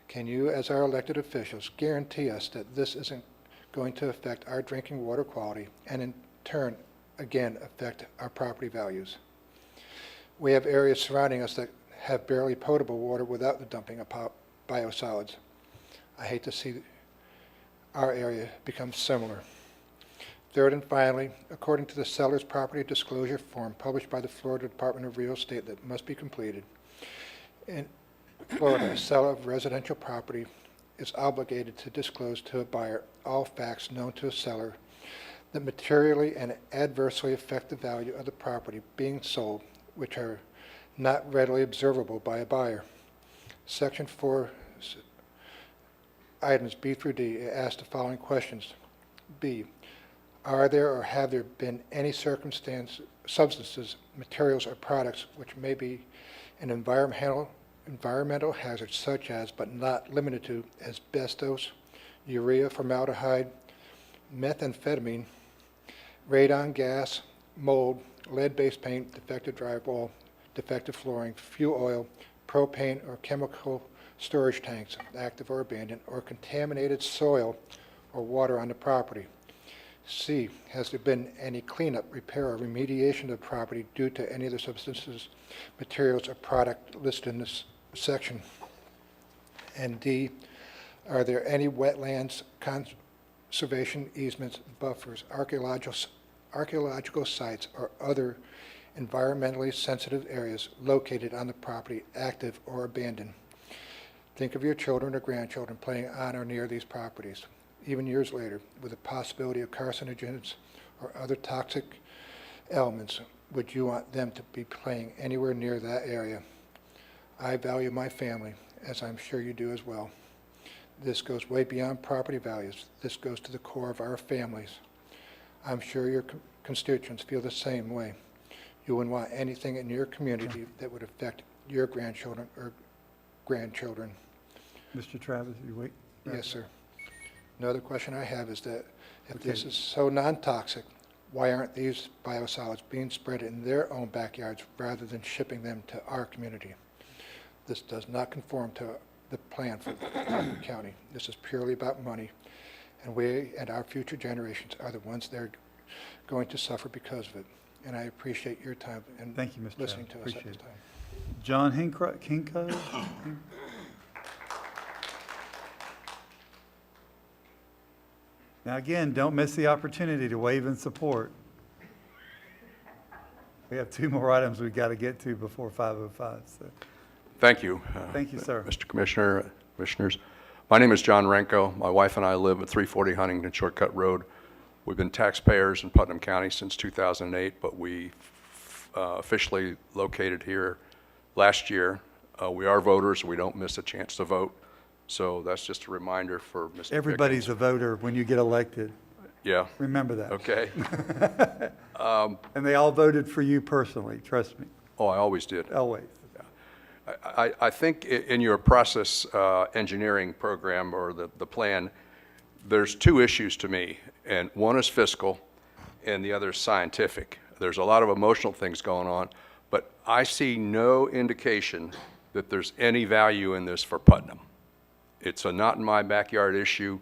[SPEAKER 23] Can you, as our elected officials, guarantee us that this isn't going to affect our drinking water quality and in turn, again, affect our property values? We have areas surrounding us that have barely potable water without the dumping of biosolids. I hate to see our area become similar. Third and finally, according to the seller's property disclosure form published by the Florida Department of Real Estate that must be completed, in Florida, a seller of residential property is obligated to disclose to a buyer all facts known to a seller that materially and adversely affect the value of the property being sold, which are not readily observable by a buyer. Section 4, items B through D, ask the following questions. B, are there or have there been any substances, materials, or products which may be an environmental hazard, such as, but not limited to, asbestos, urea, formaldehyde, methamphetamine, radon gas, mold, lead-based paint, defective drywall, defective flooring, fuel oil, propane, or chemical storage tanks, active or abandoned, or contaminated soil or water on the property. C, has there been any cleanup, repair, or remediation of the property due to any of the substances, materials, or product listed in this section? And D, are there any wetlands, conservation easements, buffers, archaeological sites, or other environmentally sensitive areas located on the property, active or abandoned? Think of your children or grandchildren playing on or near these properties, even years later, with the possibility of carcinogens or other toxic elements. Would you want them to be playing anywhere near that area? I value my family, as I'm sure you do as well. This goes way beyond property values. This goes to the core of our families. I'm sure your constituents feel the same way. You wouldn't want anything in your community that would affect your grandchildren or grandchildren.
[SPEAKER 1] Mr. Travis, you wait.
[SPEAKER 23] Yes, sir. Another question I have is that if this is so non-toxic, why aren't these biosolids being spread in their own backyards rather than shipping them to our community? This does not conform to the plan for Putnam County. This is purely about money, and we and our future generations are the ones that are going to suffer because of it. And I appreciate your time and
[SPEAKER 1] Thank you, Mr.
[SPEAKER 23] listening
[SPEAKER 1] Travis.
[SPEAKER 23] to us at
[SPEAKER 1] Appreciate
[SPEAKER 23] this
[SPEAKER 1] it.
[SPEAKER 23] time.
[SPEAKER 1] John Hinko? Now again, don't miss the opportunity to wave in support. We have two more items we've got to get to before 5:05. So.
[SPEAKER 4] Thank you.
[SPEAKER 1] Thank you, sir.
[SPEAKER 4] Mr. Commissioner, Commissioners. My name is John Renko. My wife and I live at 340 Huntington Shortcut Road. We've been taxpayers in Putnam County since 2008, but we officially located here last year. We are voters. We don't miss a chance to vote. So that's just a reminder for Mr.
[SPEAKER 1] Everybody's
[SPEAKER 4] Pickens.
[SPEAKER 1] a voter when you get elected.
[SPEAKER 4] Yeah.
[SPEAKER 1] Remember that.
[SPEAKER 4] Okay.
[SPEAKER 1] And they all voted for you personally, trust me.
[SPEAKER 4] Oh, I always did.
[SPEAKER 1] Always.
[SPEAKER 4] I think in your process engineering program or the plan, there's two issues to me, and one is fiscal and the other is scientific. There's a lot of emotional things going on, but I see no indication that there's any value in this for Putnam. It's a not in my backyard issue.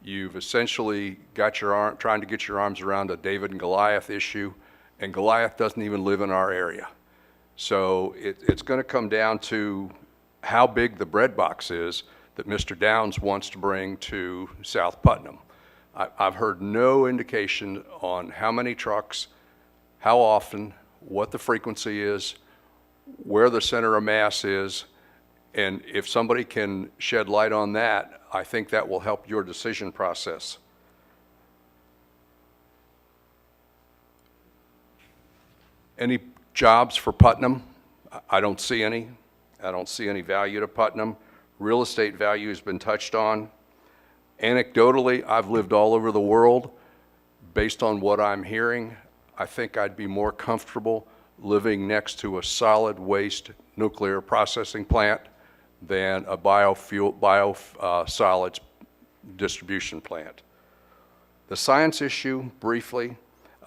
[SPEAKER 4] You've essentially got trying to get your arms around a David and Goliath issue, and Goliath doesn't even live in our area. So it's going to come down to how big the bread box is that Mr. Downs wants to bring to South Putnam. I've heard no indication on how many trucks, how often, what the frequency is, where the center of mass is, and if somebody can shed light on that, I think that will help your decision process. Any jobs for Putnam? I don't see any. I don't see any value to Putnam. Real estate value has been touched on. Anecdotally, I've lived all over the world. based on what I'm hearing, I think I'd be more comfortable living next to a solid waste nuclear processing plant than a biosolids distribution plant. The science issue, briefly,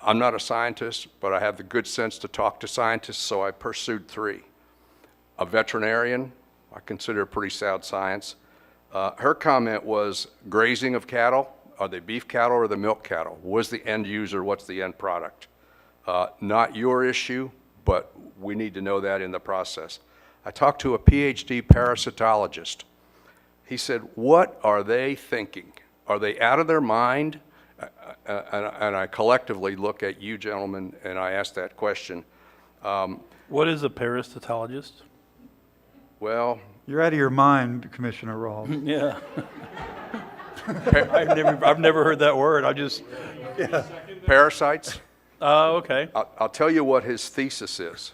[SPEAKER 4] I'm not a scientist, but I have the good sense to talk to scientists, so I pursued 3. A veterinarian, I consider pretty sound science. Her comment was grazing of cattle. Are they beef cattle or the milk cattle? What's the end user? What's the end product? Not your issue, but we need to know that in the process. I talked to a PhD parasitologist. He said, what are they thinking? Are they out of their mind? And I collectively look at you gentlemen and I ask that question.
[SPEAKER 9] What is a parasitologist?
[SPEAKER 4] Well,
[SPEAKER 1] You're out of your mind, Commissioner Rawls.
[SPEAKER 9] Yeah. I've never heard that word.
[SPEAKER 4] parasites?
[SPEAKER 9] Okay.
[SPEAKER 4] I'll tell you what his thesis is.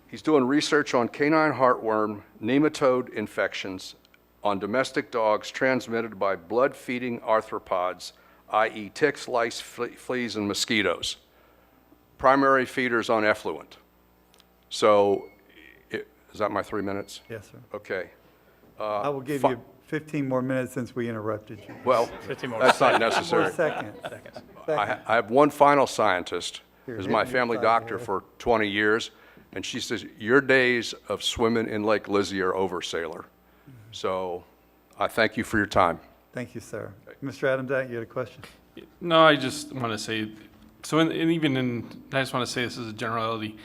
[SPEAKER 4] He's doing research on canine heartworm, nematode infections on domestic dogs transmitted by blood-feeding arthropods, i.e. ticks, lice, fleas, and mosquitoes. Primary feeders on effluent. So, is that my 3 minutes?
[SPEAKER 1] Yes, sir.
[SPEAKER 4] Okay.
[SPEAKER 1] I will give you 15 more minutes since we interrupted you.
[SPEAKER 4] Well,
[SPEAKER 5] 15 more
[SPEAKER 4] that's not
[SPEAKER 5] seconds.
[SPEAKER 4] necessary.
[SPEAKER 1] 4 seconds.
[SPEAKER 4] I have one final scientist,
[SPEAKER 1] Here,
[SPEAKER 4] who's
[SPEAKER 1] hit
[SPEAKER 4] my
[SPEAKER 1] me
[SPEAKER 4] family
[SPEAKER 1] upside the
[SPEAKER 4] doctor
[SPEAKER 1] head.
[SPEAKER 4] for 20 years, and she says, your days of swimming in Lake Lizzie are over, sailor. So I thank you for your time.
[SPEAKER 1] Thank you, sir. Mr. Adams, you had a question?
[SPEAKER 2] No, I just want to say, so I just want to say this as a generality.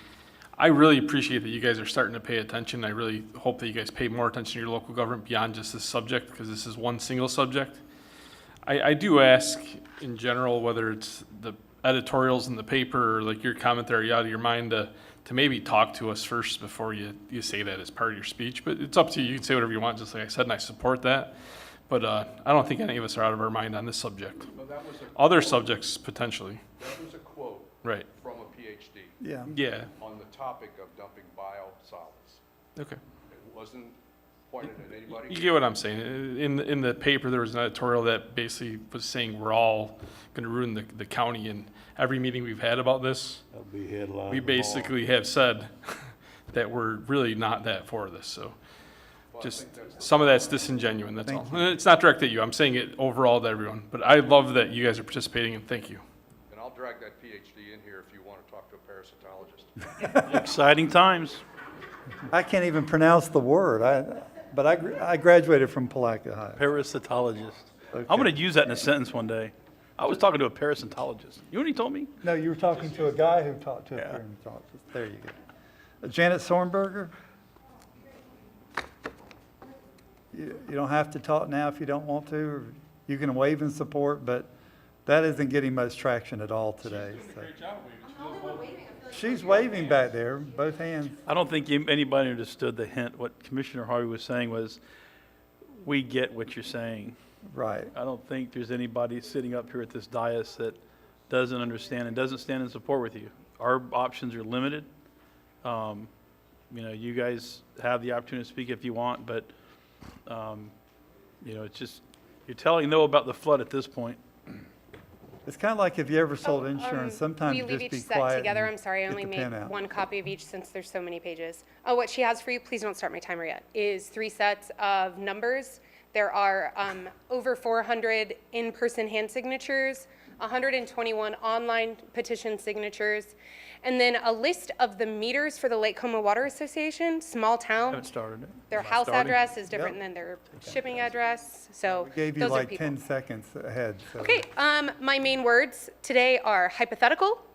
[SPEAKER 2] I really appreciate that you guys are starting to pay attention. I really hope that you guys pay more attention to your local government beyond just this subject, because this is one single subject. I do ask in general, whether it's the editorials in the paper or like your commentary out of your mind, to maybe talk to us first before you say that as part of your speech. But it's up to you. You can say whatever you want, just like I said, and I support that. But I don't think any of us are out of our mind on this subject. Other subjects, potentially.
[SPEAKER 4] That was a quote
[SPEAKER 2] Right.
[SPEAKER 4] from a PhD
[SPEAKER 2] Yeah.
[SPEAKER 4] on the topic of dumping biosolids.
[SPEAKER 2] Okay.
[SPEAKER 4] It wasn't pointed at anybody.
[SPEAKER 2] You get what I'm saying. In the paper, there was an editorial that basically was saying we're all going to ruin the county. And every meeting we've had about this,
[SPEAKER 3] That'll be headline.
[SPEAKER 2] we basically have said that we're really not that for this. So just some of that's disingenuous, that's all. And it's not directed at you. I'm saying it overall to everyone. But I love that you guys are participating, and thank you.
[SPEAKER 4] And I'll drag that PhD in here if you want to talk to a parasitologist.
[SPEAKER 9] Exciting times.
[SPEAKER 1] I can't even pronounce the word, but I graduated from Palatka High.
[SPEAKER 9] Parasitologist.
[SPEAKER 1] Okay.
[SPEAKER 9] I'm going to use that in a sentence one day. I was talking to a parasitologist. You know what he told me?
[SPEAKER 1] No, you were talking to a guy who talked to a parasitologist. There you go. Janet Sornberger? You don't have to talk now if you don't want to. Or you can wave in support, but that isn't getting much traction at all today. So. She's waving back there, both hands.
[SPEAKER 9] I don't think anybody understood the hint. What Commissioner Harvey was saying was, we get what you're saying.
[SPEAKER 1] Right.
[SPEAKER 9] I don't think there's anybody sitting up here at this dais that doesn't understand and doesn't stand in support with you. Our options are limited. You guys have the opportunity to speak if you want, but, it's just, you're telling no about the flood at this point.
[SPEAKER 1] It's kind of like if you ever sold insurance, sometimes
[SPEAKER 12] We
[SPEAKER 1] just
[SPEAKER 12] leave
[SPEAKER 1] be
[SPEAKER 12] each set
[SPEAKER 1] quiet.
[SPEAKER 12] together.
[SPEAKER 1] and
[SPEAKER 12] I'm sorry, I
[SPEAKER 1] get
[SPEAKER 12] only
[SPEAKER 1] the
[SPEAKER 12] made
[SPEAKER 1] pen out.
[SPEAKER 12] one copy of each since there's so many pages. Oh, what she has for you, please don't start my timer yet, is 3 sets of numbers. There are over 400 in-person hand signatures, 121 online petition signatures, and then a list of the meters for the Lake Como Water Association, small town.
[SPEAKER 9] Haven't started it.
[SPEAKER 12] Their
[SPEAKER 9] Am I
[SPEAKER 12] house
[SPEAKER 9] starting?
[SPEAKER 12] address is different than their shipping address, so
[SPEAKER 1] Gave you
[SPEAKER 12] those are
[SPEAKER 1] like
[SPEAKER 12] people.
[SPEAKER 1] 10 seconds ahead. So.
[SPEAKER 12] Okay, my main words today are hypothetical,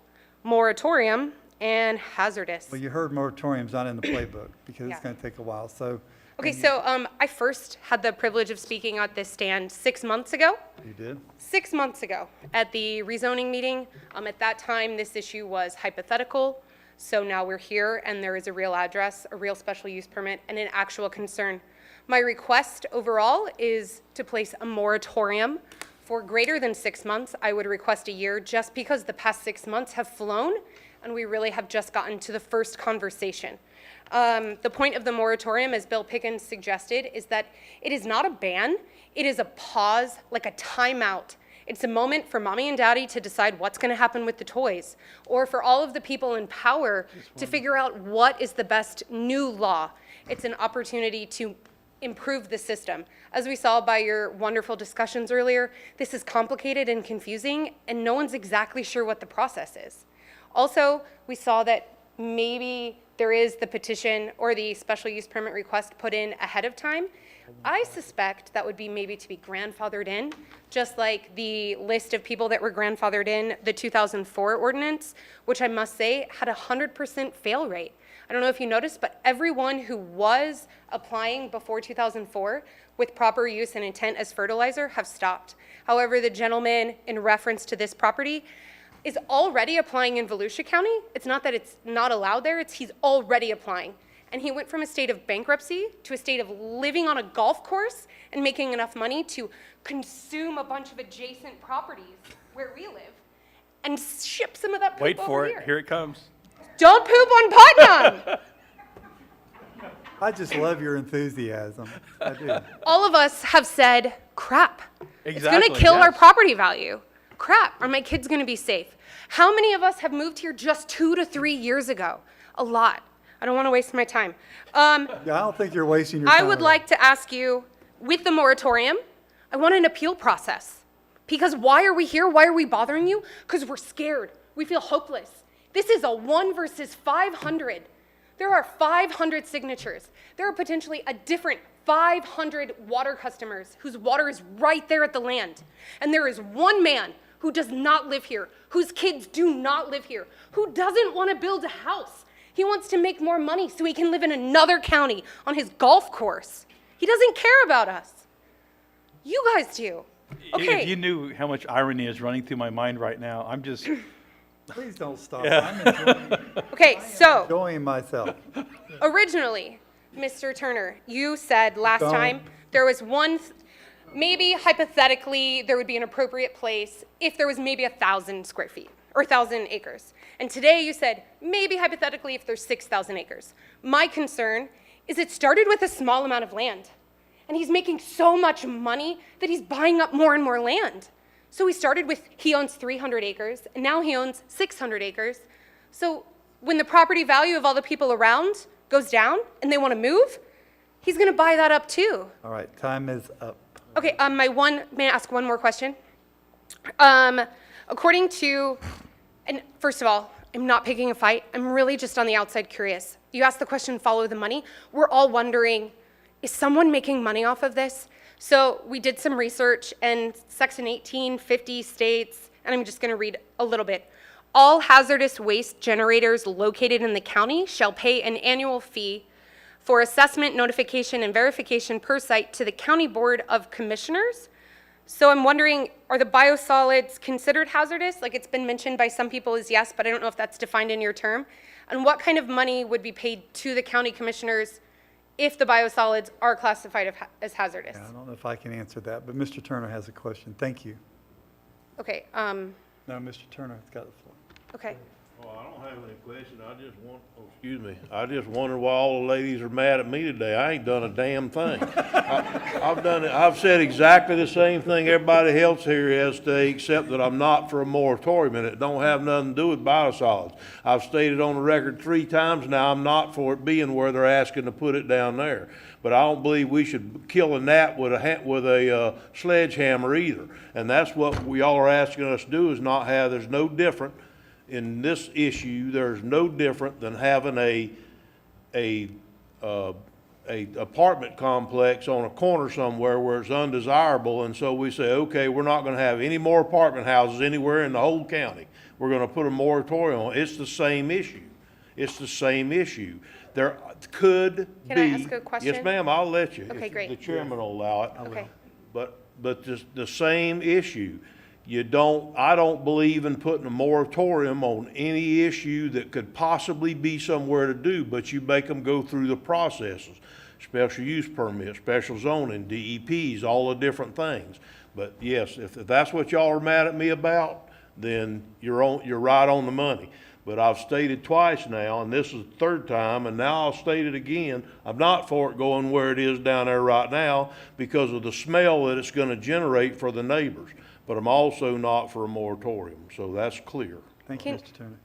[SPEAKER 12] moratorium, and hazardous.
[SPEAKER 1] Well, you heard moratorium's not in the playbook because it's
[SPEAKER 12] Yeah.
[SPEAKER 1] going to take a while. So
[SPEAKER 12] Okay, so I first had the privilege of speaking at this stand 6 months ago.
[SPEAKER 1] you did.
[SPEAKER 12] 6 months ago at the rezoning meeting. At that time, this issue was hypothetical. So now we're here and there is a real address, a real special use permit, and an actual concern. My request overall is to place a moratorium for greater than 6 months. I would request a year just because the past 6 months have flown and we really have just gotten to the first conversation. The point of the moratorium, as Bill Pickens suggested, is that it is not a ban. It is a pause, like a timeout.
[SPEAKER 6] It's a moment for mommy and daddy to decide what's going to happen with the toys, or for all of the people in power to figure out what is the best new law. It's an opportunity to improve the system. As we saw by your wonderful discussions earlier, this is complicated and confusing, and no one's exactly sure what the process is. Also, we saw that maybe there is the petition or the special use permit request put in ahead of time. I suspect that would be maybe to be grandfathered in, just like the list of people that were grandfathered in the 2004 ordinance, which I must say had a 100% fail rate. I don't know if you noticed, but everyone who was applying before 2004 with proper use and intent as fertilizer have stopped. However, the gentleman in reference to this property is already applying in Volusia County. It's not that it's not allowed there, it's he's already applying. And he went from a state of bankruptcy to a state of living on a golf course and making enough money to consume a bunch of adjacent properties where we live and ship some of that poop
[SPEAKER 9] Wait
[SPEAKER 6] over
[SPEAKER 9] for
[SPEAKER 6] here.
[SPEAKER 9] it. Here it comes.
[SPEAKER 6] Don't poop on Putnam!
[SPEAKER 1] I just love your enthusiasm. I do.
[SPEAKER 6] All of us have said, crap, it's going to
[SPEAKER 9] Exactly,
[SPEAKER 6] kill our
[SPEAKER 9] yes.
[SPEAKER 6] property value. Crap, are my kids going to be safe? How many of us have moved here just 2 to 3 years ago? A lot. I don't want to waste my time.
[SPEAKER 1] Yeah, I don't think you're wasting your time.
[SPEAKER 6] I would like to ask you, with the moratorium, I want an appeal process. Because why are we here? Why are we bothering you? Because we're scared. We feel hopeless. This is a 1 versus 500. There are 500 signatures. There are potentially a different 500 water customers whose water is right there at the land. And there is one man who does not live here, whose kids do not live here, who doesn't want to build a house. He wants to make more money so he can live in another county on his golf course. He doesn't care about us. You guys do. Okay.
[SPEAKER 9] If you knew how much irony is running through my mind right now, I'm just...
[SPEAKER 1] Please don't stop.
[SPEAKER 9] Yeah.
[SPEAKER 1] I'm enjoying,
[SPEAKER 6] Okay, so
[SPEAKER 1] enjoying myself.
[SPEAKER 6] originally, Mr. Turner, you said last
[SPEAKER 1] Don't.
[SPEAKER 6] time there was maybe hypothetically there would be an appropriate place if there was maybe 1,000 square feet or 1,000 acres. And today you said maybe hypothetically if there's 6,000 acres. My concern is it started with a small amount of land. And he's making so much money that he's buying up more and more land. So he started with, he owns 300 acres, and now he owns 600 acres. So when the property value of all the people around goes down and they want to move, he's going to buy that up too.
[SPEAKER 1] All right, time is up.
[SPEAKER 6] Okay, may I ask one more question? According to, and first of all, I'm not picking a fight. I'm really just on the outside curious. You asked the question, follow the money. We're all wondering, is someone making money off of this? So we did some research, and Section 1850 states, and I'm just going to read a little bit. All hazardous waste generators located in the county shall pay an annual fee for assessment, notification, and verification per site to the County Board of Commissioners. So I'm wondering, are the biosolids considered hazardous? Like it's been mentioned by some people as yes, but I don't know if that's defined in your term. And what kind of money would be paid to the county commissioners if the biosolids are classified as hazardous?
[SPEAKER 1] Yeah, I don't know if I can answer that, but Mr. Turner has a question. Thank you.
[SPEAKER 6] Okay,
[SPEAKER 1] No, Mr. Turner has got the floor.
[SPEAKER 6] okay.
[SPEAKER 3] Well, I don't have any question. I just wonder why all the ladies are mad at me today. I ain't done a damn thing. I've said exactly the same thing everybody else here has today, except that I'm not for a moratorium, and it don't have nothing to do with biosolids. I've stated on the record 3 times now, I'm not for it being where they're asking to put it down there. But I don't believe we should kill a gnat with a sledgehammer either. And that's what y'all are asking us to do, is not have, there's no different. In this issue, there's no different than having a apartment complex on a corner somewhere where it's undesirable, and so we say, okay, we're not gonna have any more apartment houses anywhere in the whole county. We're gonna put a moratorium on it. It's the same issue. It's the same issue. There could be.
[SPEAKER 6] Can I ask a question?
[SPEAKER 3] Yes, ma'am, I'll let you.
[SPEAKER 6] Okay,
[SPEAKER 3] if
[SPEAKER 6] great.
[SPEAKER 3] the chairman will allow it.
[SPEAKER 6] Okay.
[SPEAKER 3] But just the same issue. I don't believe in putting a moratorium on any issue that could possibly be somewhere to do, but you make them go through the processes. Special use permits, special zoning, DEPs, all the different things. But yes, if that's what y'all are mad at me about, then you're right on the money. But I've stated twice now, and this is the third time, and now I'll state it again, I'm not for it going where it is down there right now because of the smell that it's gonna generate for the neighbors. But I'm also not for a moratorium, so that's clear.
[SPEAKER 1] Thank you, Mr. Turner.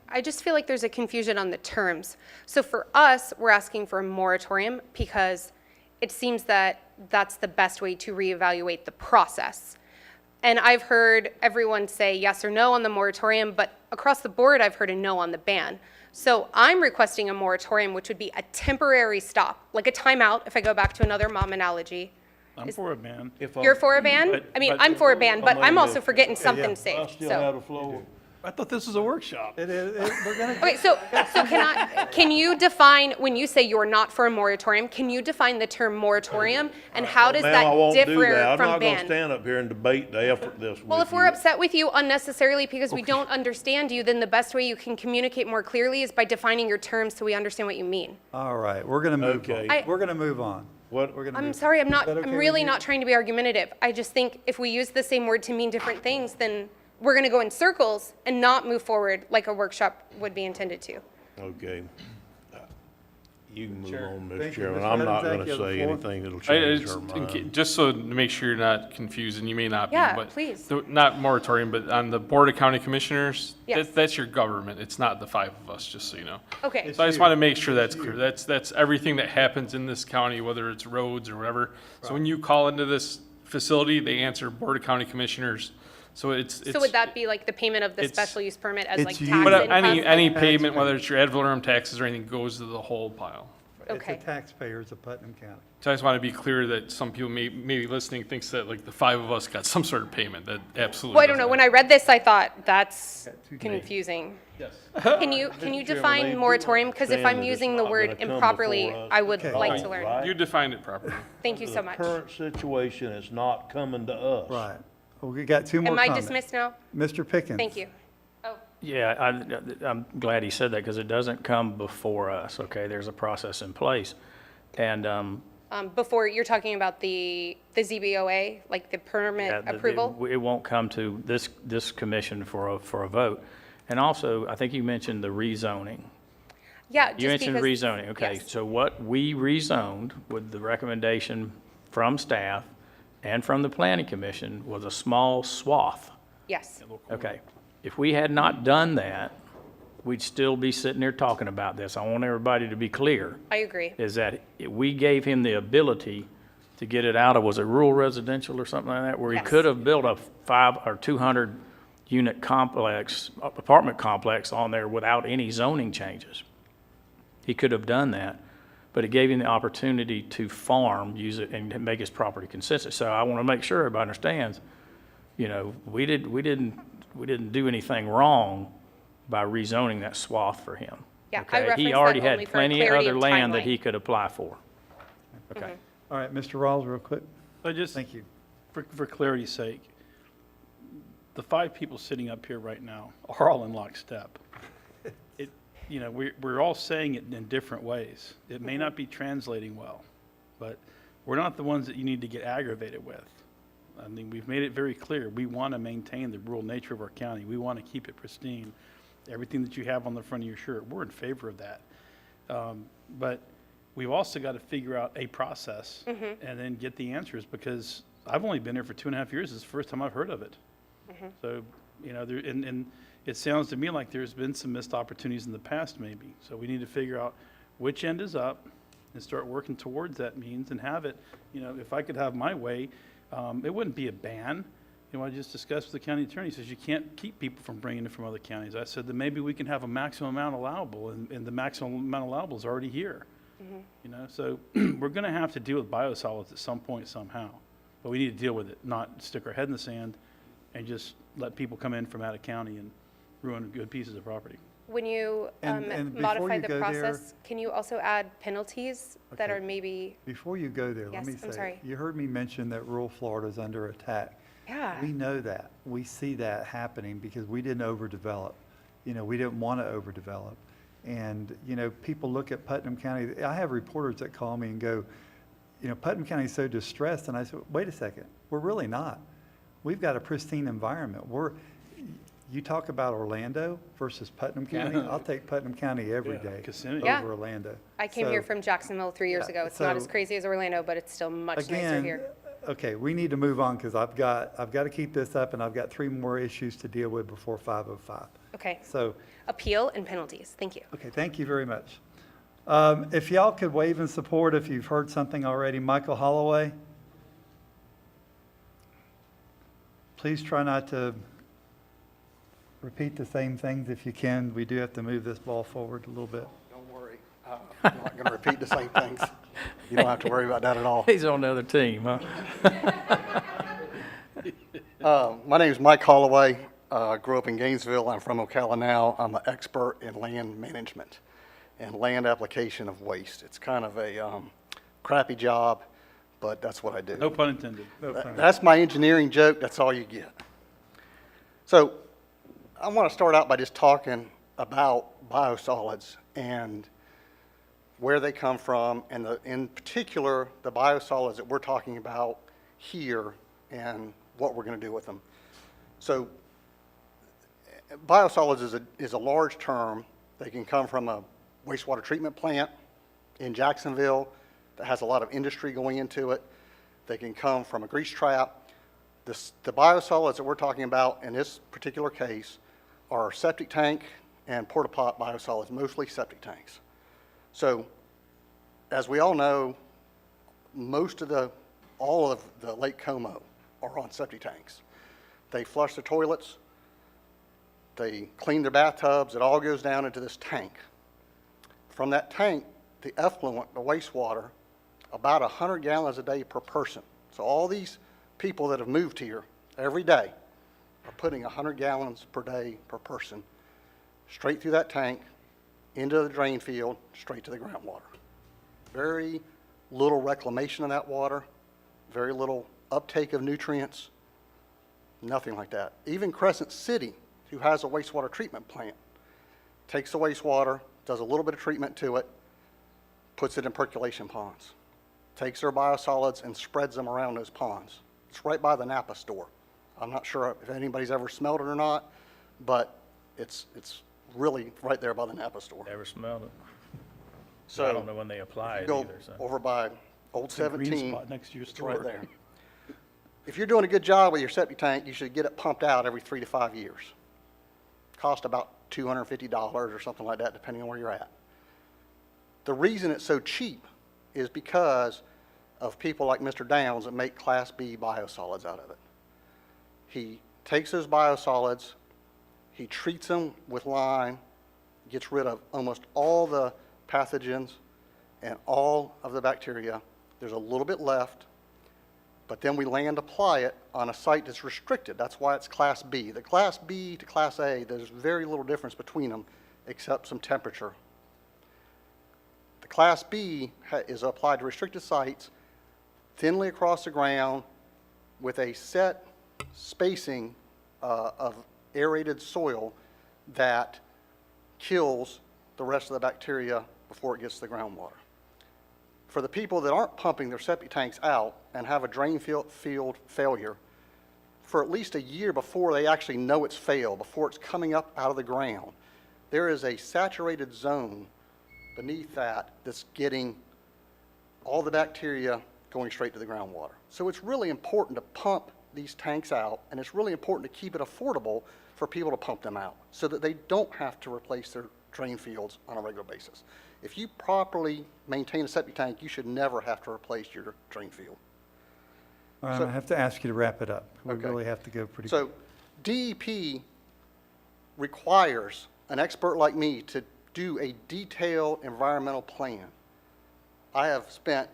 [SPEAKER 6] I just feel like there's a confusion on the terms. So for us, we're asking for a moratorium because it seems that that's the best way to reevaluate the process. And I've heard everyone say yes or no on the moratorium, but across the board, I've heard a no on the ban. So I'm requesting a moratorium, which would be a temporary stop, like a timeout, if I go back to another mom analogy.
[SPEAKER 9] I'm for a ban.
[SPEAKER 6] You're for a ban?
[SPEAKER 9] But-
[SPEAKER 6] I mean,
[SPEAKER 9] but-
[SPEAKER 6] I'm for a ban, but I'm also for getting something
[SPEAKER 3] I
[SPEAKER 6] safe,
[SPEAKER 3] still
[SPEAKER 6] so.
[SPEAKER 3] have the floor.
[SPEAKER 9] I thought this was a workshop.
[SPEAKER 1] It is, we're gonna.
[SPEAKER 6] Okay, so can you define, when you say you're not for a moratorium, can you define the term moratorium? And how does
[SPEAKER 3] Ma'am, I
[SPEAKER 6] that
[SPEAKER 3] won't do
[SPEAKER 6] differ
[SPEAKER 3] that. I'm
[SPEAKER 6] from
[SPEAKER 3] not gonna
[SPEAKER 6] ban?
[SPEAKER 3] stand up here and debate the effort this
[SPEAKER 6] Well,
[SPEAKER 3] with
[SPEAKER 6] if we're
[SPEAKER 3] you.
[SPEAKER 6] upset with you unnecessarily because we don't understand you, then the best way you can communicate more clearly is by defining your terms so we understand what you mean.
[SPEAKER 1] All right, we're gonna move
[SPEAKER 3] Okay.
[SPEAKER 1] on. We're gonna move on.
[SPEAKER 3] What?
[SPEAKER 1] We're gonna
[SPEAKER 6] I'm
[SPEAKER 1] move-
[SPEAKER 6] sorry,
[SPEAKER 1] Is that okay
[SPEAKER 6] I'm
[SPEAKER 1] with
[SPEAKER 6] really
[SPEAKER 1] you?
[SPEAKER 6] not trying to be argumentative. I just think if we use the same word to mean different things, then we're gonna go in circles and not move forward like a workshop would be intended to.
[SPEAKER 3] Okay. You can move on,
[SPEAKER 1] Thank
[SPEAKER 3] Mr.
[SPEAKER 1] you.
[SPEAKER 3] Chairman.
[SPEAKER 1] Mr.
[SPEAKER 3] I'm not
[SPEAKER 1] Adams,
[SPEAKER 3] gonna
[SPEAKER 1] you have the
[SPEAKER 3] say
[SPEAKER 1] floor.
[SPEAKER 3] anything that'll change her mind.
[SPEAKER 2] Just so to make sure you're not confused, and you may not be,
[SPEAKER 6] Yeah,
[SPEAKER 2] but.
[SPEAKER 6] please.
[SPEAKER 2] Not moratorium, but on the Board of County Commissioners,
[SPEAKER 6] Yes.
[SPEAKER 2] that's your government. It's not the five of us, just so you know.
[SPEAKER 6] Okay,
[SPEAKER 2] So I just want to make sure that's clear. That's everything that happens in this county, whether it's roads or whatever. So when you call into this facility, they answer Board of County Commissioners. So it's.
[SPEAKER 6] so would that be like the payment of the
[SPEAKER 2] it's-
[SPEAKER 6] special use permit as like
[SPEAKER 1] it's
[SPEAKER 6] tax
[SPEAKER 1] you.
[SPEAKER 2] But
[SPEAKER 6] income?
[SPEAKER 2] any payment, whether it's your ad valorem taxes or anything, goes to the whole pile.
[SPEAKER 6] Okay.
[SPEAKER 1] It's the taxpayers of Putnam County.
[SPEAKER 2] So I just want to be clear that some people maybe listening thinks that like the five of us got some sort of payment. That absolutely.
[SPEAKER 6] Well, I don't know, when I read this, I thought, that's
[SPEAKER 1] too
[SPEAKER 6] confusing.
[SPEAKER 2] Yes.
[SPEAKER 6] Can you
[SPEAKER 3] Chairman, they
[SPEAKER 6] define
[SPEAKER 3] do
[SPEAKER 6] moratorium? Because if
[SPEAKER 3] understand
[SPEAKER 6] I'm
[SPEAKER 3] that it's
[SPEAKER 6] using the
[SPEAKER 3] not
[SPEAKER 6] word
[SPEAKER 3] gonna come
[SPEAKER 6] improperly,
[SPEAKER 3] before us.
[SPEAKER 6] I would
[SPEAKER 1] Okay.
[SPEAKER 6] like to learn.
[SPEAKER 3] Right.
[SPEAKER 2] You defined it properly.
[SPEAKER 6] Thank you so much.
[SPEAKER 3] The current situation is not coming to us.
[SPEAKER 1] Right. Well, we got two more
[SPEAKER 6] Am I
[SPEAKER 1] comments.
[SPEAKER 6] dismissed now?
[SPEAKER 1] Mr. Pickens.
[SPEAKER 6] Thank you.
[SPEAKER 5] Yeah, I'm glad he said that because it doesn't come before us, okay? There's a process in place. And,
[SPEAKER 6] Before, you're talking about the ZBOA, like the
[SPEAKER 5] yeah,
[SPEAKER 6] permit approval?
[SPEAKER 5] it won't come to this commission for a vote. And also, I think you mentioned the rezoning.
[SPEAKER 6] Yeah,
[SPEAKER 5] You
[SPEAKER 6] just
[SPEAKER 5] mentioned
[SPEAKER 6] because.
[SPEAKER 5] rezoning, okay.
[SPEAKER 6] yes.
[SPEAKER 5] So what we rezoned with the recommendation from staff and from the planning commission was a small swath.
[SPEAKER 6] Yes,
[SPEAKER 5] Okay. If we had not done that, we'd still be sitting there talking about this. I want everybody to be clear,
[SPEAKER 6] I agree.
[SPEAKER 5] is that we gave him the ability to get it out of, was it rural residential or something like that? Where he
[SPEAKER 6] Yes.
[SPEAKER 5] could have built a 500 or 200 unit complex, apartment complex on there without any zoning changes. He could have done that, but it gave him the opportunity to farm, use it, and make his property consistent. So I want to make sure everybody understands, you know, we didn't do anything wrong by rezoning that swath for him.
[SPEAKER 6] Yeah, I
[SPEAKER 5] Okay?
[SPEAKER 6] referenced
[SPEAKER 5] He
[SPEAKER 6] that
[SPEAKER 5] already
[SPEAKER 6] only
[SPEAKER 5] had
[SPEAKER 6] for
[SPEAKER 5] plenty of
[SPEAKER 6] clarity
[SPEAKER 5] other
[SPEAKER 6] of
[SPEAKER 5] land that
[SPEAKER 6] timeline.
[SPEAKER 5] he could apply for. Okay.
[SPEAKER 1] All right, Mr. Rawls, real quick.
[SPEAKER 9] I just,
[SPEAKER 1] Thank you.
[SPEAKER 9] for clarity's sake, the five people sitting up here right now are all in lockstep. It, you know, we're all saying it in different ways. It may not be translating well, but we're not the ones that you need to get aggravated with. I mean, we've made it very clear, we want to maintain the rural nature of our county. We want to keep it pristine. Everything that you have on the front of your shirt, we're in favor of that. But we've also got to figure out a process and then get the answers, because I've only been here for 2.5 years. It's the first time I've heard of it. So, you know, and it sounds to me like there's been some missed opportunities in the past maybe. So we need to figure out which end is up and start working towards that means and have it, you know, if I could have my way, it wouldn't be a ban. You know, I just discussed with the county attorney, says you can't keep people from bringing it from other counties. I said that maybe we can have a maximum amount allowable, and the maximum amount allowable is already here. You know, so we're going to have to deal with biosolids at some point somehow, but we need to deal with it, not stick our head in the sand and just let people come in from out of county and ruin good pieces of property.
[SPEAKER 6] When you
[SPEAKER 1] And before
[SPEAKER 6] modify
[SPEAKER 1] you
[SPEAKER 6] the
[SPEAKER 1] go there-
[SPEAKER 6] process, can you also add penalties that
[SPEAKER 1] Okay.
[SPEAKER 6] are maybe,
[SPEAKER 1] Before you go there, let
[SPEAKER 6] Yes,
[SPEAKER 1] me
[SPEAKER 6] I'm
[SPEAKER 1] say,
[SPEAKER 6] sorry.
[SPEAKER 1] you heard me mention that rural Florida is under attack.
[SPEAKER 6] yeah.
[SPEAKER 1] We know that. We see that happening because we didn't overdevelop. You know, we didn't want to overdevelop. And, you know, people look at Putnam County. I have reporters that call me and go, you know, Putnam County is so distressed. And I said, wait a second, we're really not. We've got a pristine environment. you talk about Orlando versus Putnam County, I'll take Putnam County every day
[SPEAKER 9] Kissimmee.
[SPEAKER 6] Yeah.
[SPEAKER 1] over Orlando.
[SPEAKER 6] I came
[SPEAKER 1] So,
[SPEAKER 6] here from Jacksonville 3 years ago. It's not as
[SPEAKER 1] so-
[SPEAKER 6] crazy as Orlando, but it's still much nicer
[SPEAKER 1] Again,
[SPEAKER 6] here.
[SPEAKER 1] okay, we need to move on because I've got to keep this up and I've got 3 more issues to deal with before 5:05.
[SPEAKER 6] Okay.
[SPEAKER 1] So,
[SPEAKER 6] Appeal and penalties. Thank you.
[SPEAKER 1] okay, thank you very much. If y'all could wave in support if you've heard something already. Michael Holloway. Please try not to repeat the same things if you can. We do have to move this ball forward a little bit.
[SPEAKER 7] Don't worry. I'm not going to repeat the same things. You don't have to worry about that at all.
[SPEAKER 5] He's on the other team, huh?
[SPEAKER 7] My name is Mike Holloway. Grew up in Gainesville. I'm from Ocala now. I'm an expert in land management and land application of waste. It's kind of a crappy job, but that's what I do.
[SPEAKER 9] No pun intended.
[SPEAKER 7] That's my engineering joke. That's all you get. So I want to start out by just talking about biosolids and where they come from, and in particular, the biosolids that we're talking about here and what we're going to do with them. So biosolids is a large term. They can come from a wastewater treatment plant in Jacksonville that has a lot of industry going into it. They can come from a grease trap. The biosolids that we're talking about in this particular case are septic tank and porta pot biosolids, mostly septic tanks. So as we all know, all of the Lake Como are on septic tanks. They flush the toilets, they clean their bathtubs, it all goes down into this tank. From that tank, the effluent, the wastewater, about 100 gallons a day per person. So all these people that have moved here every day are putting 100 gallons per day per person straight through that tank, into the drain field, straight to the groundwater. Very little reclamation of that water, very little uptake of nutrients, nothing like that. Even Crescent City, who has a wastewater treatment plant, takes the wastewater, does a little bit of treatment to it, puts it in percolation ponds, takes their biosolids and spreads them around those ponds. It's right by the Napa store. I'm not sure if anybody's ever smelled it or not, but it's really right there by the Napa store.
[SPEAKER 5] Never smelled it.
[SPEAKER 7] So
[SPEAKER 5] I don't know when they apply it
[SPEAKER 7] go
[SPEAKER 5] either, so.
[SPEAKER 7] over by Old
[SPEAKER 9] It's a green
[SPEAKER 7] 17.
[SPEAKER 9] spot next to your
[SPEAKER 7] It's
[SPEAKER 9] store.
[SPEAKER 7] right there. If you're doing a good job with your septic tank, you should get it pumped out every 3 to 5 years. Cost about $250 or something like that, depending on where you're at. The reason it's so cheap is because of people like Mr. Downs that make Class B biosolids out of it. He takes those biosolids, he treats them with lime, gets rid of almost all the pathogens and all of the bacteria. There's a little bit left, but then we land apply it on a site that's restricted. That's why it's Class B. The Class B to Class A, there's very little difference between them except some temperature. The Class B is applied to restricted sites thinly across the ground with a set spacing of aerated soil that kills the rest of the bacteria before it gets to the groundwater. For the people that aren't pumping their septic tanks out and have a drain field failure, for at least a year before they actually know it's failed, before it's coming up out of the ground, there is a saturated zone beneath that that's getting all the bacteria going straight to the groundwater. So it's really important to pump these tanks out, and it's really important to keep it affordable for people to pump them out so that they don't have to replace their drain fields on a regular basis. If you properly maintain a septic tank, you should never have to replace your drain field.
[SPEAKER 1] All right, I have to ask you to wrap it up. We really have to go pretty.
[SPEAKER 7] So DEP requires an expert like me to do a detailed environmental plan. I have spent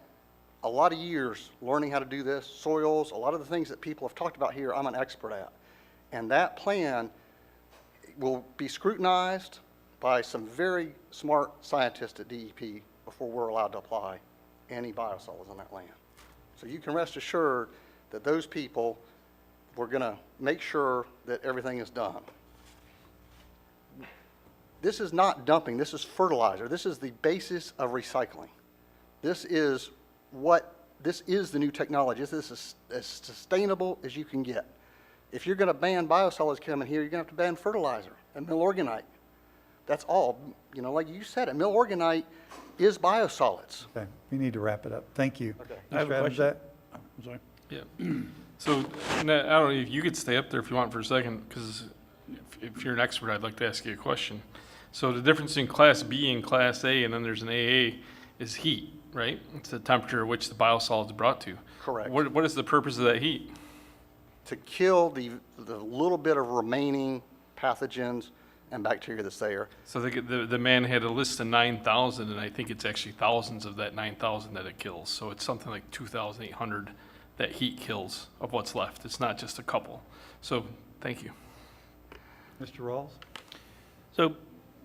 [SPEAKER 7] a lot of years learning how to do this, soils, a lot of the things that people have talked about here, I'm an expert at. And that plan will be scrutinized by some very smart scientists at DEP before we're allowed to apply any biosolids on that land. So you can rest assured that those people, we're going to make sure that everything is done. This is not dumping, this is fertilizer. This is the basis of recycling. This is the new technology. This is as sustainable as you can get. If you're going to ban biosolids coming here, you're going to have to ban fertilizer and millorganite. That's all. You know, like you said, it, millorganite is biosolids.
[SPEAKER 1] Okay, we need to wrap it up. Thank you.
[SPEAKER 7] Okay.
[SPEAKER 9] I have a
[SPEAKER 1] Mr. Adams,
[SPEAKER 9] question.
[SPEAKER 1] that-
[SPEAKER 9] I'm sorry.
[SPEAKER 2] Yeah. So, I don't know if you could stay up there if you want for a second, because if you're an expert, I'd like to ask you a question. So the difference in Class B and Class A, and then there's an AA, is heat, right? It's the temperature at which the biosolids are brought to.
[SPEAKER 7] Correct.
[SPEAKER 2] What is the purpose of that heat?
[SPEAKER 7] To kill the little bit of remaining pathogens and bacteria that's there.
[SPEAKER 2] So the man had a list of 9,000, and I think it's actually thousands of that 9,000 that it kills. So it's something like 2,800 that heat kills of what's left. It's not just a couple. So, thank you.
[SPEAKER 1] Mr. Rawls?
[SPEAKER 9] So,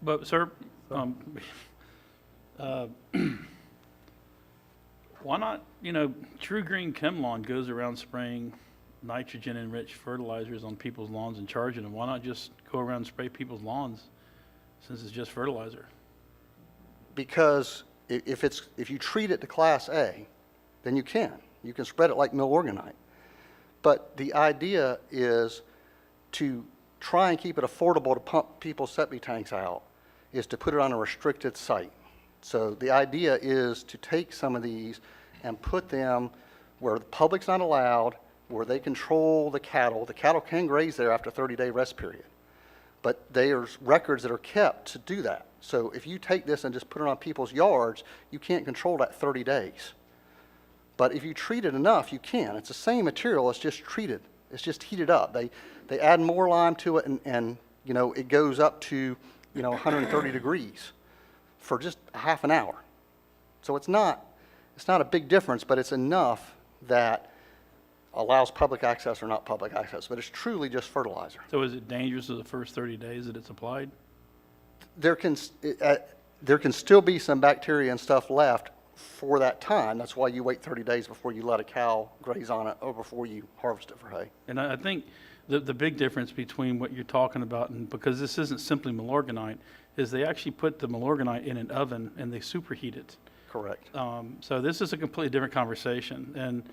[SPEAKER 9] but, sir, why not, you know, True Green Chemlawn goes around spraying nitrogen-enriched fertilizers on people's lawns and charging them. Why not just go around and spray people's lawns since it's just fertilizer?
[SPEAKER 7] Because if you treat it to Class A, then you can. You can spread it like millorganite. But the idea is to try and keep it affordable to pump people's septic tanks out, is to put it on a restricted site. So the idea is to take some of these and put them where the public's not allowed, where they control the cattle. The cattle can graze there after a 30-day rest period. But there's records that are kept to do that. So if you take this and just put it on people's yards, you can't control that 30 days. But if you treat it enough, you can. It's the same material, it's just treated. It's just heated up. They add more lime to it, and you know, it goes up to, you know, 130 degrees for just a half an hour. So it's not a big difference, but it's enough that allows public access or not public access. But it's truly just fertilizer.
[SPEAKER 9] So is it dangerous for the first 30 days that it's applied?
[SPEAKER 7] There can still be some bacteria and stuff left for that time. That's why you wait 30 days before you let a cow graze on it or before you harvest it for hay.
[SPEAKER 9] And I think the big difference between what you're talking about, and because this isn't simply millorganite, is they actually put the millorganite in an oven and they superheat it.
[SPEAKER 7] Correct.
[SPEAKER 9] So this is a completely different conversation. And,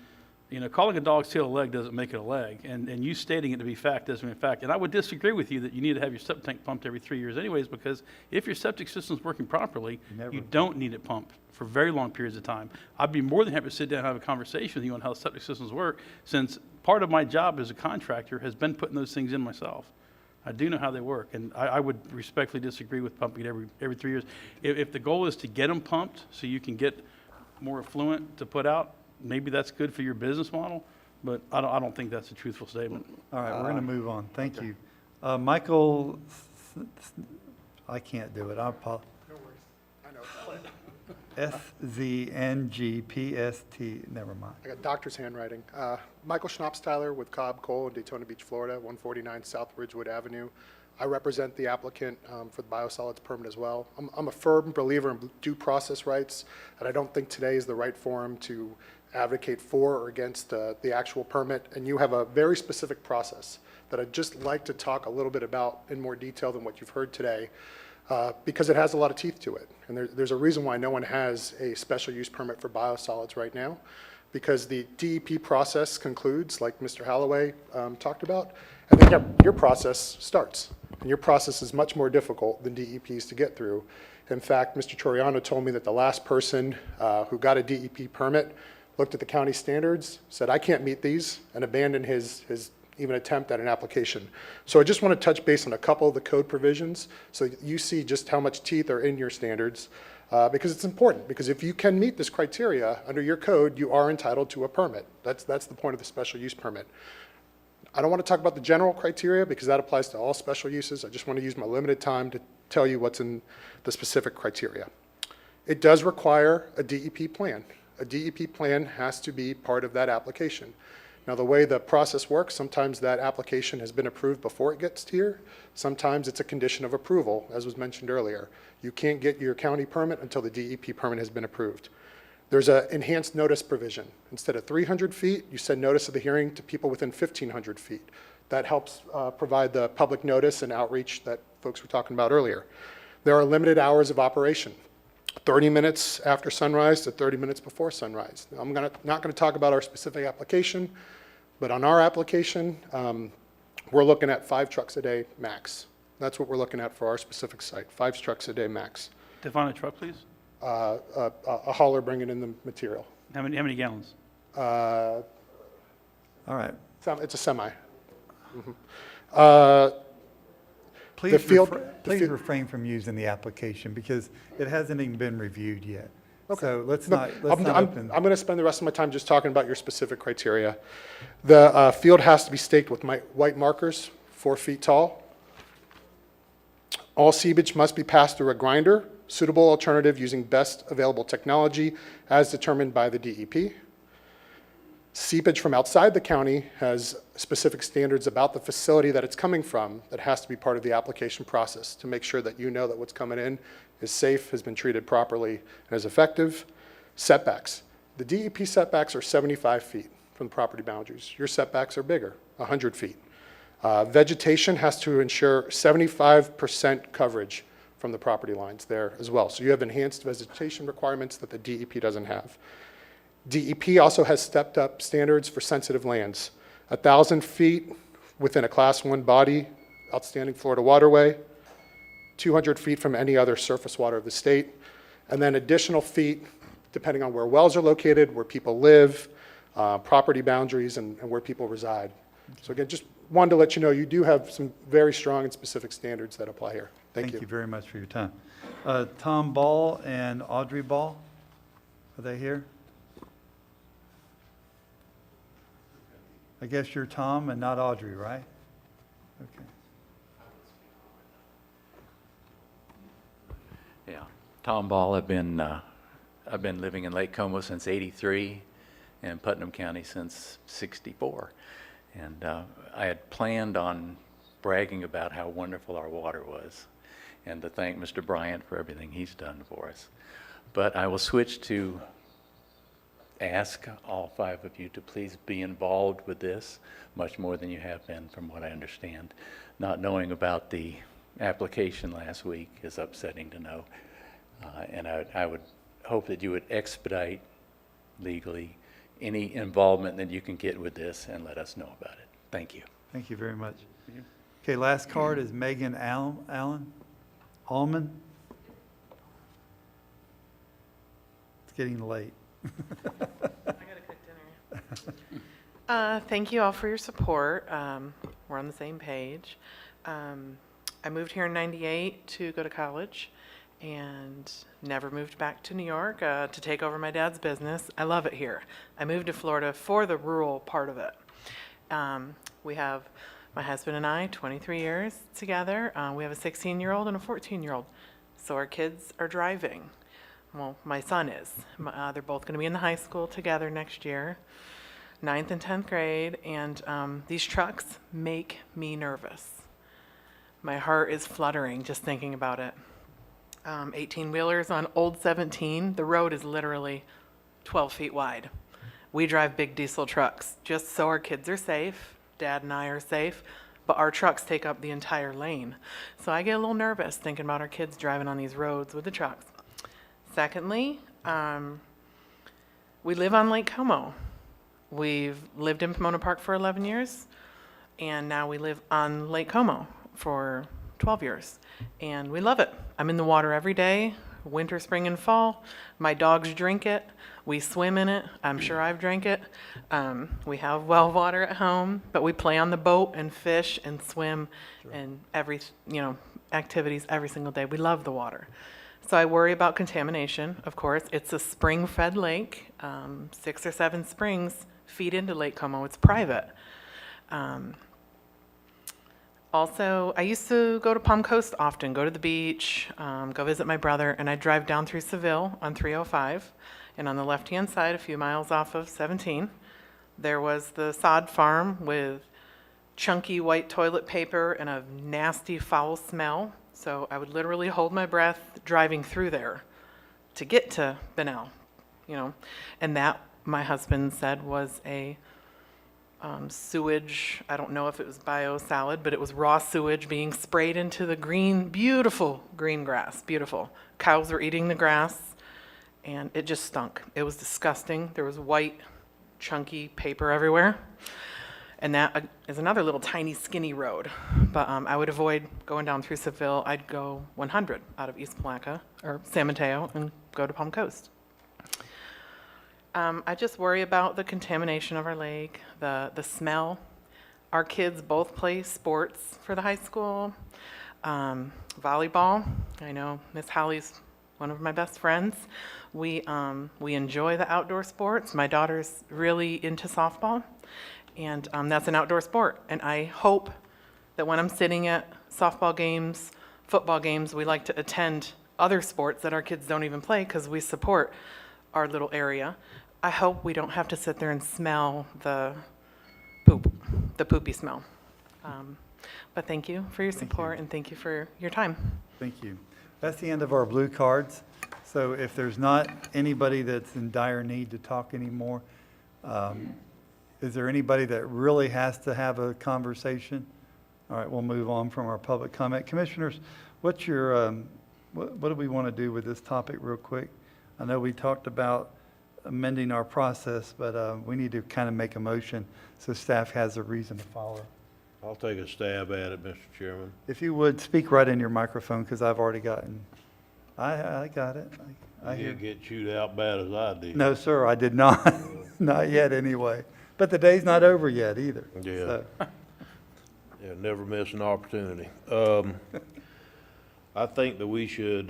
[SPEAKER 9] you know, calling a dog's tail a leg doesn't make it a leg. And you stating it to be fact doesn't mean fact. And I would disagree with you that you need to have your septic tank pumped every 3 years anyways, because if your septic system's working properly, you don't need it pumped for very long periods of time. I'd be more than happy to sit down and have a conversation with you on how septic systems work, since part of my job as a contractor has been putting those things in myself. I do know how they work, and I would respectfully disagree with pumping it every 3 years. If the goal is to get them pumped so you can get more effluent to put out, maybe that's good for your business model, but I don't think that's a truthful statement.
[SPEAKER 1] All right, we're going to move on. Thank you. Michael, I can't do it. I apologize.
[SPEAKER 8] No worries. I know.
[SPEAKER 1] SZNGPST, never mind.
[SPEAKER 8] I got doctor's handwriting. Michael Schnapstyler with Cobb Coal in Daytona Beach, Florida, 149 South Ridgewood Avenue. I represent the applicant for the biosolids permit as well. I'm a firm believer in due process rights, and I don't think today is the right forum to advocate for or against the actual permit. And you have a very specific process that I'd just like to talk a little bit about in more detail than what you've heard today, because it has a lot of teeth to it. And there's a reason why no one has a special use permit for biosolids right now, because the DEP process concludes, like Mr. Holloway talked about, and then your process starts. And your process is much more difficult than DEP's to get through. In fact, Mr. Troiano told me that the last person who got a DEP permit looked at the county standards, said, I can't meet these, and abandoned his even attempt at an application. So I just want to touch base on a couple of the code provisions so you see just how much teeth are in your standards, because it's important, because if you can meet this criteria under your code, you are entitled to a permit. That's the point of the special use permit. I don't want to talk about the general criteria because that applies to all special uses. I just want to use my limited time to tell you what's in the specific criteria. It does require a DEP plan. A DEP plan has to be part of that application. Now, the way the process works, sometimes that application has been approved before it gets here. Sometimes it's a condition of approval, as was mentioned earlier. You can't get your county permit until the DEP permit has been approved. There's an enhanced notice provision. Instead of 300 feet, you send notice of the hearing to people within 1,500 feet. That helps provide the public notice and outreach that folks were talking about earlier. There are limited hours of operation, 30 minutes after sunrise to 30 minutes before sunrise. Now, I'm not going to talk about our specific application, but on our application, we're looking at 5 trucks a day max. That's what we're looking at for our specific site, 5 trucks a day max.
[SPEAKER 9] Define a truck, please.
[SPEAKER 8] A hauler bringing in the material.
[SPEAKER 9] How many gallons?
[SPEAKER 8] Uh,
[SPEAKER 1] All right.
[SPEAKER 8] It's a semi. Mhm.
[SPEAKER 1] Please,
[SPEAKER 8] The field-
[SPEAKER 1] please refrain from using the application because it hasn't even been reviewed yet.
[SPEAKER 8] Okay.
[SPEAKER 1] So let's
[SPEAKER 8] No,
[SPEAKER 1] not
[SPEAKER 8] I'm
[SPEAKER 1] open.
[SPEAKER 8] going to spend the rest of my time just talking about your specific criteria. The field has to be staked with white markers, 4 feet tall. All seepage must be passed through a grinder, suitable alternative using best available technology as determined by the DEP. Seepage from outside the county has specific standards about the facility that it's coming from that has to be part of the application process to make sure that you know that what's coming in is safe, has been treated properly, and is effective. Setbacks. The DEP setbacks are 75 feet from the property boundaries. Your setbacks are bigger, 100 feet. Vegetation has to ensure 75% coverage from the property lines there as well. So you have enhanced vegetation requirements that the DEP doesn't have. DEP also has stepped up standards for sensitive lands. 1,000 feet within a Class 1 body, outstanding Florida waterway, 200 feet from any other surface water of the state, and then additional feet depending on where wells are located, where people live, property boundaries, and where people reside. So again, just wanted to let you know you do have some very strong and specific standards that apply here. Thank you.
[SPEAKER 1] Thank you very much for your time. Tom Ball and Audrey Ball, are they here? I guess you're Tom and not Audrey, right? Okay.
[SPEAKER 10] Yeah, Tom Ball. I've been living in Lake Como since '83, and Putnam County since '64. And I had planned on bragging about how wonderful our water was, and to thank Mr. Bryant for everything he's done for us. But I will switch to ask all 5 of you to please be involved with this much more than you have been, from what I understand. Not knowing about the application last week is upsetting to know. And I would hope that you would expedite legally any involvement that you can get with this and let us know about it. Thank you.
[SPEAKER 1] Thank you very much. Okay, last card is Megan Allman. It's getting late.
[SPEAKER 11] Thank you all for your support. We're on the same page. I moved here in '98 to go to college and never moved back to New York to take over my dad's business. I love it here. I moved to Florida for the rural part of it. We have my husband and I, 23 years together. We have a 16-year-old and a 14-year-old. So our kids are driving. Well, my son is. They're both going to be in the high school together next year, 9th and 10th grade, and these trucks make me nervous. My heart is fluttering just thinking about it. 18-wheelers on Old 17, the road is literally 12 feet wide. We drive big diesel trucks just so our kids are safe, Dad and I are safe, but our trucks take up the entire lane. So I get a little nervous thinking about our kids driving on these roads with the trucks. Secondly, we live on Lake Como. We've lived in Pomona Park for 11 years, and now we live on Lake Como for 12 years, and we love it. I'm in the water every day, winter, spring, and fall. My dogs drink it. We swim in it. I'm sure I've drank it. We have well water at home, but we play on the boat and fish and swim and activities every single day. We love the water. So I worry about contamination, of course. It's a spring-fed lake. 6 or 7 springs feed into Lake Como. It's private. Also, I used to go to Palm Coast often, go to the beach, go visit my brother, and I'd drive down through Seville on 305. And on the left-hand side, a few miles off of 17, there was the sod farm with chunky white toilet paper and a nasty foul smell. So I would literally hold my breath driving through there to get to Benel, and that, my husband said, was a sewage. I don't know if it was biosolid, but it was raw sewage being sprayed into the beautiful green grass, beautiful. Cows were eating the grass, and it just stunk. It was disgusting. There was white, chunky paper everywhere. And that is another little tiny skinny road. But I would avoid going down through Seville. I'd go 100 out of East Palatka or San Mateo and go to Palm Coast. I just worry about the contamination of our lake, the smell. Our kids both play sports for the high school. Volleyball, I know Miss Holly's one of my best friends. We enjoy the outdoor sports. My daughter's really into softball, and that's an outdoor sport. And I hope that when I'm sitting at softball games, football games, we like to attend other sports that our kids don't even play because we support our little area. I hope we don't have to sit there and smell the poopy smell. But thank you for your support and thank you for your time.
[SPEAKER 1] Thank you. That's the end of our blue cards. So if there's not anybody that's in dire need to talk anymore, is there anybody that really has to have a conversation? All right, we'll move on from our public comment. Commissioners, what's your, what do we want to do with this topic real quick? I know we talked about amending our process, but we need to kind of make a motion so staff has a reason to follow.
[SPEAKER 3] I'll take a stab at it, Mr. Chairman.
[SPEAKER 1] If you would, speak right in your microphone because I've already gotten, I got it. I
[SPEAKER 3] You
[SPEAKER 1] hear.
[SPEAKER 3] didn't get chewed out bad as I did.
[SPEAKER 1] No, sir, I did not. Not yet, anyway. But the day's not over yet either.
[SPEAKER 3] Yeah.
[SPEAKER 1] So,
[SPEAKER 3] Yeah, never miss an opportunity. I think that we should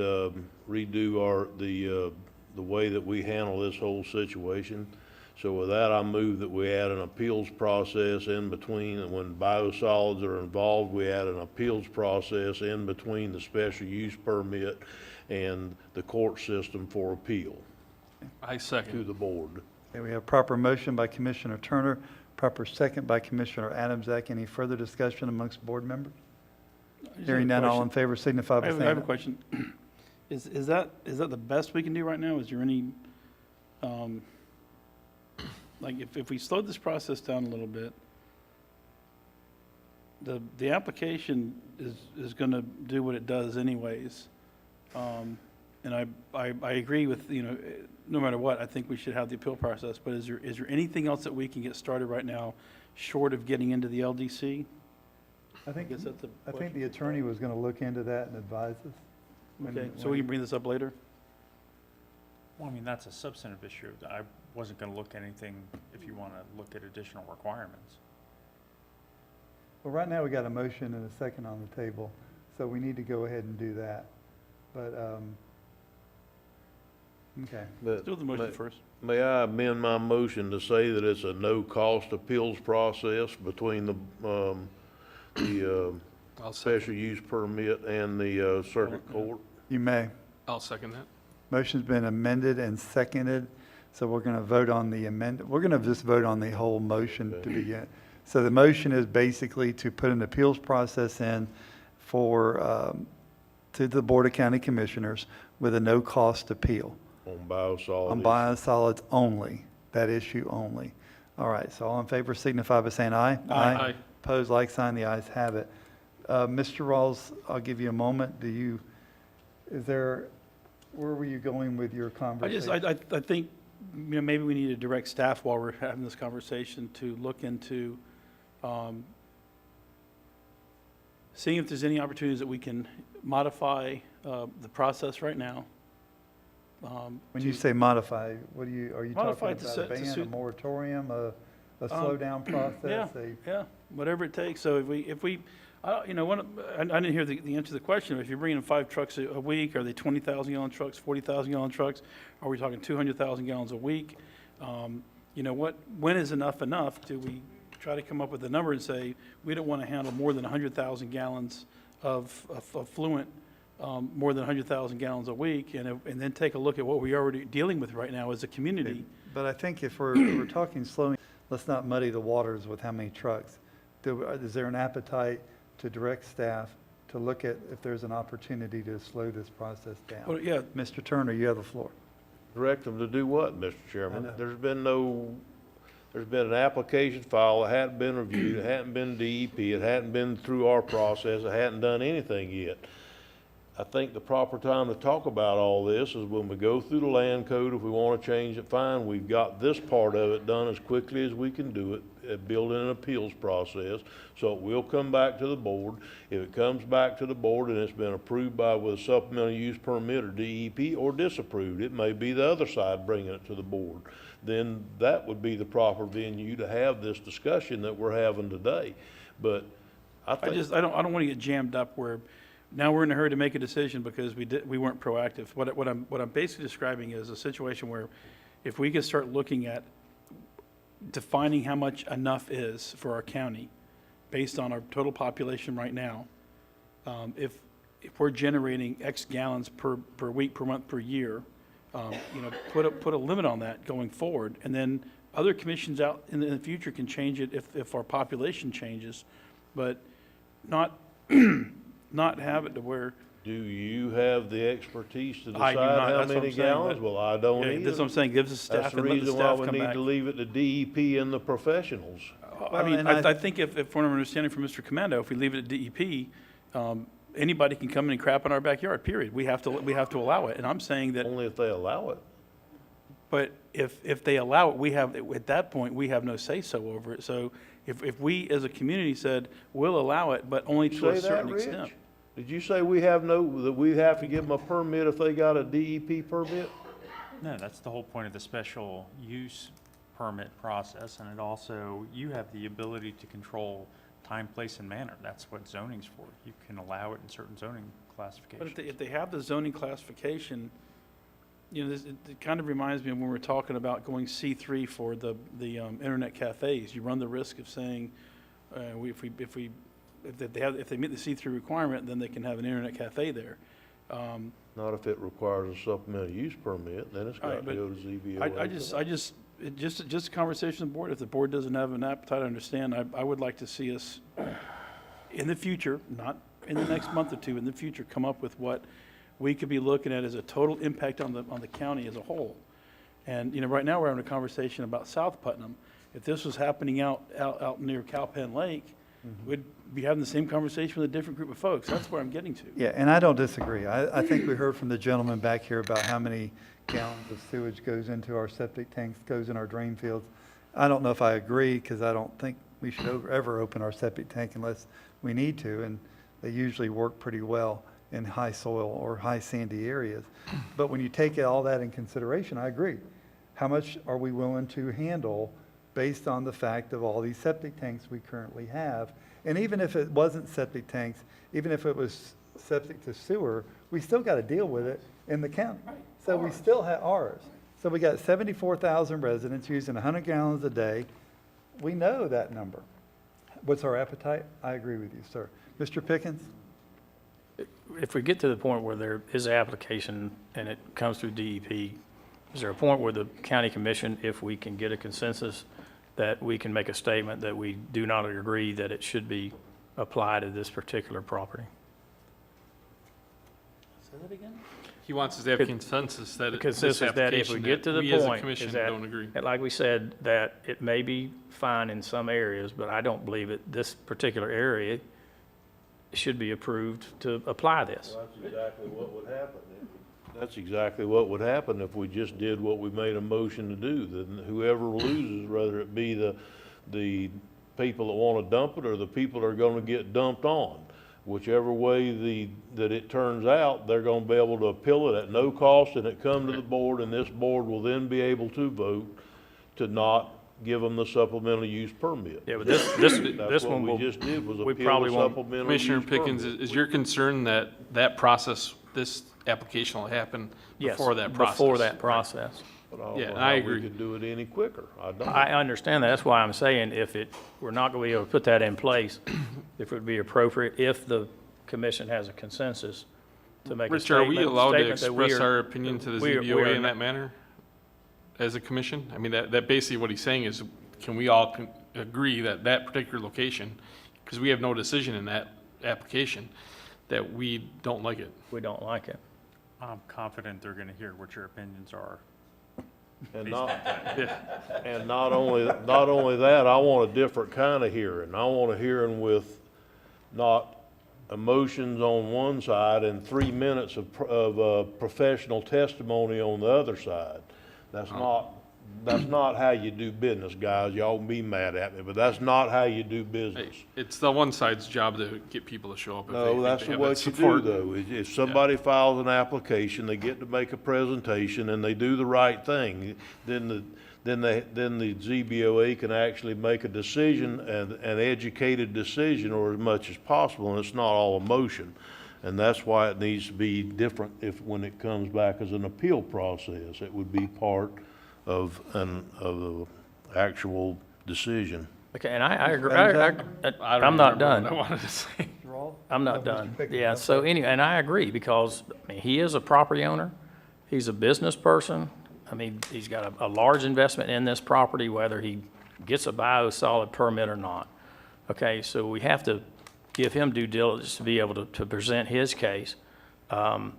[SPEAKER 3] redo the way that we handle this whole situation. So with that, I move that we add an appeals process in between, and when biosolids are involved, we add an appeals process in between the special use permit and the court system for appeal
[SPEAKER 2] I second.
[SPEAKER 3] to the board.
[SPEAKER 1] okay, we have proper motion by Commissioner Turner, proper second by Commissioner Adamczyk. Any further discussion amongst board members? Hearing none, all in favor signify by
[SPEAKER 9] I
[SPEAKER 1] saying
[SPEAKER 9] have a
[SPEAKER 1] aye.
[SPEAKER 9] question. Is that the best we can do right now? Is there any, like, if we slowed this process down a little bit, the application is going to do what it does anyways. And I agree with, no matter what, I think we should have the appeal process. But is there anything else that we can get started right now, short of getting into the LDC?
[SPEAKER 1] I think
[SPEAKER 9] guess that's a
[SPEAKER 1] the
[SPEAKER 9] question.
[SPEAKER 1] attorney was going to look into that and advise us.
[SPEAKER 9] Okay, so we can bring this up later?
[SPEAKER 13] Well, I mean, that's a substantive issue. I wasn't going to look at anything if you want to look at additional requirements.
[SPEAKER 1] Well, right now we got a motion and a second on the table, so we need to go ahead and do that. But, okay.
[SPEAKER 3] But
[SPEAKER 9] Do the motion first.
[SPEAKER 3] May I amend my motion to say that it's a no-cost appeals process between the special use permit and the circuit court?
[SPEAKER 1] You may.
[SPEAKER 2] I'll second that.
[SPEAKER 1] Motion's been amended and seconded, so we're going to vote on the we're going to just vote on the whole motion to begin. So the motion is basically to put an appeals process in for, to the Board of County Commissioners with a no-cost appeal.
[SPEAKER 3] On biosolids.
[SPEAKER 1] On biosolids only, that issue only. All right, so all in favor signify by saying aye.
[SPEAKER 2] Aye.
[SPEAKER 1] Opposed, like sign, the ayes have it. Mr. Rawls, I'll give you a moment. Where were you going with your conversation?
[SPEAKER 9] I think, maybe we need to direct staff while we're having this conversation to look into seeing if there's any opportunities that we can modify the process right now.
[SPEAKER 1] When you say modify, are you talking
[SPEAKER 9] Modify
[SPEAKER 1] about
[SPEAKER 9] to
[SPEAKER 1] a ban, a
[SPEAKER 9] suit-
[SPEAKER 1] moratorium, a slow-down process?
[SPEAKER 9] Yeah, whatever it takes. So if we, I didn't hear the answer to the question. If you're bringing in 5 trucks a week, are they 20,000 gallon trucks, 40,000 gallon trucks? Are we talking 200,000 gallons a week? When is enough enough? Do we try to come up with a number and say, we don't want to handle more than 100,000 gallons of fluent, more than 100,000 gallons a week, and then take a look at what we're already dealing with right now as a community?
[SPEAKER 1] But I think if we're talking slowing, let's not muddy the waters with how many trucks. Is there an appetite to direct staff to look at if there's an opportunity to slow this process down?
[SPEAKER 9] Well, yeah.
[SPEAKER 1] Mr. Turner, you have the floor.
[SPEAKER 3] Direct them to do what, Mr.
[SPEAKER 1] I
[SPEAKER 3] Chairman?
[SPEAKER 1] know.
[SPEAKER 3] There's been an application filed, it hadn't been reviewed, it hadn't been DEP, it hadn't been through our process, it hadn't done anything yet. I think the proper time to talk about all this is when we go through the land code. If we want to change it, fine. We've got this part of it done as quickly as we can do it. building an appeals process, so it will come back to the board. If it comes back to the board and it's been approved with a supplemental use permit or DEP or disapproved, it may be the other side bringing it to the board. Then that would be the proper venue to have this discussion that we're having today. But I think.
[SPEAKER 9] I don't want to get jammed up where now we're in a hurry to make a decision because we weren't proactive. What I'm basically describing is a situation where if we could start looking at defining how much enough is for our county based on our total population right now, if we're generating X gallons per week, per month, per year, put a limit on that going forward, and then other commissions out in the future can change it if our population changes, but not not have it to where.
[SPEAKER 3] Do you have the expertise to
[SPEAKER 9] I
[SPEAKER 3] decide
[SPEAKER 9] do not.
[SPEAKER 3] how
[SPEAKER 9] That's what
[SPEAKER 3] many
[SPEAKER 9] I'm saying.
[SPEAKER 3] gallons? Well, I don't
[SPEAKER 9] Yeah,
[SPEAKER 3] either.
[SPEAKER 9] that's what I'm saying. Gives the staff
[SPEAKER 3] That's the
[SPEAKER 9] and let the
[SPEAKER 3] reason why
[SPEAKER 9] staff
[SPEAKER 3] we
[SPEAKER 9] come
[SPEAKER 3] need
[SPEAKER 9] back.
[SPEAKER 3] to leave it to DEP and the professionals.
[SPEAKER 9] I think if what I'm understanding from Mr. Commando, if we leave it at DEP, anybody can come in and crap in our backyard, period. We have to allow it. And I'm saying that.
[SPEAKER 3] Only if they allow it.
[SPEAKER 9] But if they allow it, at that point, we have no say-so over it. So if we as a community said, we'll allow it, but only to a
[SPEAKER 3] Say that,
[SPEAKER 9] certain
[SPEAKER 3] Rich?
[SPEAKER 9] extent.
[SPEAKER 3] Did you say that we have to give them a permit if they got a DEP permit?
[SPEAKER 13] No, that's the whole point of the special use permit process, and it also, you have the ability to control time, place, and manner. That's what zoning's for. You can allow it in certain zoning classifications.
[SPEAKER 9] But if they have the zoning classification, it kind of reminds me of when we were talking about going C3 for the internet cafes. You run the risk of saying, if they meet the C3 requirement, then they can have an internet cafe there.
[SPEAKER 3] Not if it requires a supplemental use permit, then it's got to go to ZBOA.
[SPEAKER 9] Just a conversation with the board. If the board doesn't have an appetite, I understand. I would like to see us in the future, not in the next month or two, in the future, come up with what we could be looking at as a total impact on the county as a whole. And, right now we're having a conversation about South Putnam. If this was happening out near Cowpen Lake, we'd be having the same conversation with a different group of folks. That's where I'm getting to.
[SPEAKER 1] Yeah, and I don't disagree. I think we heard from the gentleman back here about how many gallons of sewage goes into our septic tanks, goes in our drain fields. I don't know if I agree, because I don't think we should ever open our septic tank unless we need to, and they usually work pretty well in high soil or high sandy areas. But when you take all that in consideration, I agree. How much are we willing to handle based on the fact of all these septic tanks we currently have? And even if it wasn't septic tanks, even if it was septic to sewer, we still got to deal with it in the county. So we still have ours. So we got 74,000 residents using 100 gallons a day. We know that number. What's our appetite? I agree with you, sir. Mr. Pickens?
[SPEAKER 5] If we get to the point where there is an application and it comes through DEP, is there a point where the county commission, if we can get a consensus, that we can make a statement that we do not agree that it should be applied to this particular property?
[SPEAKER 9] Say that again?
[SPEAKER 2] He wants us to have consensus that
[SPEAKER 5] if we get to the
[SPEAKER 2] we as a
[SPEAKER 5] point,
[SPEAKER 2] commission
[SPEAKER 5] is that,
[SPEAKER 2] don't agree.
[SPEAKER 5] like we said, that it may be fine in some areas, but I don't believe it, this particular area should be approved to apply this.
[SPEAKER 3] Well, that's exactly what would happen. That's exactly what would happen if we just did what we made a motion to do. Then whoever loses, whether it be the people that want to dump it or the people that are going to get dumped on, whichever way that it turns out, they're going to be able to appeal it at no cost, and it come to the board, and this board will then be able to vote to not give them the supplemental use permit.
[SPEAKER 5] Yeah, but
[SPEAKER 3] That's what we just did, was appeal the supplemental use
[SPEAKER 2] Commissioner
[SPEAKER 3] permit.
[SPEAKER 2] Pickens, is your concern that process, this application will happen
[SPEAKER 5] Yes,
[SPEAKER 2] before that process?
[SPEAKER 5] before that process.
[SPEAKER 3] But I don't
[SPEAKER 2] Yeah,
[SPEAKER 3] know
[SPEAKER 2] I
[SPEAKER 3] how
[SPEAKER 2] agree.
[SPEAKER 3] we could do it any quicker. I don't.
[SPEAKER 5] I understand that. That's why I'm saying we're not going to be able to put that in place, if it would be appropriate, if the commission has a consensus to make a
[SPEAKER 2] Rich,
[SPEAKER 5] statement.
[SPEAKER 2] are we allowed to
[SPEAKER 5] statement that we
[SPEAKER 2] express
[SPEAKER 5] are-
[SPEAKER 2] our opinion to the
[SPEAKER 5] we are
[SPEAKER 2] ZBOA in
[SPEAKER 5] not-
[SPEAKER 2] that manner as a commission? I mean, that basically what he's saying is, can we all agree that particular location, because we have no decision in that application, that we don't like it?
[SPEAKER 5] We don't like it.
[SPEAKER 13] I'm confident they're going to hear what your opinions are.
[SPEAKER 3] And not only that, I want a different kind of hearing. I want a hearing with not emotions on one side and 3 minutes of professional testimony on the other side. That's not That's not how you do business, guys. Y'all can be mad at me, but that's not how you do business.
[SPEAKER 2] It's the one side's job to get people to show up if they
[SPEAKER 3] No,
[SPEAKER 2] think
[SPEAKER 3] that's
[SPEAKER 2] they have
[SPEAKER 3] what
[SPEAKER 2] that
[SPEAKER 3] you do,
[SPEAKER 2] support.
[SPEAKER 3] though. If somebody files an application, they get to make a presentation, and they do the right thing, then the ZBOA can actually make a decision, an educated decision, or as much as possible, and it's not all emotion. And that's why it needs to be different when it comes back as an appeal process. It would be part of an actual decision.
[SPEAKER 5] Okay, and I agree,
[SPEAKER 2] I don't
[SPEAKER 5] I'm not
[SPEAKER 2] remember
[SPEAKER 5] done.
[SPEAKER 2] what I wanted to say.
[SPEAKER 5] I'm not done. Yeah, so anyway, and I agree, because I mean, he is a property owner, he's a business person. I mean, he's got a large investment in this property, whether he gets a biosolid permit or not. Okay, so we have to give him due diligence to be able to present his case, and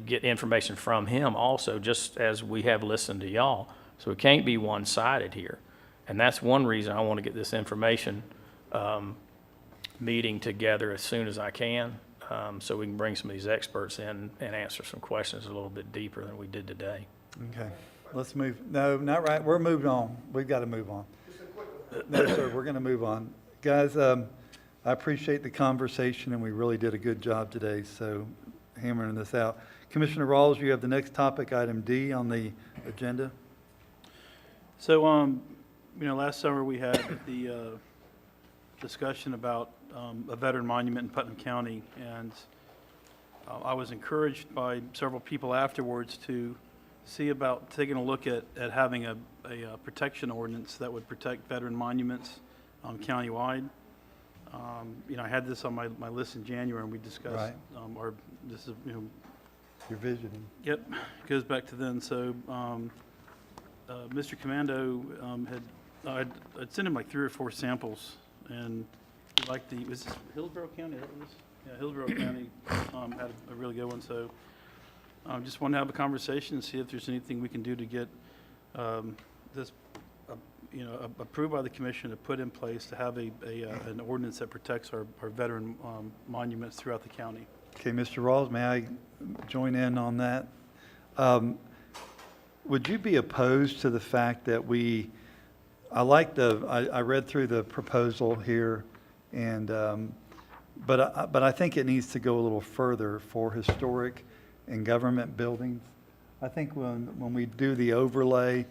[SPEAKER 5] get information from him also, just as we have listened to y'all. So it can't be one-sided here. And that's one reason I want to get this information meeting together as soon as I can, so we can bring some of these experts in and answer some questions a little bit deeper than we did today.
[SPEAKER 1] Okay, let's move. No, not right. We're moving on. We've got to move on. No, sir, we're going to move on. Guys, I appreciate the conversation, and we really did a good job today, so hammering this out. Commissioner Rawls, you have the next topic, item D on the agenda.
[SPEAKER 9] So, last summer we had the discussion about a veteran monument in Putnam County, and I was encouraged by several people afterwards to see about taking a look at having a protection ordinance that would protect veteran monuments countywide. I had this on my list in January, and we discussed,
[SPEAKER 1] Right.
[SPEAKER 9] this is,
[SPEAKER 1] Your vision.
[SPEAKER 9] Yep, goes back to then. So, Mr. Commando I'd sent him like 3 or 4 samples, and he liked was this Hillsborough County? That was, yeah, Hillsborough County had a really good one. So, just want to have a conversation and see if there's anything we can do to get this, approved by the commission to put in place to have an ordinance that protects our veteran monuments throughout the county.
[SPEAKER 1] Okay, Mr. Rawls, may I join in on that? Would you be opposed to the fact that I read through the proposal here, and but I think it needs to go a little further for historic and government buildings. I think when we do the overlay,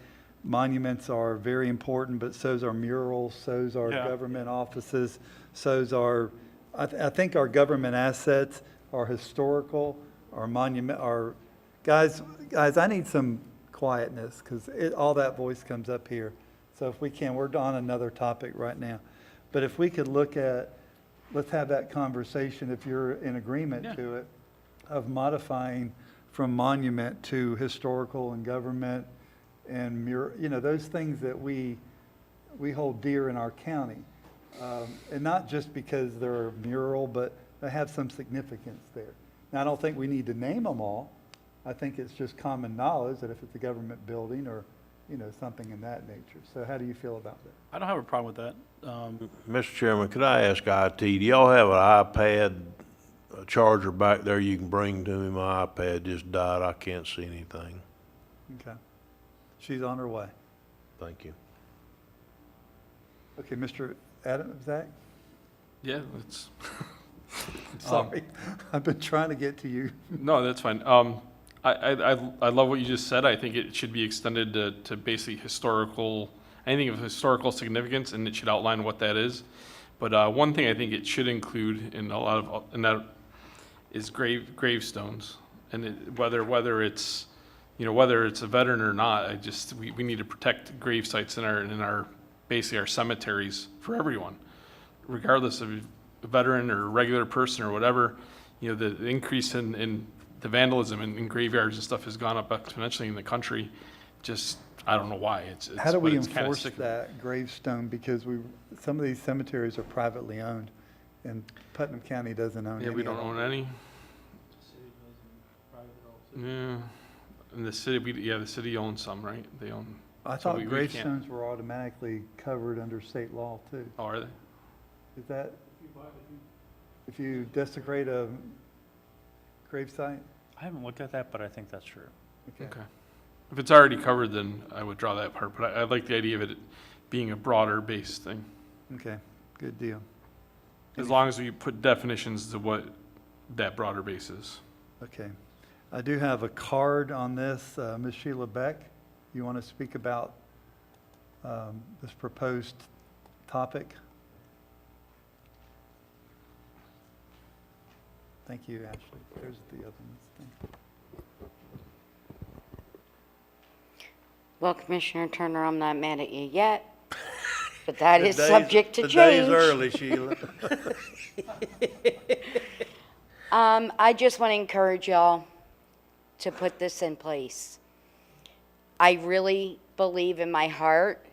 [SPEAKER 1] monuments are very important, but so's are murals, so's are government offices, so's are, I think our government assets are historical, our monument, guys, I need some quietness, because all that voice comes up here. So if we can, we're on another topic right now. But if we could look at, let's have that conversation, if you're in agreement to it, of modifying from monument to historical and government and those things that we hold dear in our county. And not just because they're a mural, but they have some significance there. Now, I don't think we need to name them all. I think it's just common knowledge that if it's a government building or, something in that nature. So how do you feel about that?
[SPEAKER 9] I don't have a problem with that.
[SPEAKER 3] Mr. Chairman, could I ask IT, do y'all have an iPad, a charger back there you can bring to me? My iPad just died. I can't see anything.
[SPEAKER 1] Okay. She's on her way.
[SPEAKER 3] Thank you.
[SPEAKER 1] Okay, Mr. Zach?
[SPEAKER 2] Yeah, that's.
[SPEAKER 1] Sorry, I've been trying to get to you.
[SPEAKER 2] No, that's fine. I love what you just said. I think it should be extended to basically anything of historical significance, and it should outline what that is. But one thing I think it should include in that is gravestones, and whether it's a veteran or not. We need to protect grave sites in our basically our cemeteries for everyone, regardless of a veteran or a regular person or whatever. The increase in the vandalism in graveyards and stuff has gone up exponentially in the country. I don't know why.
[SPEAKER 1] How do we enforce that gravestone? Because some of these cemeteries are privately owned, and Putnam County doesn't own any.
[SPEAKER 2] Yeah, we don't own any. Yeah, in the city, the city owns some, right? They own.
[SPEAKER 1] I thought gravestones were automatically covered under state law too.
[SPEAKER 2] Oh, are they?
[SPEAKER 1] Is that if you desecrate a gravesite?
[SPEAKER 13] I haven't looked at that, but I think that's true.
[SPEAKER 1] Okay.
[SPEAKER 2] If it's already covered, then I would draw that part, but I like the idea of it being a broader base thing.
[SPEAKER 1] Okay, good deal.
[SPEAKER 2] As long as we put definitions to what that broader base is.
[SPEAKER 1] Okay. I do have a card on this. Ms. Sheila Beck, you want to speak about this proposed topic? Thank you, Ashley. There's the other one.
[SPEAKER 14] Well, Commissioner Turner, I'm not mad at you yet, but that is
[SPEAKER 3] The day's-
[SPEAKER 14] subject to
[SPEAKER 3] the
[SPEAKER 14] change.
[SPEAKER 3] day's early, Sheila.
[SPEAKER 14] I just want to encourage y'all to put this in place. I really believe in my heart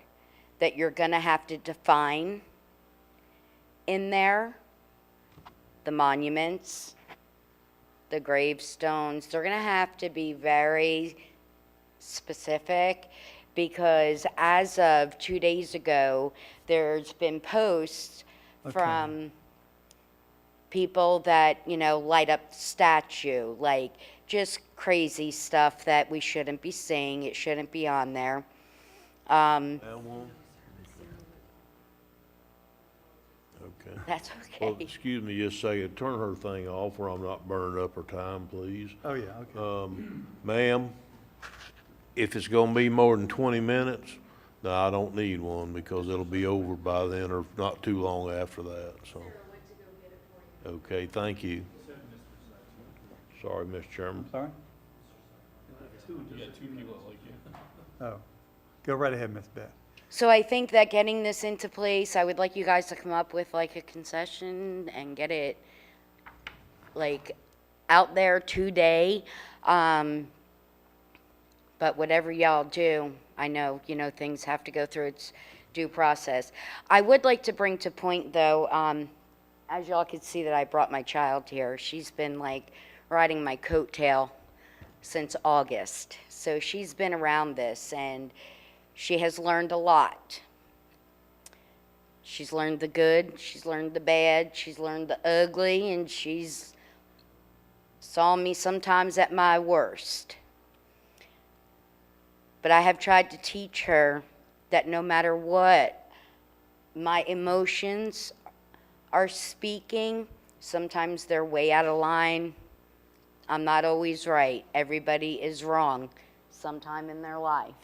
[SPEAKER 14] that you're going to have to define in there the monuments, the gravestones. They're going to have to be very specific, because as of 2 days ago, there's been posts from people that, you know, light up the statue, like just crazy stuff that we shouldn't be saying. It shouldn't be on there.
[SPEAKER 3] Okay.
[SPEAKER 14] That's
[SPEAKER 3] Well,
[SPEAKER 14] okay.
[SPEAKER 3] excuse me just a second. Turn her thing off where I'm not burning up her time, please.
[SPEAKER 1] Oh, yeah, okay.
[SPEAKER 3] Ma'am, if it's gonna be more than 20 minutes, then I don't need one because it'll be over by then or not too long after that, so. Okay, thank you. Sorry, Mr. Chairman.
[SPEAKER 1] Sorry?
[SPEAKER 2] You got two people that like you.
[SPEAKER 1] Oh, go right ahead, Ms. Beck.
[SPEAKER 14] So I think that getting this into place, I would like you guys to come up with like a concession and get it like out there today. But whatever y'all do, I know, you know, things have to go through its due process. I would like to bring to point though, as y'all can see that I brought my child here. She's been like riding my coattail since August. So she's been around this and she has learned a lot. She's learned the good, she's learned the bad, she's learned the ugly, and she's saw me sometimes at my worst. But I have tried to teach her that no matter what my emotions are speaking, sometimes they're way out of line. I'm not always right. Everybody is wrong sometime in their life.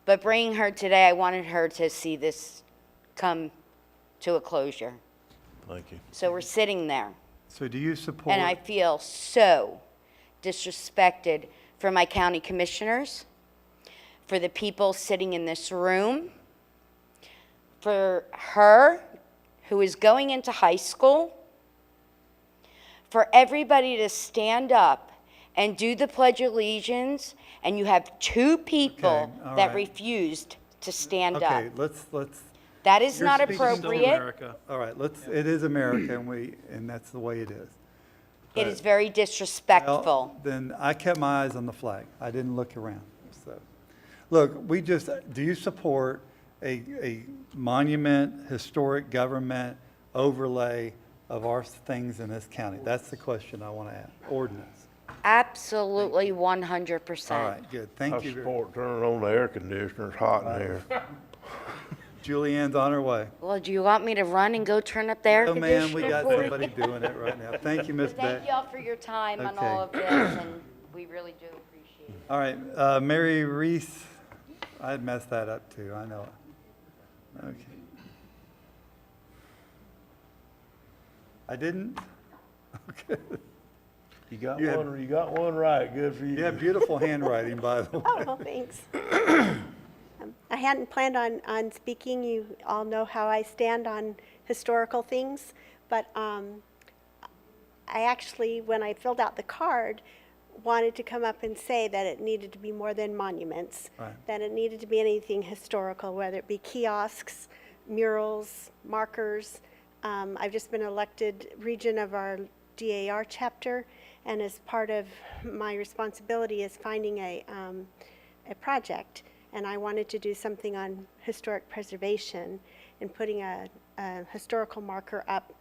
[SPEAKER 14] But bringing her today, I wanted her to see this come to a closure.
[SPEAKER 3] Thank you.
[SPEAKER 14] So we're sitting there,
[SPEAKER 1] So do you support?
[SPEAKER 14] and I feel so disrespected for my county commissioners, for the people sitting in this room, for her who is going into high school, for everybody to stand up and do the Pledge of Allegiance, and you have two people
[SPEAKER 1] Okay, all
[SPEAKER 14] that
[SPEAKER 1] right.
[SPEAKER 14] refused to stand up.
[SPEAKER 1] Okay, let's.
[SPEAKER 14] That is
[SPEAKER 1] You're
[SPEAKER 14] not
[SPEAKER 1] speaking-
[SPEAKER 14] appropriate.
[SPEAKER 1] All right, it is America, and that's the way it is.
[SPEAKER 14] It is very disrespectful.
[SPEAKER 1] Well, then I kept my eyes on the flag. I didn't look around. So, look, do you support a monument, historic government overlay of our things in this county? That's the question I want to ask. Ordinance.
[SPEAKER 14] Absolutely 100%.
[SPEAKER 1] All right, good. Thank you.
[SPEAKER 3] I support turning on the air conditioner. It's hot in here.
[SPEAKER 1] Julianne's on her way.
[SPEAKER 14] Well, do you want me to run and go turn up the air
[SPEAKER 1] Oh,
[SPEAKER 14] conditioner
[SPEAKER 1] man, we got
[SPEAKER 14] for you?
[SPEAKER 1] somebody doing it right now. Thank you, Ms. Beck.
[SPEAKER 14] Thank y'all for your time on
[SPEAKER 1] Okay.
[SPEAKER 14] all of this, and we really do appreciate it.
[SPEAKER 1] All right, Mary Reese, I had messed that up too, I know it. Okay. I didn't? Okay.
[SPEAKER 3] You got
[SPEAKER 1] You had-
[SPEAKER 3] one right. Good for you.
[SPEAKER 1] You have beautiful handwriting, by the way.
[SPEAKER 20] Oh, well, thanks. I hadn't planned on speaking. You all know how I stand on historical things, but I actually, when I filled out the card, wanted to come up and say that it needed to be more than monuments,
[SPEAKER 1] Right.
[SPEAKER 20] that it needed to be anything historical, whether it be kiosks, murals, markers. I've just been elected regent of our DAR chapter, and as part of my responsibility is finding a project. And I wanted to do something on historic preservation and putting a historical marker up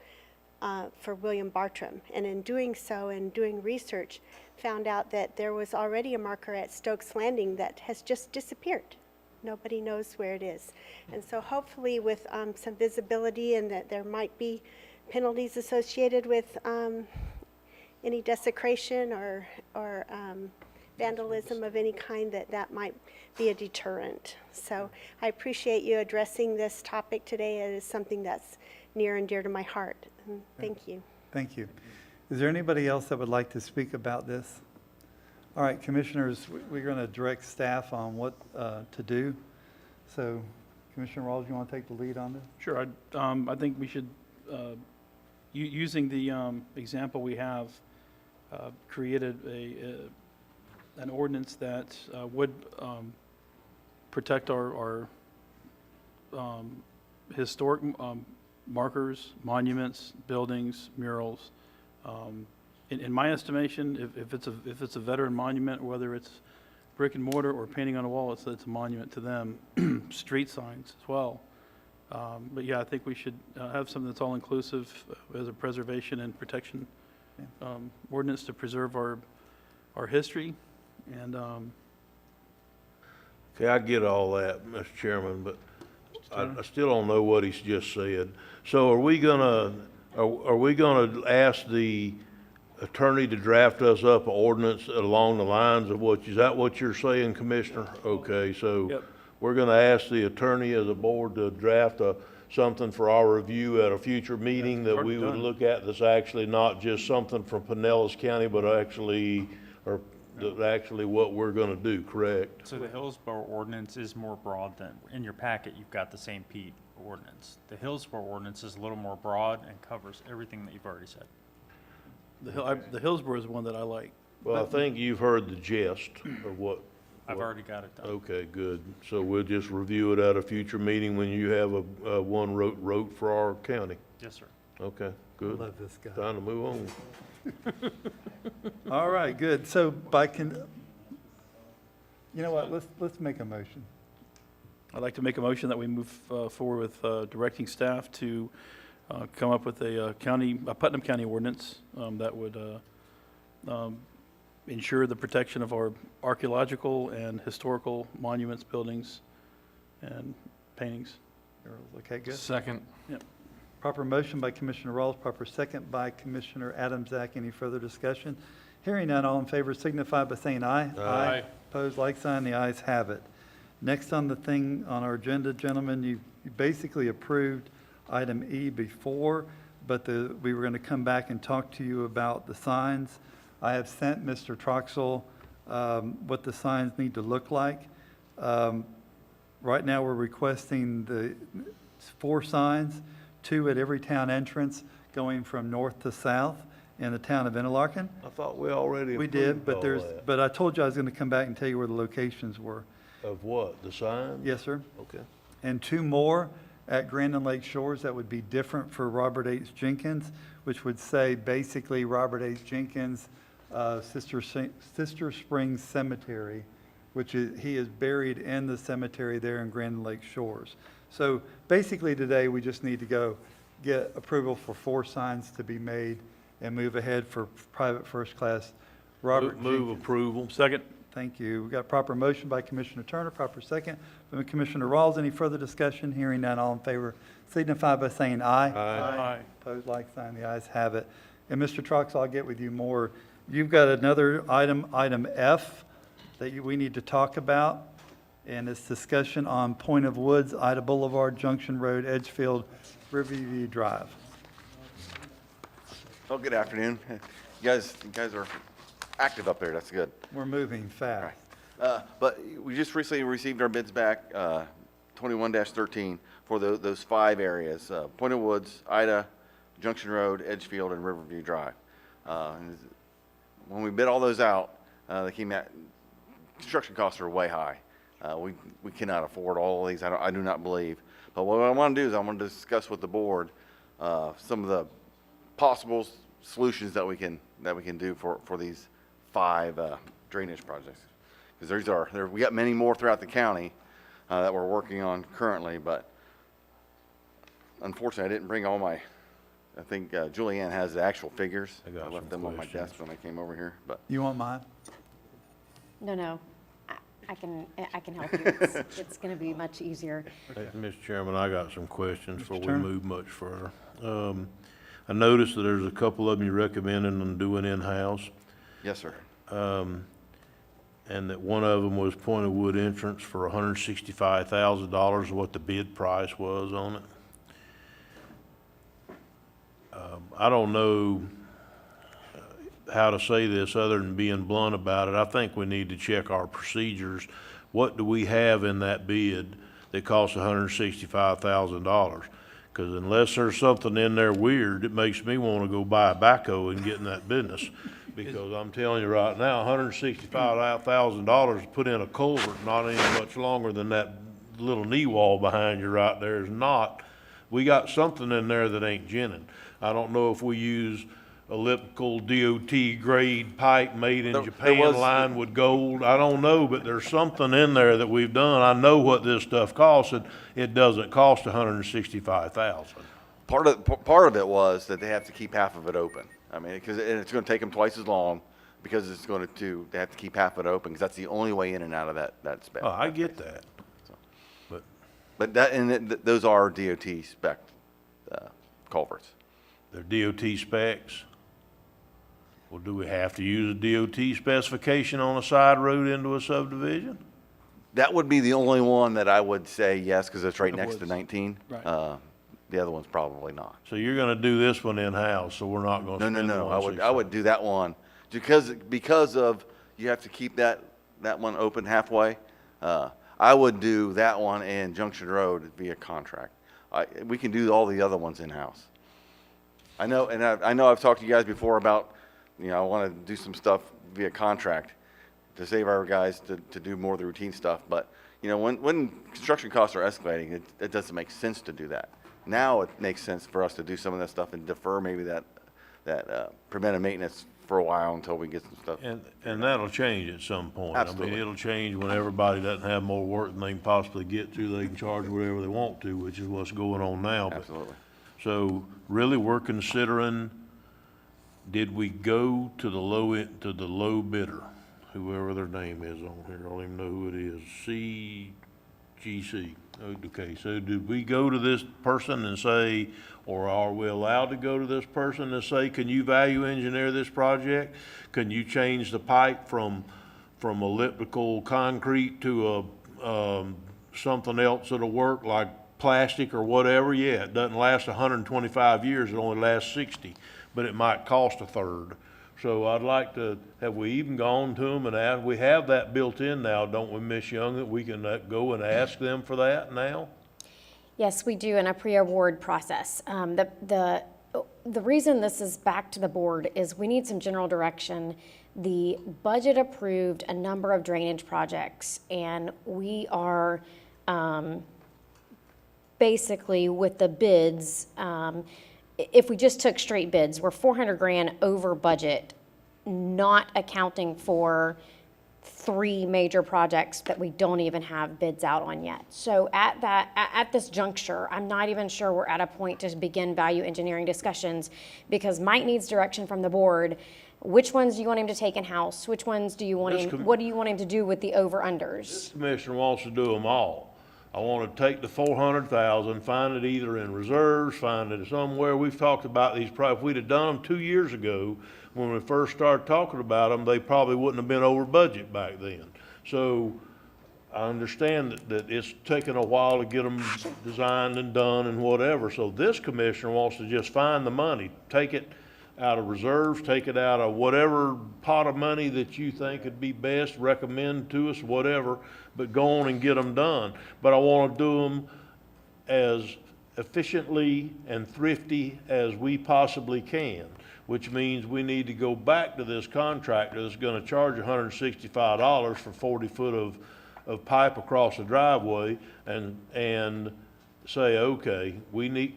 [SPEAKER 20] for William Bartram. And in doing so and doing research, found out that there was already a marker at Stokes Landing that has just disappeared. Nobody knows where it is. And so hopefully with some visibility, and that there might be penalties associated with any desecration or vandalism of any kind, that might be a deterrent. So I appreciate you addressing this topic today. It is something that's near and dear to my heart. And thank you.
[SPEAKER 1] Thank you. Is there anybody else that would like to speak about this? All right, commissioners, we're going to direct staff on what to do. So, Commissioner Rawls, you want to take the lead on this?
[SPEAKER 9] Sure. I think we should, using the example we have, created an ordinance that would protect our historic markers, monuments, buildings, murals. In my estimation, if it's a veteran monument, whether it's brick and mortar or painting on a wall, it's a monument to them. Street signs as well. But yeah, I think we should have something that's all-inclusive as a preservation and protection ordinance to preserve our history. And
[SPEAKER 3] Okay, I get all that, Mr. Chairman, but I still don't know what he's just said. So are we gonna ask the attorney to draft us up an ordinance along the lines of is that what you're saying, Commissioner? Okay, so
[SPEAKER 9] Yep.
[SPEAKER 3] we're gonna ask the attorney as a board to draft something for our review at a future meeting that we would look at that's actually not just something from Pinellas County, but actually what we're gonna do, correct?
[SPEAKER 13] So the Hillsborough ordinance is more broad than, in your packet, you've got the St. Pete ordinance. The Hillsborough ordinance is a little more broad and covers everything that you've already said.
[SPEAKER 9] the Hillsborough is one that I like.
[SPEAKER 3] Well, I think you've heard the gist of what.
[SPEAKER 13] I've already got it done.
[SPEAKER 3] Okay, good. So we'll just review it at a future meeting when you have a one wrote for our county.
[SPEAKER 13] Yes, sir.
[SPEAKER 3] Okay, good.
[SPEAKER 1] Love this guy.
[SPEAKER 3] Time to move on.
[SPEAKER 1] All right, good. So you know what, let's make a motion.
[SPEAKER 9] I'd like to make a motion that we move forward with directing staff to come up with a Putnam County ordinance that would ensure the protection of our archaeological and historical monuments, buildings, and paintings.
[SPEAKER 1] Okay, good.
[SPEAKER 2] Second.
[SPEAKER 9] Yep.
[SPEAKER 1] Proper motion by Commissioner Rawls, proper second by Commissioner Adamczak. Any further discussion? Hearing none, all in favor signify by saying aye.
[SPEAKER 2] Aye.
[SPEAKER 1] Opposed, like sign, the ayes have it. Next on the thing on our agenda, gentlemen, you basically approved item E before, but we were going to come back and talk to you about the signs. I have sent Mr. Troxel what the signs need to look like. Right now, we're requesting the 4 signs, 2 at every town entrance going from north to south in the town of Interlaken.
[SPEAKER 3] I thought we already
[SPEAKER 1] We
[SPEAKER 3] approved
[SPEAKER 1] did, but
[SPEAKER 3] all
[SPEAKER 1] there's,
[SPEAKER 3] that.
[SPEAKER 1] but I told you I was going to come back and tell you where the locations were.
[SPEAKER 3] Of what, the signs?
[SPEAKER 1] Yes, sir.
[SPEAKER 3] Okay.
[SPEAKER 1] And 2 more at Grandin Lake Shores that would be different for Robert H. Jenkins, which would say basically Robert H. Jenkins, Sister Springs Cemetery, which he is buried in the cemetery there in Grandin Lake Shores. So basically today, we just need to go get approval for 4 signs to be made and move ahead for private first class Robert
[SPEAKER 3] Move
[SPEAKER 1] Jenkins.
[SPEAKER 3] approval.
[SPEAKER 9] Second.
[SPEAKER 1] Thank you. We've got proper motion by Commissioner Turner, proper second from Commissioner Rawls. Any further discussion? Hearing none, all in favor signify by saying aye.
[SPEAKER 9] Aye.
[SPEAKER 1] Opposed, like sign, the ayes have it. And Mr. Trox, I'll get with you more. You've got another item F, that we need to talk about, and it's discussion on Point of Woods, Ida Boulevard, Junction Road, Edgefield, Riverview Drive.
[SPEAKER 15] Oh, good afternoon. You guys are active up there. That's good.
[SPEAKER 1] We're moving fast.
[SPEAKER 15] But we just recently received our bids back, 21-13, for those 5 areas, Point of Woods, Ida, Junction Road, Edgefield, and Riverview Drive. And when we bid all those out, they came out, construction costs are way high. We cannot afford all of these, I do not believe. But what I want to do is I want to discuss with the board some of the possible solutions that we can do for these 5 drainage projects. Because we got many more throughout the county that we're working on currently, but unfortunately I didn't bring all my I think Julianne has the actual figures.
[SPEAKER 3] I got
[SPEAKER 15] left
[SPEAKER 3] some
[SPEAKER 15] them on my
[SPEAKER 3] questions.
[SPEAKER 15] desk when I came over here, but.
[SPEAKER 1] You want mine?
[SPEAKER 16] No, I can help you. It's going to be much easier.
[SPEAKER 3] Hey, Mr. Chairman, I got some questions before we
[SPEAKER 1] Turner.
[SPEAKER 3] move much further. I noticed that there's a couple of them you recommending them doing in-house,
[SPEAKER 15] Yes, sir.
[SPEAKER 3] and that one of them was Pointed Wood entrance for $165,000, what the bid price was on it. I don't know how to say this other than being blunt about it. I think we need to check our procedures. What do we have in that bid that costs $165,000? Because unless there's something in there weird, it makes me want to go buy a backhoe and get in that business. Because I'm telling you right now, $165,000 to put in a culvert, not any much longer than that little knee wall behind you right there is not. We got something in there that ain't ginning. I don't know if we use elliptical DOT grade pipe made in
[SPEAKER 15] There
[SPEAKER 3] Japan
[SPEAKER 15] was-
[SPEAKER 3] lined with gold. I don't know, but there's something in there that we've done. I know what this stuff costs, and it doesn't cost $165,000.
[SPEAKER 15] Part of it was that they have to keep half of it open. I mean, because it's going to take them twice as long because it's going to, they have to keep half of it open because that's the only way in and out of that space.
[SPEAKER 3] Oh, I get that.
[SPEAKER 15] But that, and those are DOT spec culverts.
[SPEAKER 3] They're DOT specs. Well, do we have to use a DOT specification on a side road into a subdivision?
[SPEAKER 15] That would be the only one that I would say yes, because it's right
[SPEAKER 3] It
[SPEAKER 15] next to
[SPEAKER 3] was.
[SPEAKER 15] 19.
[SPEAKER 3] Right.
[SPEAKER 15] The other one's probably not.
[SPEAKER 3] So you're gonna do this one in-house, so we're not gonna
[SPEAKER 15] No,
[SPEAKER 3] spend
[SPEAKER 15] no,
[SPEAKER 3] the
[SPEAKER 15] no. I would do that one because of you have to keep that one open halfway. I would do that one and Junction Road via contract. We can do all the other ones in-house. I know, and I know I've talked to you guys before about, I want to do some stuff via contract to save our guys to do more of the routine stuff. But, when construction costs are escalating, it doesn't make sense to do that. Now it makes sense for us to do some of that stuff and defer maybe that preventive maintenance for a while until we get some stuff.
[SPEAKER 3] And that'll change at some point.
[SPEAKER 15] Absolutely.
[SPEAKER 3] I mean, it'll change when everybody doesn't have more work than they can possibly get to. They can charge whatever they want to, which is what's going on now. But-
[SPEAKER 15] Absolutely.
[SPEAKER 3] So really, we're considering, did we go to the low bidder, whoever their name is on here, I don't even know who it is, CGC. Okay, so did we go to this person and say, or are we allowed to go to this person and say, can you value engineer this project? Can you change the pipe from elliptical concrete to something else that'll work, like plastic or whatever? Yeah, it doesn't last 125 years, it only lasts 60, but it might cost a third. So I'd like to, have we even gone to them and asked, we have that built in now, don't we, Ms. Young, that we can go and ask them for that now?
[SPEAKER 16] Yes, we do in a pre-award process. The reason this is back to the board is we need some general direction. The budget approved a number of drainage projects, and we are basically with the bids, if we just took straight bids, we're 400 grand over budget, not accounting for 3 major projects that we don't even have bids out on yet. So at this juncture, I'm not even sure we're at a point to begin value engineering discussions, because Mike needs direction from the board. Which ones do you want him to take in-house? Which ones do you want him, what do you want him to do with the over-unders?
[SPEAKER 3] This commissioner wants to do them all. I want to take the 400,000, find it either in reserves, find it somewhere. We've talked about these, if we'd have done them 2 years ago, when we first started talking about them, they probably wouldn't have been over budget back then. So I understand that it's taken a while to get them designed and done and whatever. So this commissioner wants to just find the money, take it out of reserves, take it out of whatever pot of money that you think would be best, recommend to us, whatever, but go on and get them done. But I want to do them as efficiently and thrifty as we possibly can, which means we need to go back to this contractor that's going to charge $165 for 40 foot of pipe across the driveway and say, okay,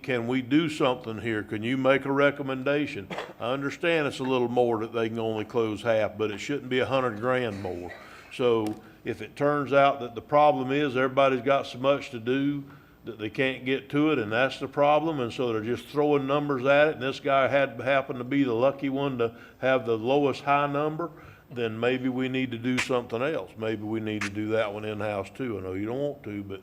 [SPEAKER 3] can we do something here? Can you make a recommendation? I understand it's a little more that they can only close half, but it shouldn't be 100 grand more. So if it turns out that the problem is everybody's got so much to do, that they can't get to it, and that's the problem, and so they're just throwing numbers at it, and this guy happened to be the lucky one to have the lowest high number, then maybe we need to do something else. Maybe we need to do that one in-house too. I know you don't want to, but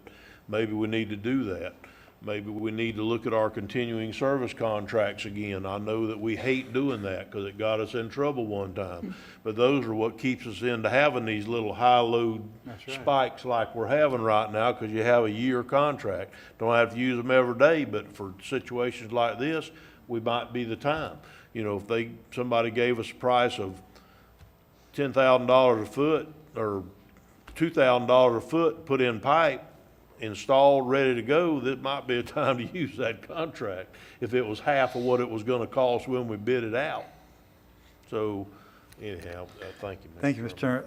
[SPEAKER 3] maybe we need to do that. Maybe we need to look at our continuing service contracts again. I know that we hate doing that because it got us in trouble one time. But those are what keeps us into having these little high-load spikes like we're having right now, because you have a year contract. Don't have to use them every day, but for situations like this, we might be the time. You know, if somebody gave us a price of $10,000 a foot or $2,000 a foot, put in pipe, installed, ready to go, that might be a time to use that contract if it was half of what it was gonna cost when we bid it out. So anyhow, thank you, Mr.
[SPEAKER 1] Thank you, Mr. Turner.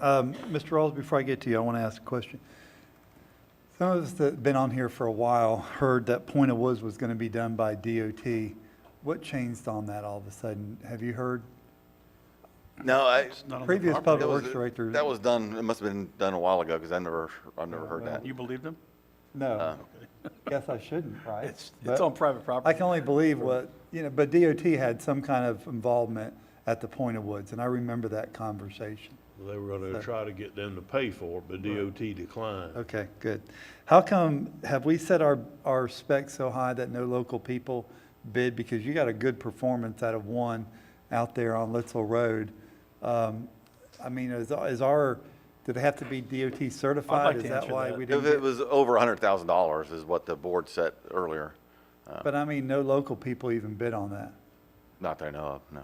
[SPEAKER 1] Mr. Rawls, before I get to you, I want to ask a question. Some of us that have been on here for a while heard that Point of Woods was going to be done by DOT. What changed on that all of a sudden? Have you heard?
[SPEAKER 15] No,
[SPEAKER 1] Previous public works director.
[SPEAKER 15] That was done, it must have been done a while ago, because I've never heard that.
[SPEAKER 9] You believe them?
[SPEAKER 1] No. Guess I shouldn't, right?
[SPEAKER 9] It's
[SPEAKER 1] But
[SPEAKER 9] on private property.
[SPEAKER 1] I can only believe what, but DOT had some kind of involvement at the Point of Woods, and I remember that conversation.
[SPEAKER 3] They were gonna try to get them to pay for it, but DOT declined.
[SPEAKER 1] Okay, good. How come, have we set our specs so high that no local people bid? Because you got a good performance out of one out there on Litzel Road. I mean, do they have to be DOT certified?
[SPEAKER 9] to
[SPEAKER 1] Is that
[SPEAKER 9] answer
[SPEAKER 1] why
[SPEAKER 9] that.
[SPEAKER 1] we
[SPEAKER 15] If
[SPEAKER 1] didn't
[SPEAKER 15] it
[SPEAKER 1] get?
[SPEAKER 15] was over $100,000 is what the board set earlier.
[SPEAKER 1] But I mean, no local people even bid on that.
[SPEAKER 15] Not that I know of, no.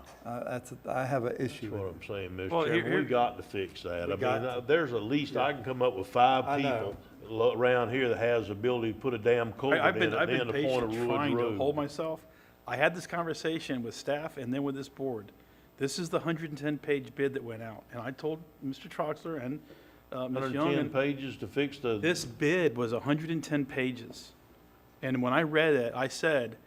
[SPEAKER 1] I have an issue
[SPEAKER 3] That's what
[SPEAKER 1] with it.
[SPEAKER 3] I'm saying, Mr.
[SPEAKER 9] Well,
[SPEAKER 3] Chairman,
[SPEAKER 9] here-
[SPEAKER 3] we got to fix that.
[SPEAKER 1] We
[SPEAKER 3] I
[SPEAKER 1] got
[SPEAKER 3] mean,
[SPEAKER 1] to.
[SPEAKER 3] there's at least, I can come up with 5
[SPEAKER 1] I know.
[SPEAKER 3] people around here that has the ability to put a damn culvert
[SPEAKER 9] I've
[SPEAKER 3] in
[SPEAKER 9] been,
[SPEAKER 3] at
[SPEAKER 9] I've
[SPEAKER 3] the
[SPEAKER 9] been
[SPEAKER 3] end of Point of
[SPEAKER 9] patient
[SPEAKER 3] Woods
[SPEAKER 9] trying to hold
[SPEAKER 3] Road.
[SPEAKER 9] myself. I had this conversation with staff and then with this board. This is the 110-page bid that went out, and I told Mr. Troxler and Ms. Young.
[SPEAKER 3] 110 pages to fix the.
[SPEAKER 9] This bid was 110 pages. And when I read it, I said,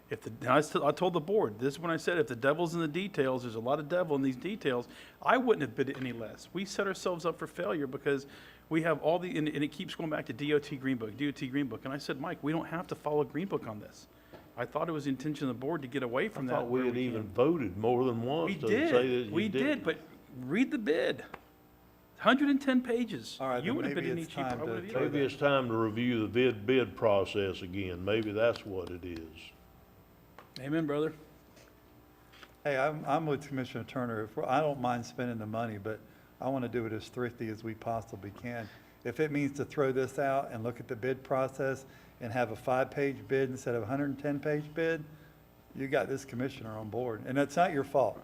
[SPEAKER 9] I told the board, this is when I said, if the devil's in the details, there's a lot of devil in these details, I wouldn't have bid it any less. We set ourselves up for failure because we have all and it keeps going back to DOT Green Book. And I said, Mike, we don't have to follow Green Book on this. I thought it was the intention of the board to get away from that.
[SPEAKER 3] I thought we
[SPEAKER 9] where
[SPEAKER 3] had even
[SPEAKER 9] can.
[SPEAKER 3] voted more than once
[SPEAKER 9] We
[SPEAKER 3] to say that you
[SPEAKER 9] did, we
[SPEAKER 3] didn't.
[SPEAKER 9] did, but read the bid. 110 pages.
[SPEAKER 1] All right,
[SPEAKER 9] You
[SPEAKER 1] then
[SPEAKER 9] would have bid
[SPEAKER 1] maybe
[SPEAKER 9] any
[SPEAKER 1] it's
[SPEAKER 9] cheaper.
[SPEAKER 1] time
[SPEAKER 9] I
[SPEAKER 1] to
[SPEAKER 9] would've
[SPEAKER 1] throw
[SPEAKER 9] either.
[SPEAKER 3] Maybe it's time to review the bid process again. Maybe that's what it is.
[SPEAKER 9] Amen, brother.
[SPEAKER 1] Hey, I'm with Commissioner Turner. I don't mind spending the money, but I want to do it as thrifty as we possibly can. If it means to throw this out and look at the bid process and have a 5-page bid instead of a 110-page bid, you got this commissioner on board, and it's not your fault.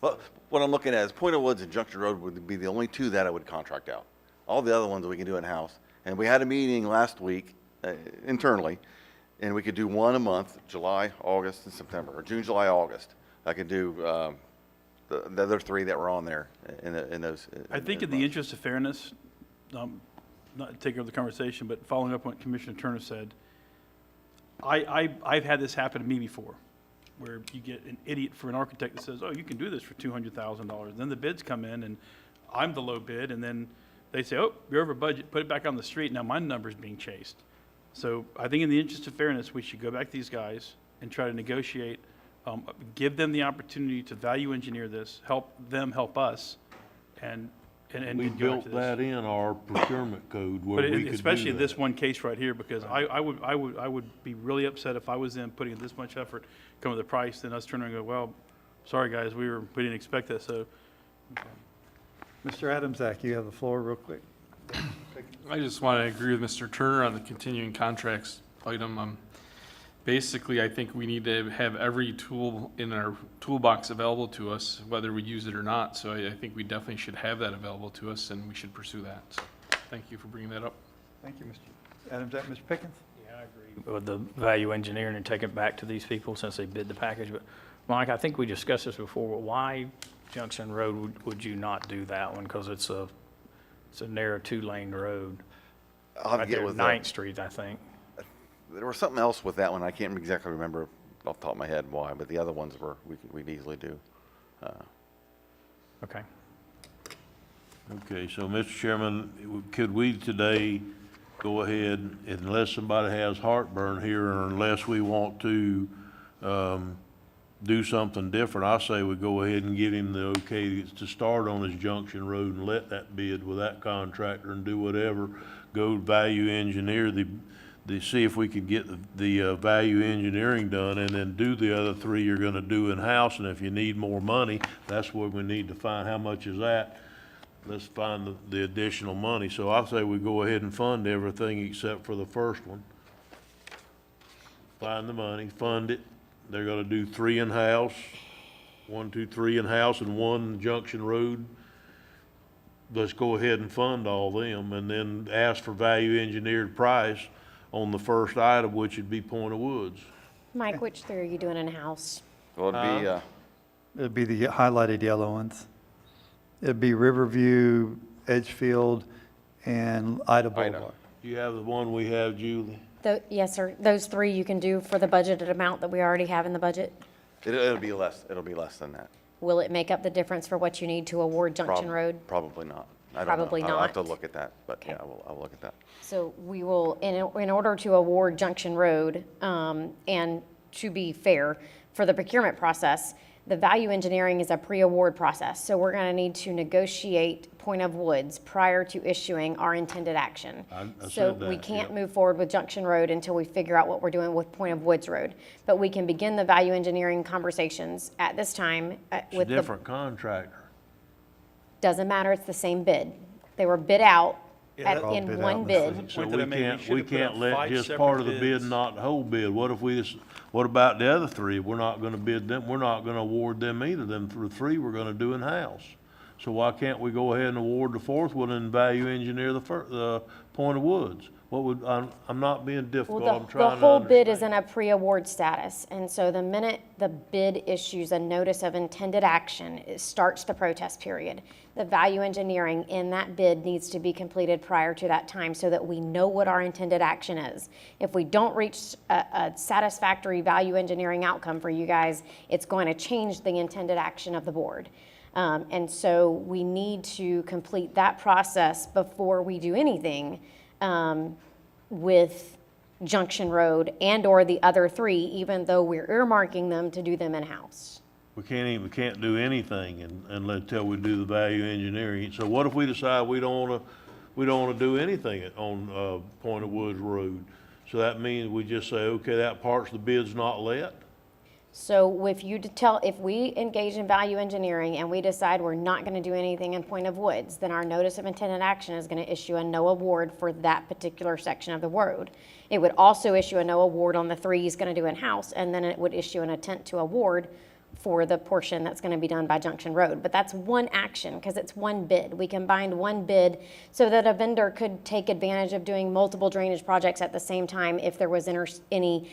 [SPEAKER 15] Well, what I'm looking at is Point of Woods and Junction Road would be the only 2 that I would contract out. All the other ones we can do in-house. And we had a meeting last week internally, and we could do 1 a month, July, August, and September, or June, July, August. I could do the other 3 that were on there in those.
[SPEAKER 9] I think in the interest of fairness, not to take over the conversation, but following up on what Commissioner Turner said, I've had this happen to me before, where you get an idiot for an architect that says, oh, you can do this for $200,000. Then the bids come in, and I'm the low bid, and then they say, oh, you're over budget, put it back on the street. Now my number's being chased. So I think in the interest of fairness, we should go back to these guys and try to negotiate, give them the opportunity to value engineer this, help them help us, and
[SPEAKER 3] We
[SPEAKER 9] go back
[SPEAKER 3] built
[SPEAKER 9] to this.
[SPEAKER 3] that in our procurement code
[SPEAKER 9] But
[SPEAKER 3] where we could do
[SPEAKER 9] especially in
[SPEAKER 3] that.
[SPEAKER 9] this one case right here, because I would be really upset if I was them putting in this much effort, coming to the price, then us turning and go, well, sorry, guys, we didn't expect that, so.
[SPEAKER 1] Mr. Adamsack, you have the floor real quick.
[SPEAKER 2] I just want to agree with Mr. Turner on the continuing contracts item. Basically, I think we need to have every tool in our toolbox available to us, whether we use it or not. So I think we definitely should have that available to us, and we should pursue that. So thank you for bringing that up.
[SPEAKER 1] Thank you, Mr. Adamsack. Mr. Pickens?
[SPEAKER 5] Yeah, I agree with the value engineering and take it back to these people since they bid the package. But Mike, I think we discussed this before, but why Junction Road would you not do that one? Because it's a narrow 2-lane road.
[SPEAKER 15] I'll have
[SPEAKER 5] Right
[SPEAKER 15] to get
[SPEAKER 5] there,
[SPEAKER 15] with
[SPEAKER 5] 9th Street, I think.
[SPEAKER 15] There was something else with that one. I can't exactly remember off the top of my head why, but the other ones we'd easily do.
[SPEAKER 5] Okay.
[SPEAKER 3] Okay, so Mr. Chairman, could we today go ahead, unless somebody has heartburn here, or unless we want to, do something different, I say we go ahead and give him the okay to start on his Junction Road and let that bid with that contractor and do whatever. Go value engineer see if we could get the value engineering done, and then do the other three you're gonna do in-house. And if you need more money, that's where we need to find how much is that. Let's find the additional money. So I say we go ahead and fund everything except for the first one. Find the money, fund it. They're gonna do 3 in-house, 1, 2, 3 in-house, and 1 Junction Road. Let's go ahead and fund all them, and then ask for value engineered price on the first item, which would be Point of Woods.
[SPEAKER 16] Mike, which three are you doing in-house?
[SPEAKER 15] Well, it'd be,
[SPEAKER 1] It'd be the highlighted yellow ones. It'd be Riverview, Edgefield, and Ida Boulevard.
[SPEAKER 3] You have the one we have, Julie?
[SPEAKER 16] Yes, sir. Those three you can do for the budgeted amount that we already have in the budget?
[SPEAKER 15] it'll be less than that.
[SPEAKER 16] Will it make up the difference for what you need to award Junction Road?
[SPEAKER 15] Probably not. I don't know.
[SPEAKER 16] Probably
[SPEAKER 15] I'll have to
[SPEAKER 16] not.
[SPEAKER 15] look at that, but
[SPEAKER 16] Okay.
[SPEAKER 15] yeah, I'll look at that.
[SPEAKER 16] So we will, in order to award Junction Road, and to be fair, for the procurement process, the value engineering is a pre-award process. So we're going to need to negotiate Point of Woods prior to issuing our intended action.
[SPEAKER 3] I
[SPEAKER 16] So
[SPEAKER 3] said that,
[SPEAKER 16] we can't
[SPEAKER 3] yeah.
[SPEAKER 16] move forward with Junction Road until we figure out what we're doing with Point of Woods Road. But we can begin the value engineering conversations at this time
[SPEAKER 3] It's a
[SPEAKER 16] with the,
[SPEAKER 3] different contractor.
[SPEAKER 16] doesn't matter, it's the same bid. They were bid out
[SPEAKER 1] Yeah, they're all
[SPEAKER 16] in
[SPEAKER 1] bid out
[SPEAKER 16] one
[SPEAKER 1] in the
[SPEAKER 16] bid.
[SPEAKER 1] same-
[SPEAKER 3] So
[SPEAKER 13] Point that I made, we
[SPEAKER 3] we
[SPEAKER 13] should've put
[SPEAKER 3] can't
[SPEAKER 13] out
[SPEAKER 3] let
[SPEAKER 13] 5
[SPEAKER 3] just
[SPEAKER 13] separate
[SPEAKER 3] part of the bid,
[SPEAKER 13] bids.
[SPEAKER 3] not the whole bid. What if we just, what about the other 3? We're not gonna bid them, we're not gonna award them either. Them the 3 we're gonna do in-house. So why can't we go ahead and award the 4th one and value engineer the Point of Woods? What would, I'm not being difficult,
[SPEAKER 16] Well,
[SPEAKER 3] I'm
[SPEAKER 16] the
[SPEAKER 3] trying to
[SPEAKER 16] whole bid is
[SPEAKER 3] understand.
[SPEAKER 16] in a pre-award status, and so the minute the bid issues a notice of intended action, it starts the protest period. The value engineering in that bid needs to be completed prior to that time so that we know what our intended action is. If we don't reach a satisfactory value engineering outcome for you guys, it's going to change the intended action of the board. And so we need to complete that process before we do anything with Junction Road and/or the other 3, even though we're earmarking them to do them in-house.
[SPEAKER 3] We can't do anything until we do the value engineering. So what if we decide we don't wanna do anything on, Point of Woods Road? So that means we just say, okay, that part's the bid's not let?
[SPEAKER 16] So if we engage in value engineering and we decide we're not going to do anything in Point of Woods, then our notice of intended action is going to issue a no award for that particular section of the road. It would also issue a no award on the 3 he's going to do in-house, and then it would issue an intent to award for the portion that's going to be done by Junction Road. But that's one action because it's one bid. We combined one bid so that a vendor could take advantage of doing multiple drainage projects at the same time if there was any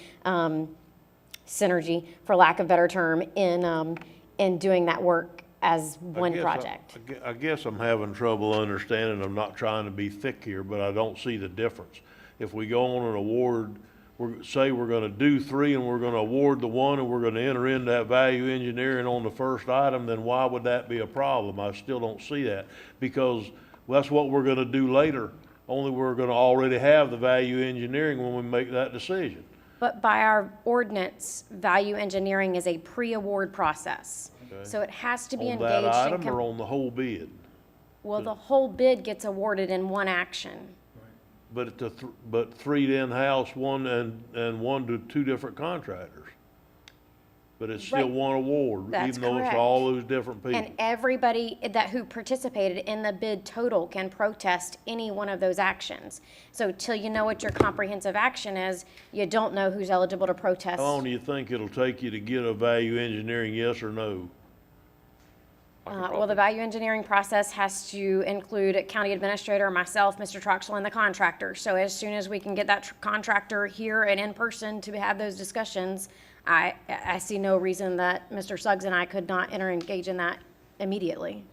[SPEAKER 16] synergy, for lack of a better term, in doing that work as one project.
[SPEAKER 3] I guess I'm having trouble understanding. I'm not trying to be thick here, but I don't see the difference. If we go on an award, say we're gonna do 3 and we're gonna award the 1 and we're gonna enter into that value engineering on the first item, then why would that be a problem? I still don't see that, because that's what we're gonna do later. Only we're gonna already have the value engineering when we make that decision.
[SPEAKER 16] But by our ordinance, value engineering is a pre-award process.
[SPEAKER 3] Okay.
[SPEAKER 16] So it has to be
[SPEAKER 3] On
[SPEAKER 16] engaged
[SPEAKER 3] that
[SPEAKER 16] in.
[SPEAKER 3] item or on the whole bid?
[SPEAKER 16] Well, the whole bid gets awarded in one action.
[SPEAKER 3] But 3 in-house, 1 and 1 to 2 different contractors. But it's still
[SPEAKER 16] Right.
[SPEAKER 3] one award,
[SPEAKER 16] That's
[SPEAKER 3] even though it's
[SPEAKER 16] correct.
[SPEAKER 3] all those different people.
[SPEAKER 16] And everybody who participated in the bid total can protest any one of those actions. So till you know what your comprehensive action is, you don't know who's eligible to protest.
[SPEAKER 3] How long do you think it'll take you to get a value engineering, yes or no?
[SPEAKER 16] Well, the value engineering process has to include a county administrator, myself, Mr. Troxel, and the contractor. So as soon as we can get that contractor here and in person to have those discussions, I see no reason that Mr. Suggs and I could not engage in that immediately.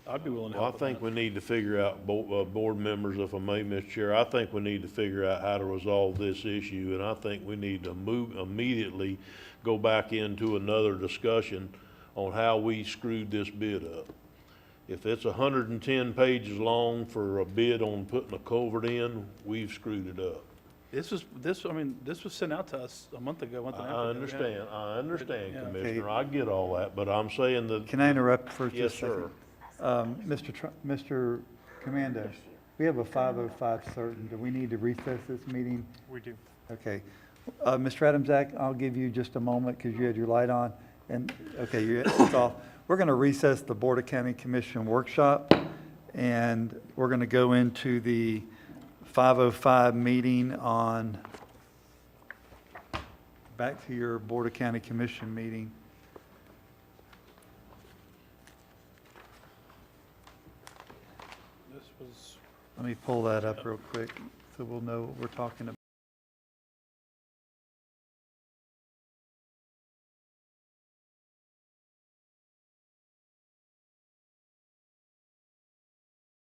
[SPEAKER 9] I'd be willing to
[SPEAKER 3] Well, I
[SPEAKER 9] help with
[SPEAKER 3] think we need to figure out, board members, if I may, Mr. Chair, I think we need to figure out how to resolve this issue, and I think we need to immediately go back into another discussion on how we screwed this bid up. If it's 110 pages long for a bid on putting a culvert in, we've screwed it up.
[SPEAKER 9] This was sent out to us a month ago, month and a half
[SPEAKER 3] I
[SPEAKER 9] ago.
[SPEAKER 3] I understand,
[SPEAKER 9] Yeah.
[SPEAKER 3] Commissioner, I get all that, but I'm saying that.
[SPEAKER 1] Can I interrupt for
[SPEAKER 3] Yes,
[SPEAKER 1] just a second?
[SPEAKER 3] sir.
[SPEAKER 1] Mr. Commando, we have a 5:05 certain. Do we need to recess this meeting?
[SPEAKER 13] We do.
[SPEAKER 1] Okay. Mr. Adamsack, I'll give you just a moment because you had your light on. And, okay, it's off. We're going to recess the Board of County Commission workshop, and we're going to go into the 5:05 meeting on, back to your Board of County Commission meeting.
[SPEAKER 9] This was
[SPEAKER 1] Let me pull that up real quick so we'll know what we're talking about.